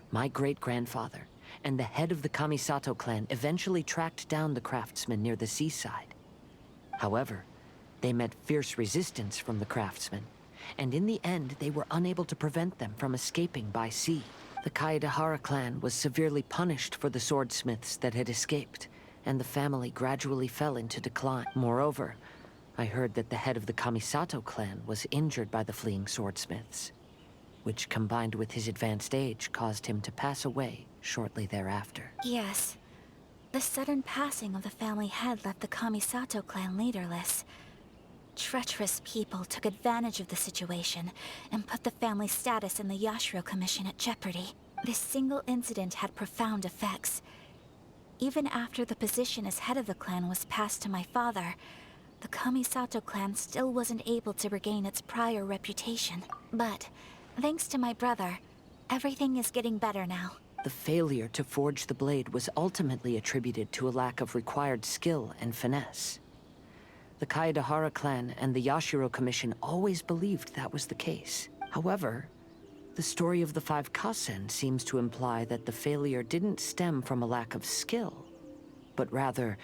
S20: My great-grandfather and the head of the Kamisato clan eventually tracked down the craftsmen near the seaside. However, they met fierce resistance from the craftsmen, and in the end they were unable to prevent them from escaping by sea. The Kaedehara clan was severely punished for the swordsmiths that had escaped, and the family gradually fell into decline. Moreover, I heard that the head of the Kamisato clan was injured by the fleeing swordsmiths, which combined with his advanced age caused him to pass away shortly thereafter.
S2: Yes. The sudden passing of the family head left the Kamisato clan leaderless. Treacherous people took advantage of the situation and put the family's status in the Yashiro Commission at jeopardy. This single incident had profound effects. Even after the position as head of the clan was passed to my father, the Kamisato clan still wasn't able to regain its prior reputation. But, thanks to my brother, everything is getting better now.
S20: The failure to forge the blade was ultimately attributed to a lack of required skill and finesse. The Kaedehara clan and the Yashiro Commission always believed that was the case. However, the story of the 5 Kasen seems to imply that the failure didn't stem from a lack of skill, but rather,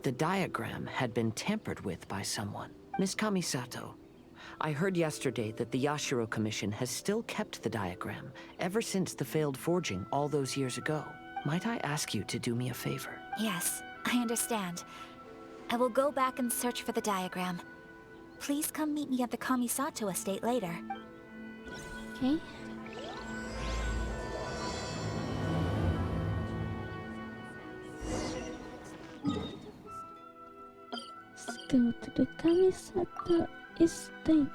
S20: the diagram had been tampered with by someone. Miss Kamisato, I heard yesterday that the Yashiro Commission has still kept the diagram ever since the failed forging all those years ago. Might I ask you to do me a favor?
S2: Yes, I understand. I will go back and search for the diagram. Please come meet me at the Kamisato Estate later.
S1: Okay. Let's go to the Kamisato Estate.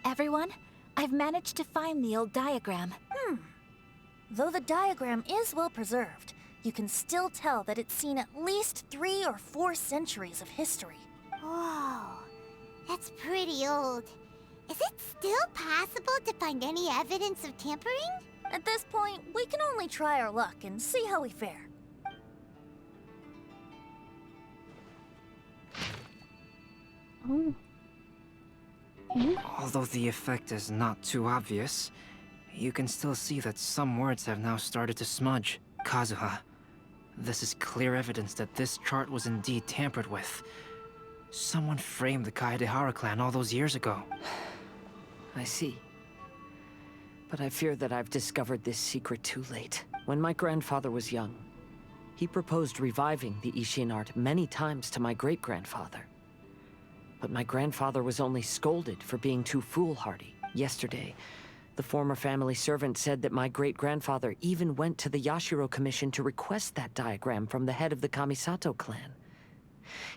S2: Everyone, I've managed to find the old diagram.
S12: Though the diagram is well preserved, you can still tell that it's seen at least 3 or 4 centuries of history.
S3: Whoa, that's pretty old. Is it still possible to find any evidence of tampering?
S12: At this point, we can only try our luck and see how we fare.
S1: Oh. Okay.
S9: Although the effect is not too obvious, you can still see that some words have now started to smudge. Kazuha, this is clear evidence that this chart was indeed tampered with. Someone framed the Kaedehara clan all those years ago.
S20: I see. But I fear that I've discovered this secret too late. When my grandfather was young, he proposed reviving the Ishin art many times to my great-grandfather. But my grandfather was only scolded for being too foolhardy. Yesterday, the former family servant said that my great-grandfather even went to the Yashiro Commission to request that diagram from the head of the Kamisato clan.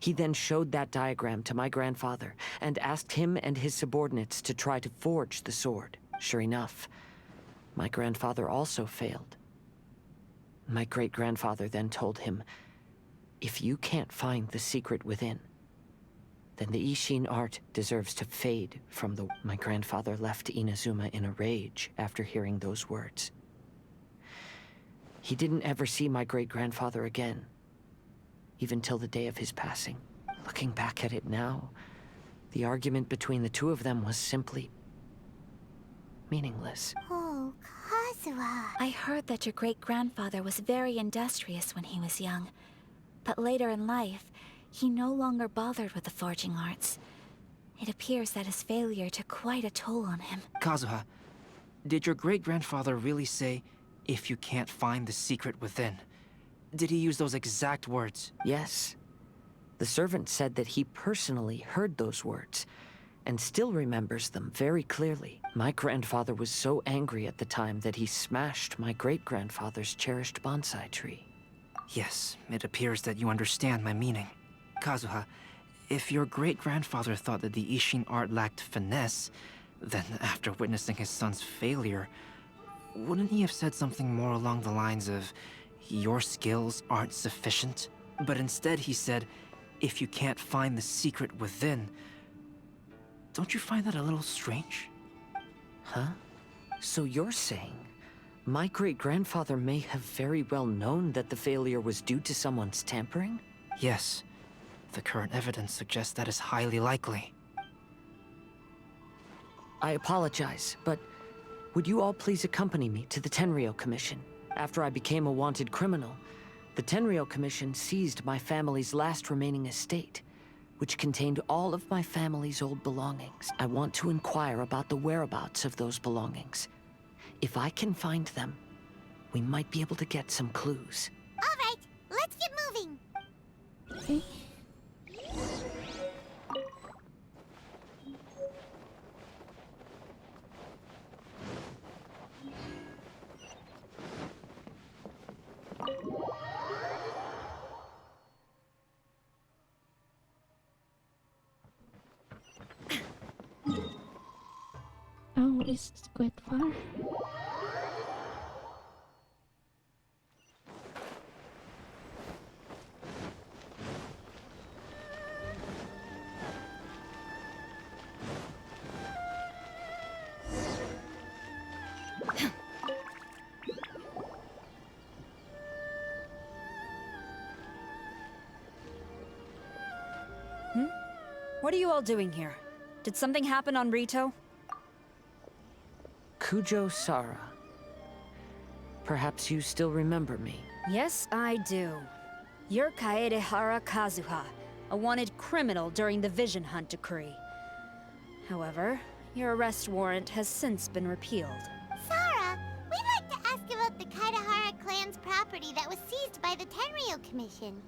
S20: He then showed that diagram to my grandfather and asked him and his subordinates to try to forge the sword. Sure enough, my grandfather also failed. My great-grandfather then told him, "If you can't find the secret within, then the Ishin art deserves to fade from the..." My grandfather left Inazuma in a rage after hearing those words. He didn't ever see my great-grandfather again. even till the day of his passing. Looking back at it now, the argument between the two of them was simply meaningless.
S3: Oh, Kazuha.
S2: I heard that your great-grandfather was very industrious when he was young. But later in life, he no longer bothered with the forging arts. It appears that his failure took quite a toll on him.
S9: Kazuha, did your great-grandfather really say, "If you can't find the secret within"? Did he use those exact words?
S20: Yes. The servant said that he personally heard those words, and still remembers them very clearly. My grandfather was so angry at the time that he smashed my great-grandfather's cherished bonsai tree.
S9: Yes, it appears that you understand my meaning. Kazuha, if your great-grandfather thought that the Ishin art lacked finesse, then after witnessing his son's failure, wouldn't he have said something more along the lines of, "Your skills aren't sufficient"? But instead he said, "If you can't find the secret within." Don't you find that a little strange?
S20: Huh? So you're saying my great-grandfather may have very well known that the failure was due to someone's tampering?
S9: Yes. The current evidence suggests that is highly likely.
S20: I apologize, but would you all please accompany me to the Tenryou Commission? After I became a wanted criminal, the Tenryou Commission seized my family's last remaining estate, which contained all of my family's old belongings. I want to inquire about the whereabouts of those belongings. If I can find them, we might be able to get some clues.
S3: All right, let's get moving.
S1: Okay. Oh, it's quite far.
S11: What are you all doing here? Did something happen on Ritou?
S20: Kujou Sara. Perhaps you still remember me.
S11: Yes, I do. You're Kaedehara Kazuha, a wanted criminal during the Vision Hunt decree. However, your arrest warrant has since been repealed.
S3: Sara, we'd like to ask about the Kaedehara clan's property that was seized by the Tenryou Commission.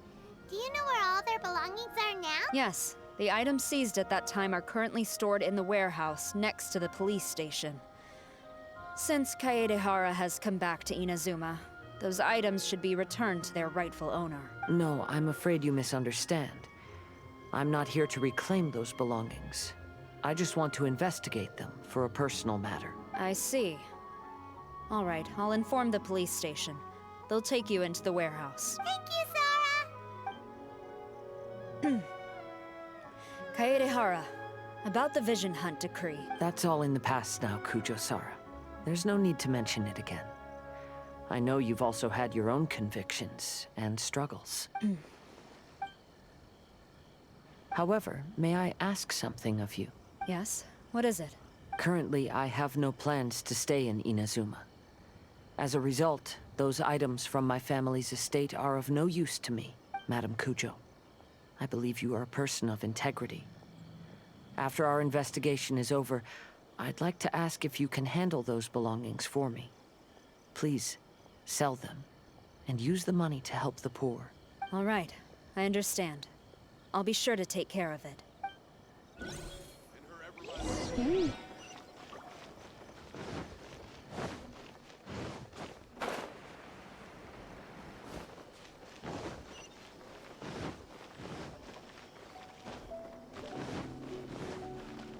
S3: Do you know where all their belongings are now?
S11: Yes, the items seized at that time are currently stored in the warehouse next to the police station. Since Kaedehara has come back to Inazuma, those items should be returned to their rightful owner.
S20: No, I'm afraid you misunderstand. I'm not here to reclaim those belongings. I just want to investigate them for a personal matter.
S11: I see. All right, I'll inform the police station. They'll take you into the warehouse.
S3: Thank you, Sara!
S11: Kaedehara, about the Vision Hunt decree.
S20: That's all in the past now, Kujou Sara. There's no need to mention it again. I know you've also had your own convictions and struggles. However, may I ask something of you?
S11: Yes? What is it?
S20: Currently, I have no plans to stay in Inazuma. As a result, those items from my family's estate are of no use to me, Madam Kujou. I believe you are a person of integrity. After our investigation is over, I'd like to ask if you can handle those belongings for me. Please, sell them, and use the money to help the poor.
S11: All right, I understand. I'll be sure to take care of it.
S1: Okay.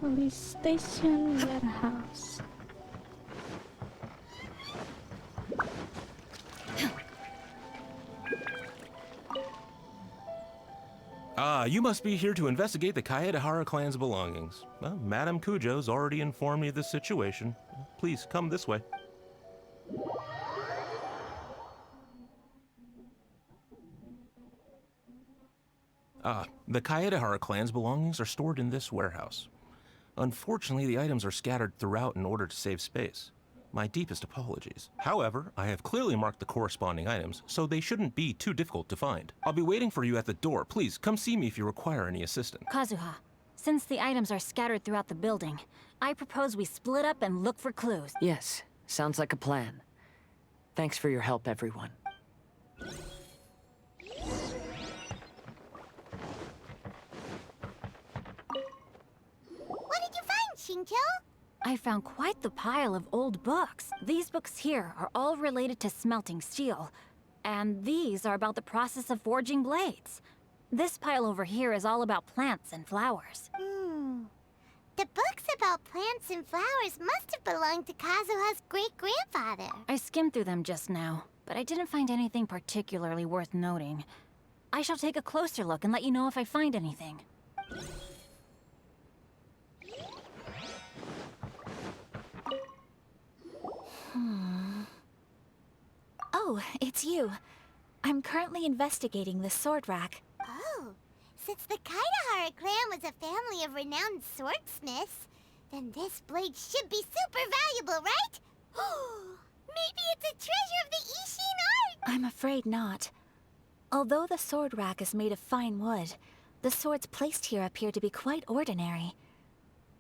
S1: Police station warehouse.
S14: Ah, you must be here to investigate the Kaedehara clan's belongings. Well, Madame Kujou's already informed me of the situation. Please, come this way. The Kaedehara clan's belongings are stored in this warehouse. Unfortunately, the items are scattered throughout in order to save space. My deepest apologies. However, I have clearly marked the corresponding items, so they shouldn't be too difficult to find. I'll be waiting for you at the door. Please, come see me if you require any assistance.
S15: Kazuha, since the items are scattered throughout the building, I propose we split up and look for clues.
S20: Yes, sounds like a plan. Thanks for your help, everyone.
S3: What did you find, Xinqiu?
S15: I found quite the pile of old books. These books here are all related to smelting steel, and these are about the process of forging blades. This pile over here is all about plants and flowers.
S3: The books about plants and flowers must have belonged to Kazuha's great-grandfather.
S15: I skimmed through them just now, but I didn't find anything particularly worth noting. I shall take a closer look and let you know if I find anything.
S2: Oh, it's you. I'm currently investigating the sword rack.
S3: Oh, since the Kaedehara clan was a family of renowned swordsmiths, then this blade should be super valuable, right? Maybe it's a treasure of the Ishin art!
S2: I'm afraid not. Although the sword rack is made of fine wood, the swords placed here appear to be quite ordinary.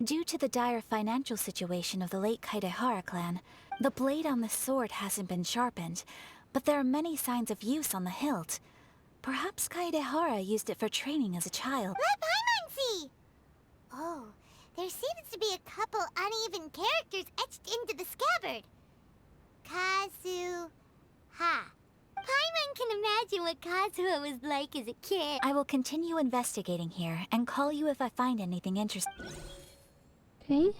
S2: Due to the dire financial situation of the late Kaedehara clan, the blade on the sword hasn't been sharpened, but there are many signs of use on the hilt. Perhaps Kaedehara used it for training as a child.
S3: Let Paimon see! Oh, there seems to be a couple uneven characters etched into the scabbard. Kazuha. Paimon can imagine what Kazuha was like as a kid.
S2: I will continue investigating here and call you if I find anything interesting.
S1: Okay.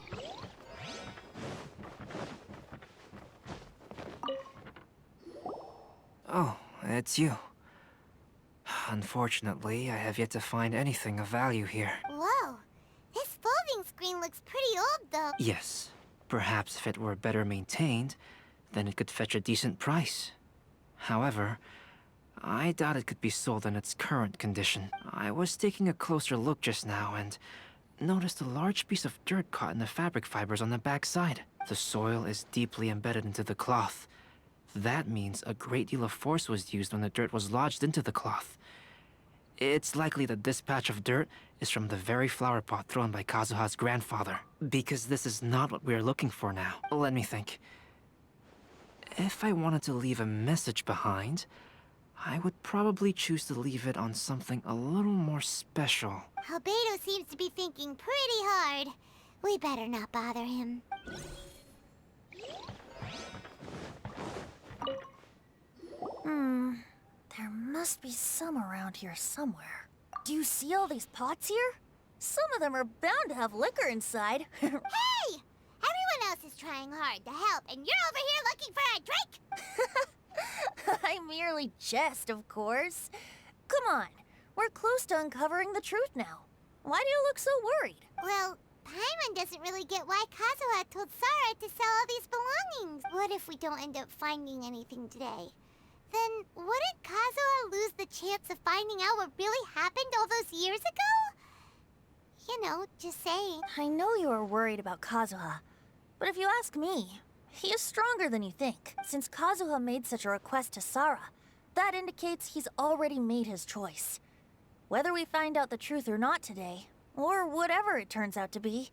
S9: Oh, it's you. Unfortunately, I have yet to find anything of value here.
S3: Whoa, this folding screen looks pretty old though.
S9: Yes, perhaps if it were better maintained, then it could fetch a decent price. However, I doubt it could be sold in its current condition. I was taking a closer look just now and noticed a large piece of dirt caught in the fabric fibers on the back side. The soil is deeply embedded into the cloth. That means a great deal of force was used when the dirt was lodged into the cloth. It's likely that this patch of dirt is from the very flower pot thrown by Kazuha's grandfather. Because this is not what we're looking for now. Let me think. If I wanted to leave a message behind, I would probably choose to leave it on something a little more special.
S3: Albedo seems to be thinking pretty hard. We better not bother him.
S12: There must be some around here somewhere. Do you see all these pots here? Some of them are bound to have liquor inside.
S3: Hey! Everyone else is trying hard to help, and you're over here looking for a drink?
S12: I merely jest, of course. Come on, we're close to uncovering the truth now. Why do you look so worried?
S3: Well, Paimon doesn't really get why Kazuha told Sara to sell all these belongings. What if we don't end up finding anything today? Then wouldn't Kazuha lose the chance of finding out what really happened all those years ago? You know, just saying.
S12: I know you are worried about Kazuha, but if you ask me, he is stronger than you think. Since Kazuha made such a request to Sara, that indicates he's already made his choice. Whether we find out the truth or not today, or whatever it turns out to be,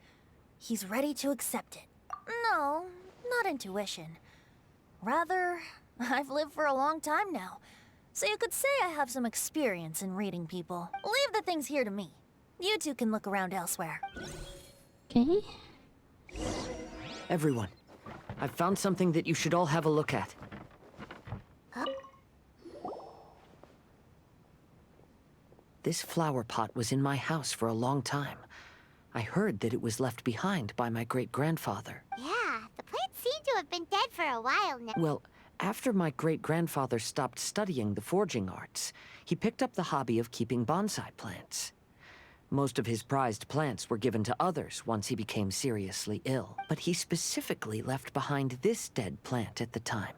S12: he's ready to accept it. No, not intuition. Rather, I've lived for a long time now, so you could say I have some experience in reading people. Leave the things here to me. You two can look around elsewhere.
S1: Okay.
S20: Everyone, I've found something that you should all have a look at. This flower pot was in my house for a long time. I heard that it was left behind by my great-grandfather.
S3: Yeah, the plants seem to have been dead for a while now.
S20: Well, after my great-grandfather stopped studying the forging arts, he picked up the hobby of keeping bonsai plants. Most of his prized plants were given to others once he became seriously ill. But he specifically left behind this dead plant at the time,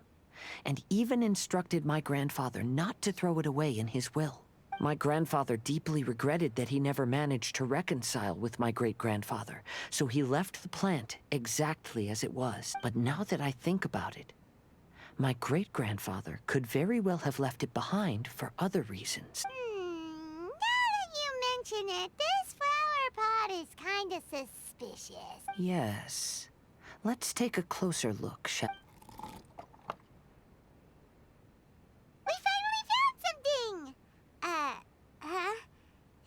S20: and even instructed my grandfather not to throw it away in his will. My grandfather deeply regretted that he never managed to reconcile with my great-grandfather, so he left the plant exactly as it was. But now that I think about it, my great-grandfather could very well have left it behind for other reasons.
S3: Now that you mention it, this flower pot is kinda suspicious.
S20: Yes. Let's take a closer look, shall
S3: We finally found something!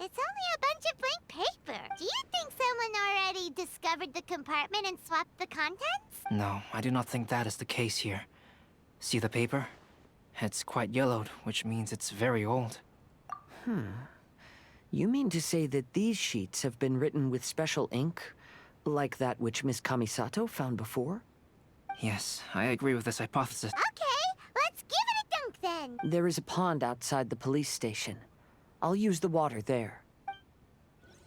S3: It's only a bunch of blank paper. Do you think someone already discovered the compartment and swapped the contents?
S9: No, I do not think that is the case here. See the paper? It's quite yellowed, which means it's very old.
S20: You mean to say that these sheets have been written with special ink, like that which Miss Kamisato found before?
S9: Yes, I agree with this hypothesis.
S3: Okay, let's give it a dunk then.
S20: There is a pond outside the police station. I'll use the water there.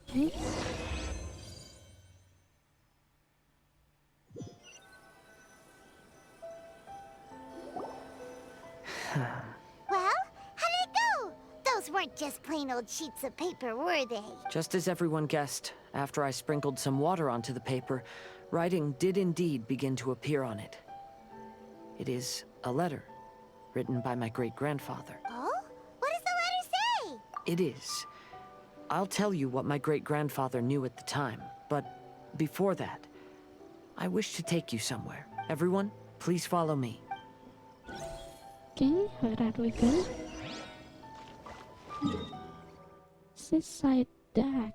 S1: Okay.
S3: Well, how did it go? Those weren't just plain old sheets of paper, were they?
S20: Just as everyone guessed, after I sprinkled some water onto the paper, writing did indeed begin to appear on it. It is a letter, written by my great-grandfather.
S3: Oh? What does the letter say?
S20: It is. I'll tell you what my great-grandfather knew at the time, but before that, I wish to take you somewhere. Everyone, please follow me.
S1: Okay, where are we going? Seaside deck.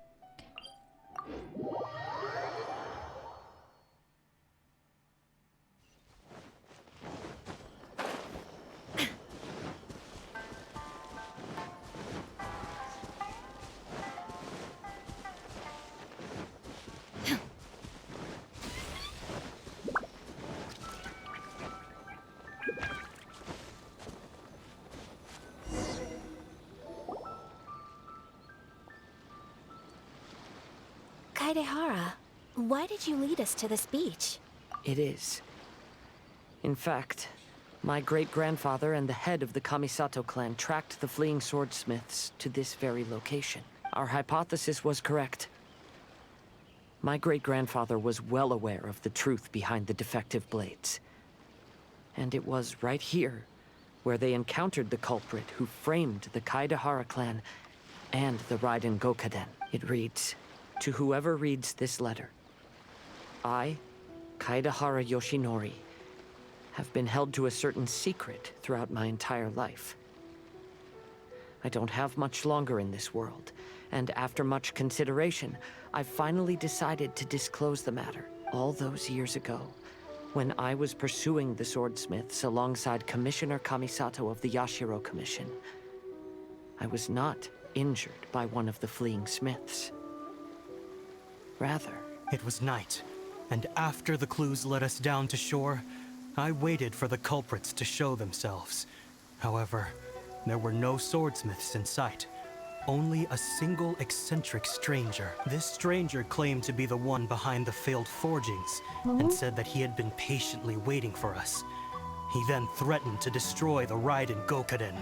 S2: Kaidehara, why did you lead us to this beach?
S20: It is. In fact, my great-grandfather and the head of the Kamisato clan tracked the fleeing swordsmiths to this very location. Our hypothesis was correct. My great-grandfather was well aware of the truth behind the defective blades. And it was right here where they encountered the culprit who framed the Kaidehara clan and the Raiden Gokaden. It reads, "To whoever reads this letter, I, Kaidehara Yoshinori, have been held to a certain secret throughout my entire life. I don't have much longer in this world, and after much consideration, I finally decided to disclose the matter. All those years ago, when I was pursuing the swordsmiths alongside Commissioner Kamisato of the Yashiro Commission, I was not injured by one of the fleeing smiths. Rather,
S8: it was night, and after the clues led us down to shore, I waited for the culprits to show themselves. However, there were no swordsmiths in sight, only a single eccentric stranger. This stranger claimed to be the one behind the failed forgings, and said that he had been patiently waiting for us. He then threatened to destroy the Raiden Gokaden.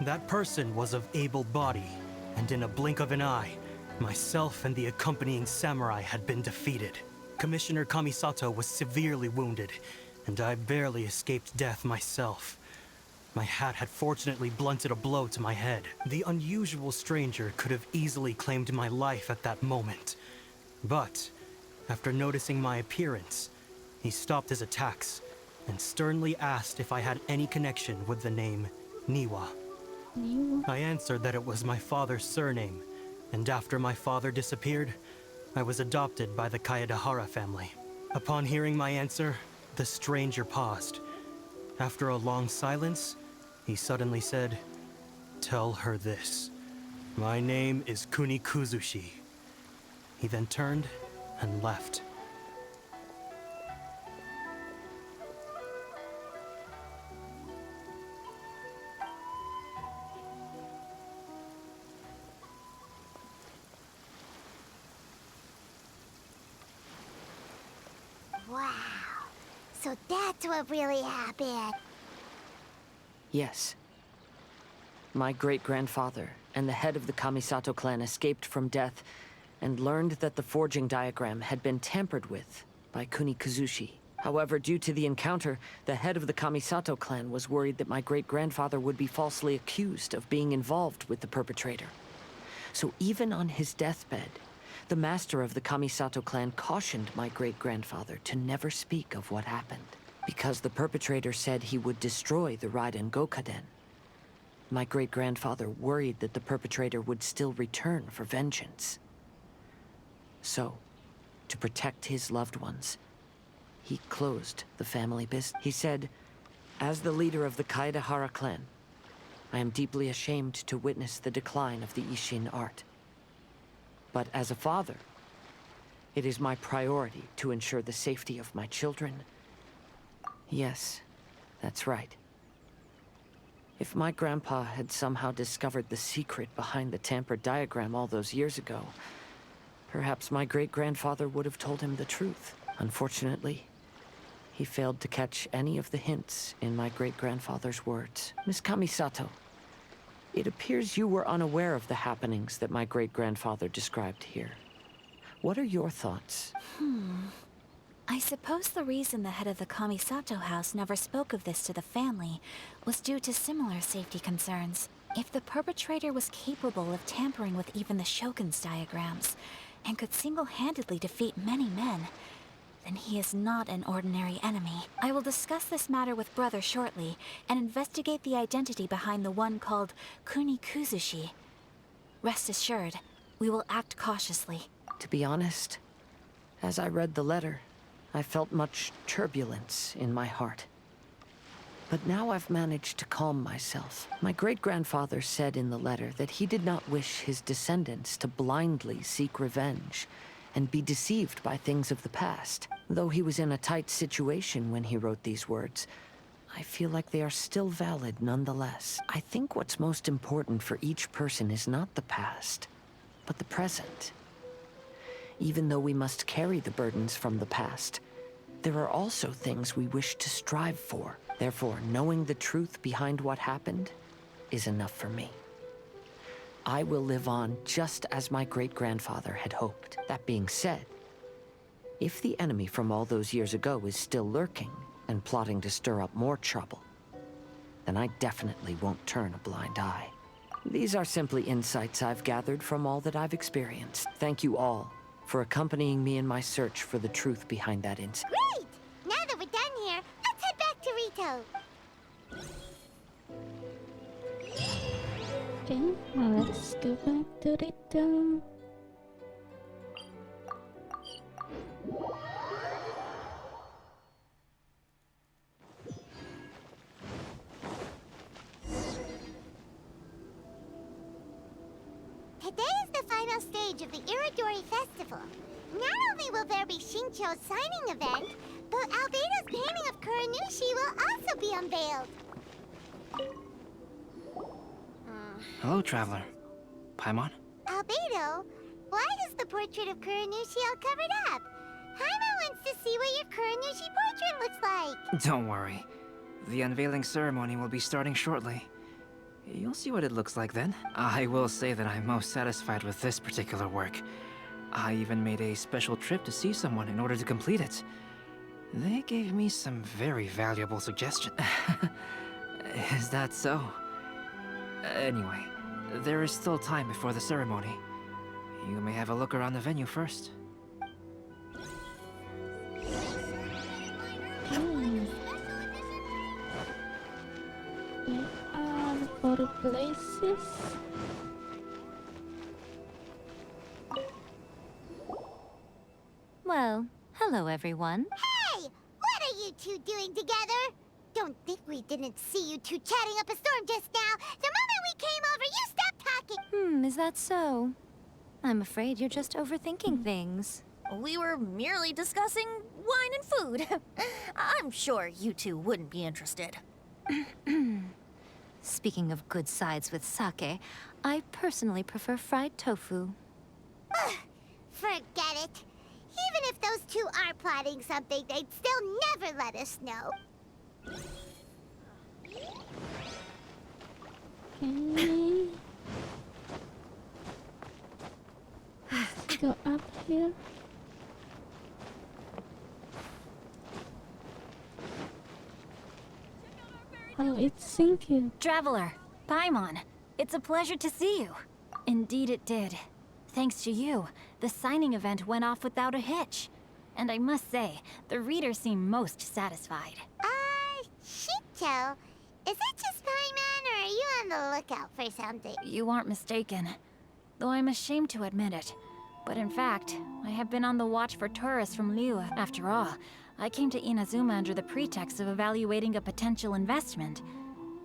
S8: That person was of able body, and in a blink of an eye, myself and the accompanying samurai had been defeated. Commissioner Kamisato was severely wounded, and I barely escaped death myself. My hat had fortunately blunted a blow to my head. The unusual stranger could have easily claimed my life at that moment. But, after noticing my appearance, he stopped his attacks and sternly asked if I had any connection with the name Niwa. I answered that it was my father's surname, and after my father disappeared, I was adopted by the Kaedehara family. Upon hearing my answer, the stranger paused. After a long silence, he suddenly said, "Tell her this. My name is Kunikuzushi." He then turned and left.
S3: Wow. So that's what really happened.
S20: Yes. My great-grandfather and the head of the Kamisato clan escaped from death and learned that the forging diagram had been tampered with by Kunikuzushi. However, due to the encounter, the head of the Kamisato clan was worried that my great-grandfather would be falsely accused of being involved with the perpetrator. So even on his deathbed, the master of the Kamisato clan cautioned my great-grandfather to never speak of what happened, because the perpetrator said he would destroy the Raiden Gokaden. My great-grandfather worried that the perpetrator would still return for vengeance. So, to protect his loved ones, he closed the family business. He said, "As the leader of the Kaedehara clan, I am deeply ashamed to witness the decline of the Isshin art. But as a father, it is my priority to ensure the safety of my children." Yes, that's right. If my grandpa had somehow discovered the secret behind the tampered diagram all those years ago, perhaps my great-grandfather would have told him the truth. Unfortunately, he failed to catch any of the hints in my great-grandfather's words. Miss Kamisato, it appears you were unaware of the happenings that my great-grandfather described here. What are your thoughts?
S2: I suppose the reason the head of the Kamisato house never spoke of this to the family was due to similar safety concerns. If the perpetrator was capable of tampering with even the Shogun's diagrams, and could single-handedly defeat many men, then he is not an ordinary enemy. I will discuss this matter with Brother shortly, and investigate the identity behind the one called Kunikuzushi. Rest assured, we will act cautiously.
S20: To be honest, as I read the letter, I felt much turbulence in my heart. But now I've managed to calm myself. My great-grandfather said in the letter that he did not wish his descendants to blindly seek revenge and be deceived by things of the past. Though he was in a tight situation when he wrote these words, I feel like they are still valid nonetheless. I think what's most important for each person is not the past, but the present. Even though we must carry the burdens from the past, there are also things we wish to strive for. Therefore, knowing the truth behind what happened is enough for me. I will live on just as my great-grandfather had hoped. That being said, if the enemy from all those years ago is still lurking and plotting to stir up more trouble, then I definitely won't turn a blind eye. These are simply insights I've gathered from all that I've experienced. Thank you all for accompanying me in my search for the truth behind that incident.
S3: Great! Now that we're done here, let's head back to Ritou.
S1: Okay, now let's go back to Ritou.
S3: Today is the final stage of the Irodori Festival. Not only will there be Xinqiu's signing event, but Albedo's painting of Kuranushi will also be unveiled.
S9: Hello, traveler. Paimon?
S3: Albedo, why is the portrait of Kuranushi all covered up? Paimon wants to see what your Kuranushi portrait looks like.
S9: Don't worry. The unveiling ceremony will be starting shortly. You'll see what it looks like then. I will say that I'm most satisfied with this particular work. I even made a special trip to see someone in order to complete it. They gave me some very valuable suggestions. Is that so? Anyway, there is still time before the ceremony. You may have a look around the venue first.
S1: There are 4 places.
S4: Well, hello everyone.
S3: Hey! What are you two doing together? Don't think we didn't see you two chatting up a storm just now. The moment we came over, you stopped talking.
S4: Is that so? I'm afraid you're just overthinking things.
S12: We were merely discussing wine and food. I'm sure you two wouldn't be interested.
S4: Speaking of good sides with sake, I personally prefer fried tofu.
S3: Forget it. Even if those two are plotting something, they'd still never let us know.
S1: Okay. go up here. Oh, it's Xinqiu.
S15: Traveler, Paimon, it's a pleasure to see you. Indeed it did. Thanks to you, the signing event went off without a hitch. And I must say, the readers seem most satisfied.
S3: Shito, is it just Paimon, or are you on the lookout for something?
S15: You aren't mistaken. Though I'm ashamed to admit it. But in fact, I have been on the watch for tourists from Liyue. After all, I came to Inazuma under the pretext of evaluating a potential investment.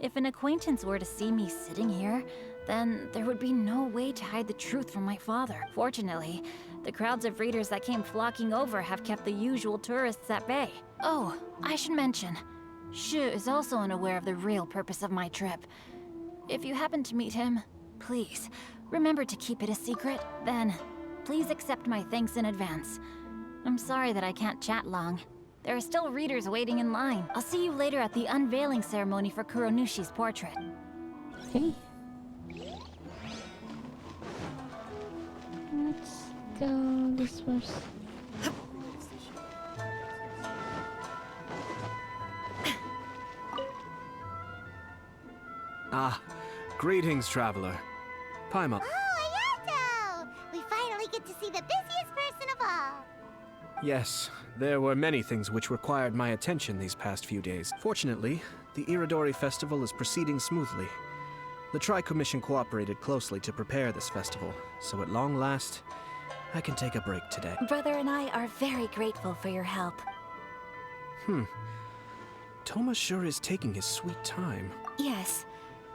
S15: If an acquaintance were to see me sitting here, then there would be no way to hide the truth from my father. Fortunately, the crowds of readers that came flocking over have kept the usual tourists at bay. Oh, I should mention, Shu is also unaware of the real purpose of my trip. If you happen to meet him, please, remember to keep it a secret. Then, please accept my thanks in advance. I'm sorry that I can't chat long. There are still readers waiting in line. I'll see you later at the unveiling ceremony for Kuronushi's portrait.
S1: Okay. Let's go this first.
S18: Ah, greetings, traveler. Paimon.
S3: Oh, Ayato! We finally get to see the busiest person of all.
S18: Yes, there were many things which required my attention these past few days. Fortunately, the Irodori Festival is proceeding smoothly. The Tri-Commission cooperated closely to prepare this festival, so at long last, I can take a break today.
S2: Brother and I are very grateful for your help.
S18: Toma sure is taking his sweet time.
S2: Yes.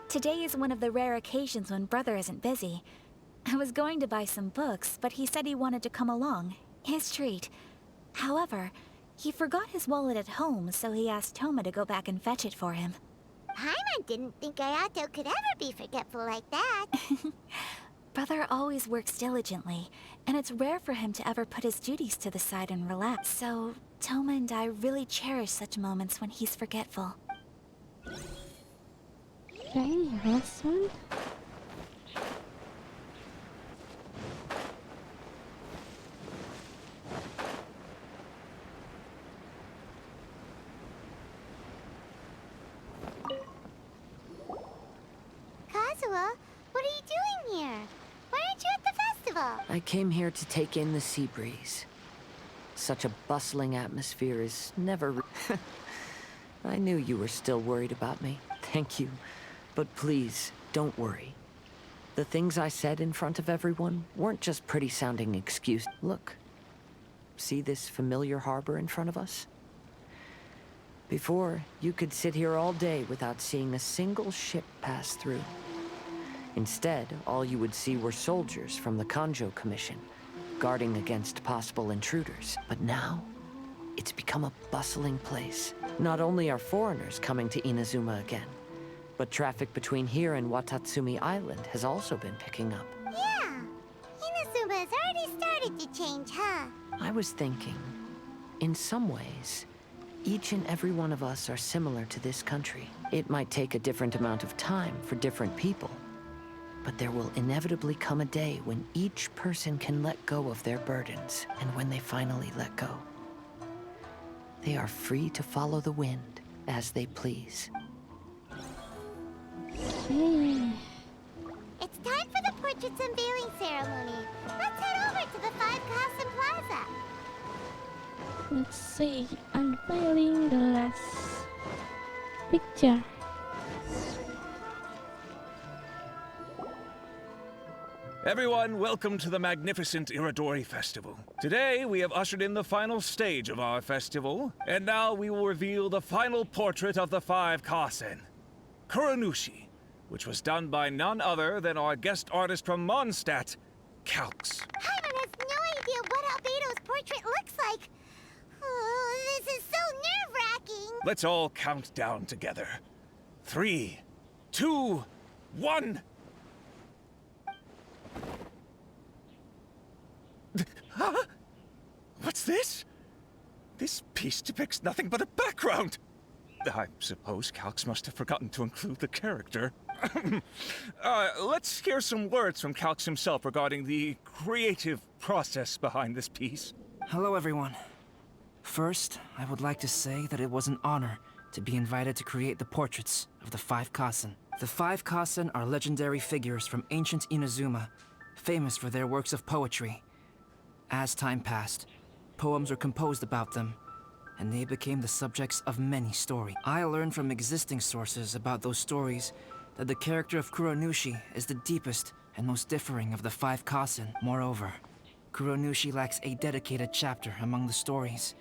S2: Today is one of the rare occasions when Brother isn't busy. I was going to buy some books, but he said he wanted to come along. His treat. However, he forgot his wallet at home, so he asked Toma to go back and fetch it for him.
S3: Paimon didn't think Ayato could ever be forgetful like that.
S2: Brother always works diligently, and it's rare for him to ever put his duties to the side and relax. So, Toma and I really cherish such moments when he's forgetful.
S1: Okay, last one.
S3: Kazuha, what are you doing here? Why aren't you at the festival?
S20: I came here to take in the sea breeze. Such a bustling atmosphere is never... I knew you were still worried about me. Thank you. But please, don't worry. The things I said in front of everyone weren't just pretty-sounding excuses. Look. See this familiar harbor in front of us? Before, you could sit here all day without seeing a single ship pass through. Instead, all you would see were soldiers from the Kujou Commission, guarding against possible intruders. But now, it's become a bustling place. Not only are foreigners coming to Inazuma again, but traffic between here and Watatsumi Island has also been picking up.
S3: Yeah, Inazuma has already started to change, huh?
S20: I was thinking, in some ways, each and every one of us are similar to this country. It might take a different amount of time for different people, but there will inevitably come a day when each person can let go of their burdens, and when they finally let go, they are free to follow the wind as they please.
S1: Hey.
S3: It's time for the portrait's unveiling ceremony. Let's head over to the 5 Kasen Plaza.
S1: Let's see. Unveiling the last picture.
S13: Everyone, welcome to the magnificent Irodori Festival. Today, we have ushered in the final stage of our festival, and now we will reveal the final portrait of the 5 Kasen, Kuronushi, which was done by none other than our guest artist from Mondstadt, Calx.
S3: Paimon has no idea what Albedo's portrait looks like. Oh, this is so nerve-wracking.
S13: Let's all count down together. 3, 2, 1. Huh? What's this? This piece depicts nothing but a background. I suppose Calx must have forgotten to include the character. Let's hear some words from Calx himself regarding the creative process behind this piece.
S9: Hello, everyone. First, I would like to say that it was an honor to be invited to create the portraits of the 5 Kasen. The 5 Kasen are legendary figures from ancient Inazuma, famous for their works of poetry. As time passed, poems were composed about them, and they became the subjects of many stories. I learned from existing sources about those stories that the character of Kuronushi is the deepest and most differing of the 5 Kasen. Moreover, Kuronushi lacks a dedicated chapter among the stories.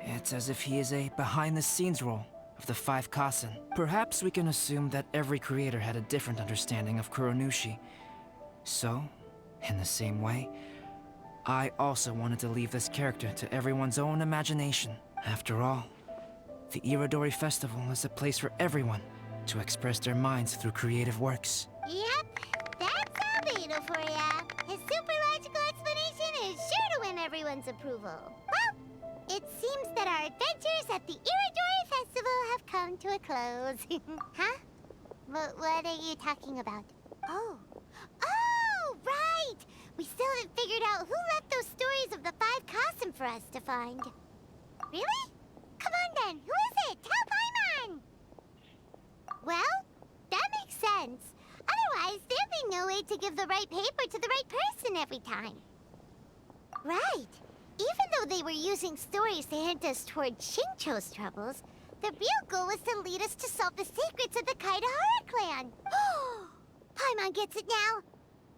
S9: It's as if he is a behind-the-scenes role of the 5 Kasen. Perhaps we can assume that every creator had a different understanding of Kuronushi. So, in the same way, I also wanted to leave this character to everyone's own imagination. After all, the Irodori Festival is a place for everyone to express their minds through creative works.
S3: Yep, that's Albedo for ya. His super logical explanation is sure to win everyone's approval. Well, it seems that our adventures at the Irodori Festival have come to a close. Huh? What are you talking about? Oh, right! We still haven't figured out who left those stories of the 5 Kasen for us to find. Really? Come on then, who is it? Tell Paimon! Well, that makes sense. Otherwise, there'd be no way to give the right paper to the right person every time. Right. Even though they were using stories to hint us toward Xinqiu's troubles, the real goal was to lead us to solve the secrets of the Katheryne clan. Paimon gets it now.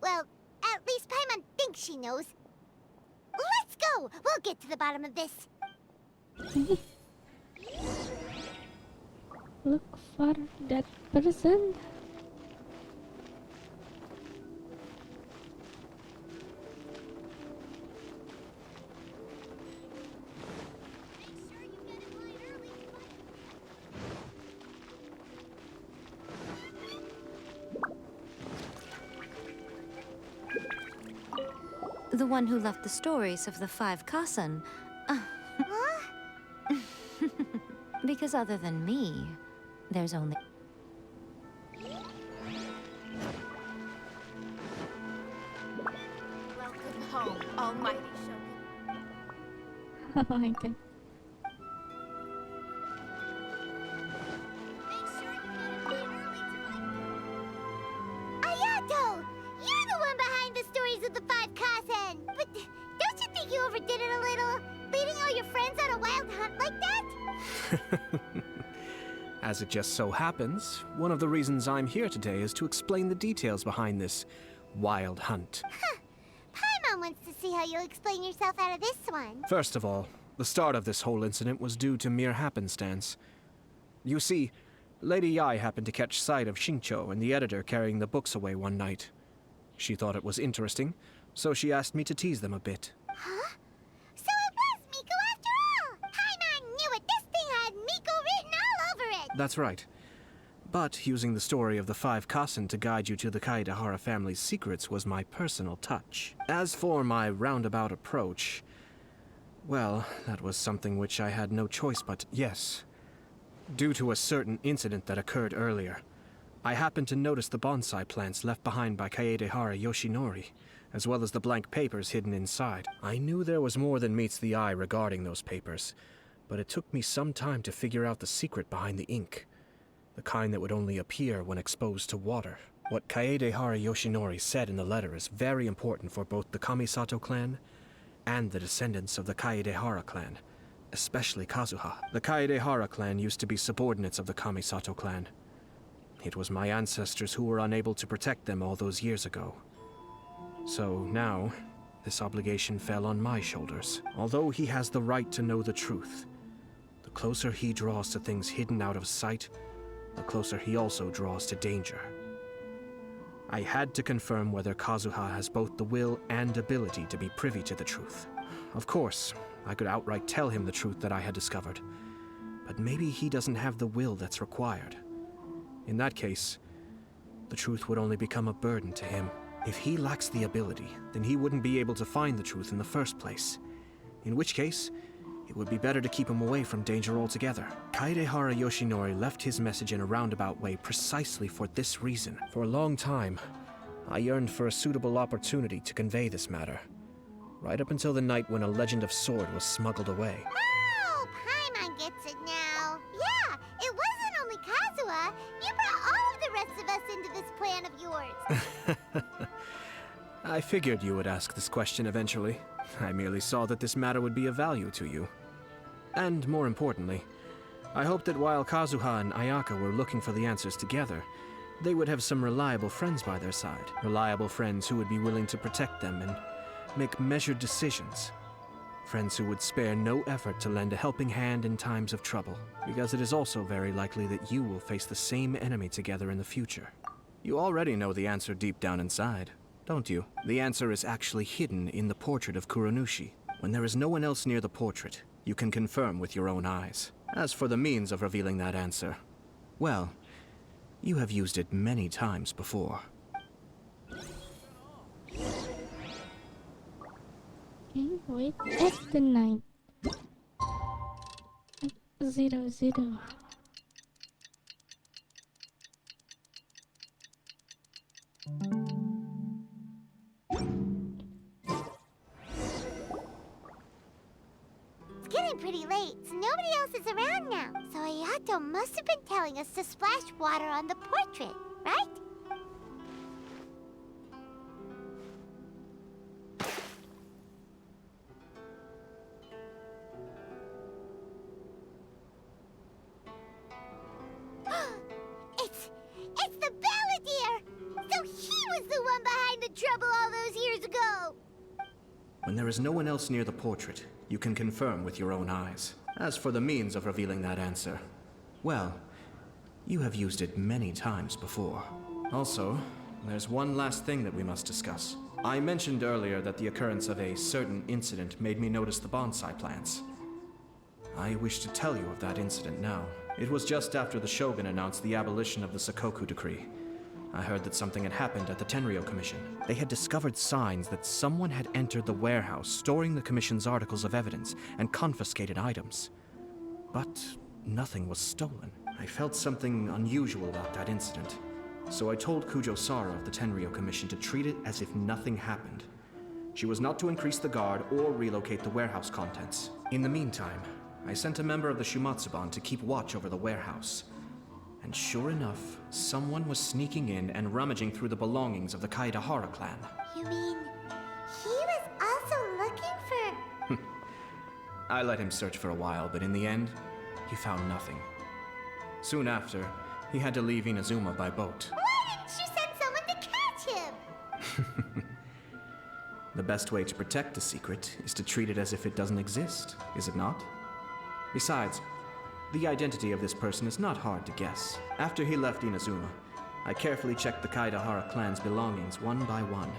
S3: Well, at least Paimon thinks she knows. Let's go! We'll get to the bottom of this.
S1: Look for that person.
S4: The one who left the stories of the 5 Kasen. Because other than me, there's only...
S12: Welcome home, almighty Shogun.
S1: Oh my god.
S3: Ayato! You're the one behind the stories of the 5 Kasen! But don't you think you overdid it a little? Leading all your friends on a wild hunt like that?
S18: As it just so happens, one of the reasons I'm here today is to explain the details behind this wild hunt.
S3: Paimon wants to see how you'll explain yourself out of this one.
S18: First of all, the start of this whole incident was due to mere happenstance. You see, Lady Yae happened to catch sight of Xinqiu and the editor carrying the books away one night. She thought it was interesting, so she asked me to tease them a bit.
S3: Huh? So it was Miko after all! Paimon knew it! This thing had Miko written all over it!
S18: That's right. But using the story of the 5 Kasen to guide you to the Kaedehara family's secrets was my personal touch. As for my roundabout approach, well, that was something which I had no choice but yes. Due to a certain incident that occurred earlier, I happened to notice the bonsai plants left behind by Kaedehara Yoshinori, as well as the blank papers hidden inside. I knew there was more than meets the eye regarding those papers, but it took me some time to figure out the secret behind the ink. The kind that would only appear when exposed to water. What Kaedehara Yoshinori said in the letter is very important for both the Kamisato clan and the descendants of the Kaedehara clan, especially Kazuha. The Kaedehara clan used to be subordinates of the Kamisato clan. It was my ancestors who were unable to protect them all those years ago. So now, this obligation fell on my shoulders. Although he has the right to know the truth, the closer he draws to things hidden out of sight, the closer he also draws to danger. I had to confirm whether Kazuha has both the will and ability to be privy to the truth. Of course, I could outright tell him the truth that I had discovered, but maybe he doesn't have the will that's required. In that case, the truth would only become a burden to him. If he lacks the ability, then he wouldn't be able to find the truth in the first place. In which case, it would be better to keep him away from danger altogether. Kaedehara Yoshinori left his message in a roundabout way precisely for this reason. For a long time, I yearned for a suitable opportunity to convey this matter. right up until the night when a Legend of Sword was smuggled away.
S3: Oh, Paimon gets it now. Yeah, it wasn't only Kazuha. You brought all of the rest of us into this plan of yours.
S18: I figured you would ask this question eventually. I merely saw that this matter would be of value to you. And more importantly, I hoped that while Kazuha and Ayaka were looking for the answers together, they would have some reliable friends by their side. Reliable friends who would be willing to protect them and make measured decisions. Friends who would spare no effort to lend a helping hand in times of trouble, because it is also very likely that you will face the same enemy together in the future. You already know the answer deep down inside, don't you? The answer is actually hidden in the portrait of Kuronushi. When there is no one else near the portrait, you can confirm with your own eyes. As for the means of revealing that answer, well, you have used it many times before.
S1: Okay, wait, at the night. 00.
S3: It's getting pretty late, so nobody else is around now. So Ayato must have been telling us to splash water on the portrait, right? It's the Balladeer! So he was the one behind the trouble all those years ago!
S18: When there is no one else near the portrait, you can confirm with your own eyes. As for the means of revealing that answer, well, you have used it many times before. Also, there's one last thing that we must discuss. I mentioned earlier that the occurrence of a certain incident made me notice the bonsai plants. I wish to tell you of that incident now. It was just after the Shogun announced the abolition of the Suikou decree. I heard that something had happened at the Tenryou Commission. They had discovered signs that someone had entered the warehouse storing the Commission's articles of evidence and confiscated items. But nothing was stolen. I felt something unusual about that incident. So I told Kujou Sara of the Tenryou Commission to treat it as if nothing happened. She was not to increase the guard or relocate the warehouse contents. In the meantime, I sent a member of the Shumatsuban to keep watch over the warehouse. And sure enough, someone was sneaking in and rummaging through the belongings of the Kaidahara clan.
S3: You mean, he was also looking for...
S18: I let him search for a while, but in the end, he found nothing. Soon after, he had to leave Inazuma by boat.
S3: Why didn't you send someone to catch him?
S18: The best way to protect a secret is to treat it as if it doesn't exist, is it not? Besides, the identity of this person is not hard to guess. After he left Inazuma, I carefully checked the Kaidahara clan's belongings one by one,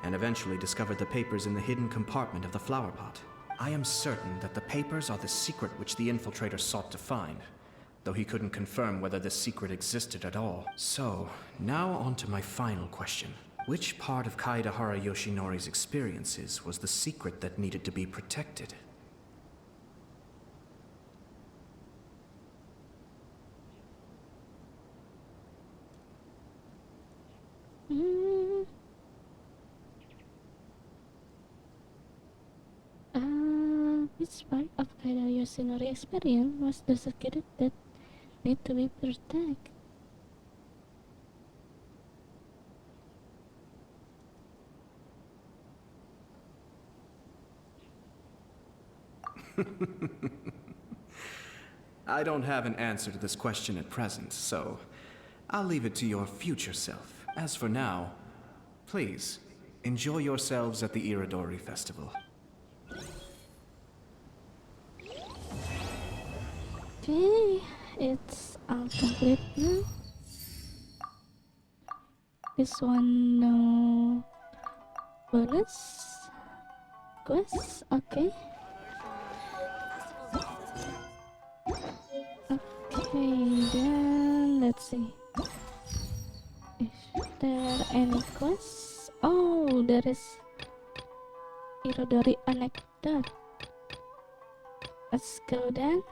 S18: and eventually discovered the papers in the hidden compartment of the flower pot. I am certain that the papers are the secret which the infiltrator sought to find, though he couldn't confirm whether this secret existed at all. So, now on to my final question. Which part of Kaidahara Yoshinori's experiences was the secret that needed to be protected?
S1: Which part of Kaidahara Yoshinori experience was the secret that need to be protected?
S18: I don't have an answer to this question at present, so I'll leave it to your future self. As for now, please, enjoy yourselves at the Irodori Festival.
S1: Okay, it's all complete now. This one, no bonus quest, okay. Okay, then let's see. Is there any quests? Oh, there is Irodori anecdote. Let's go then.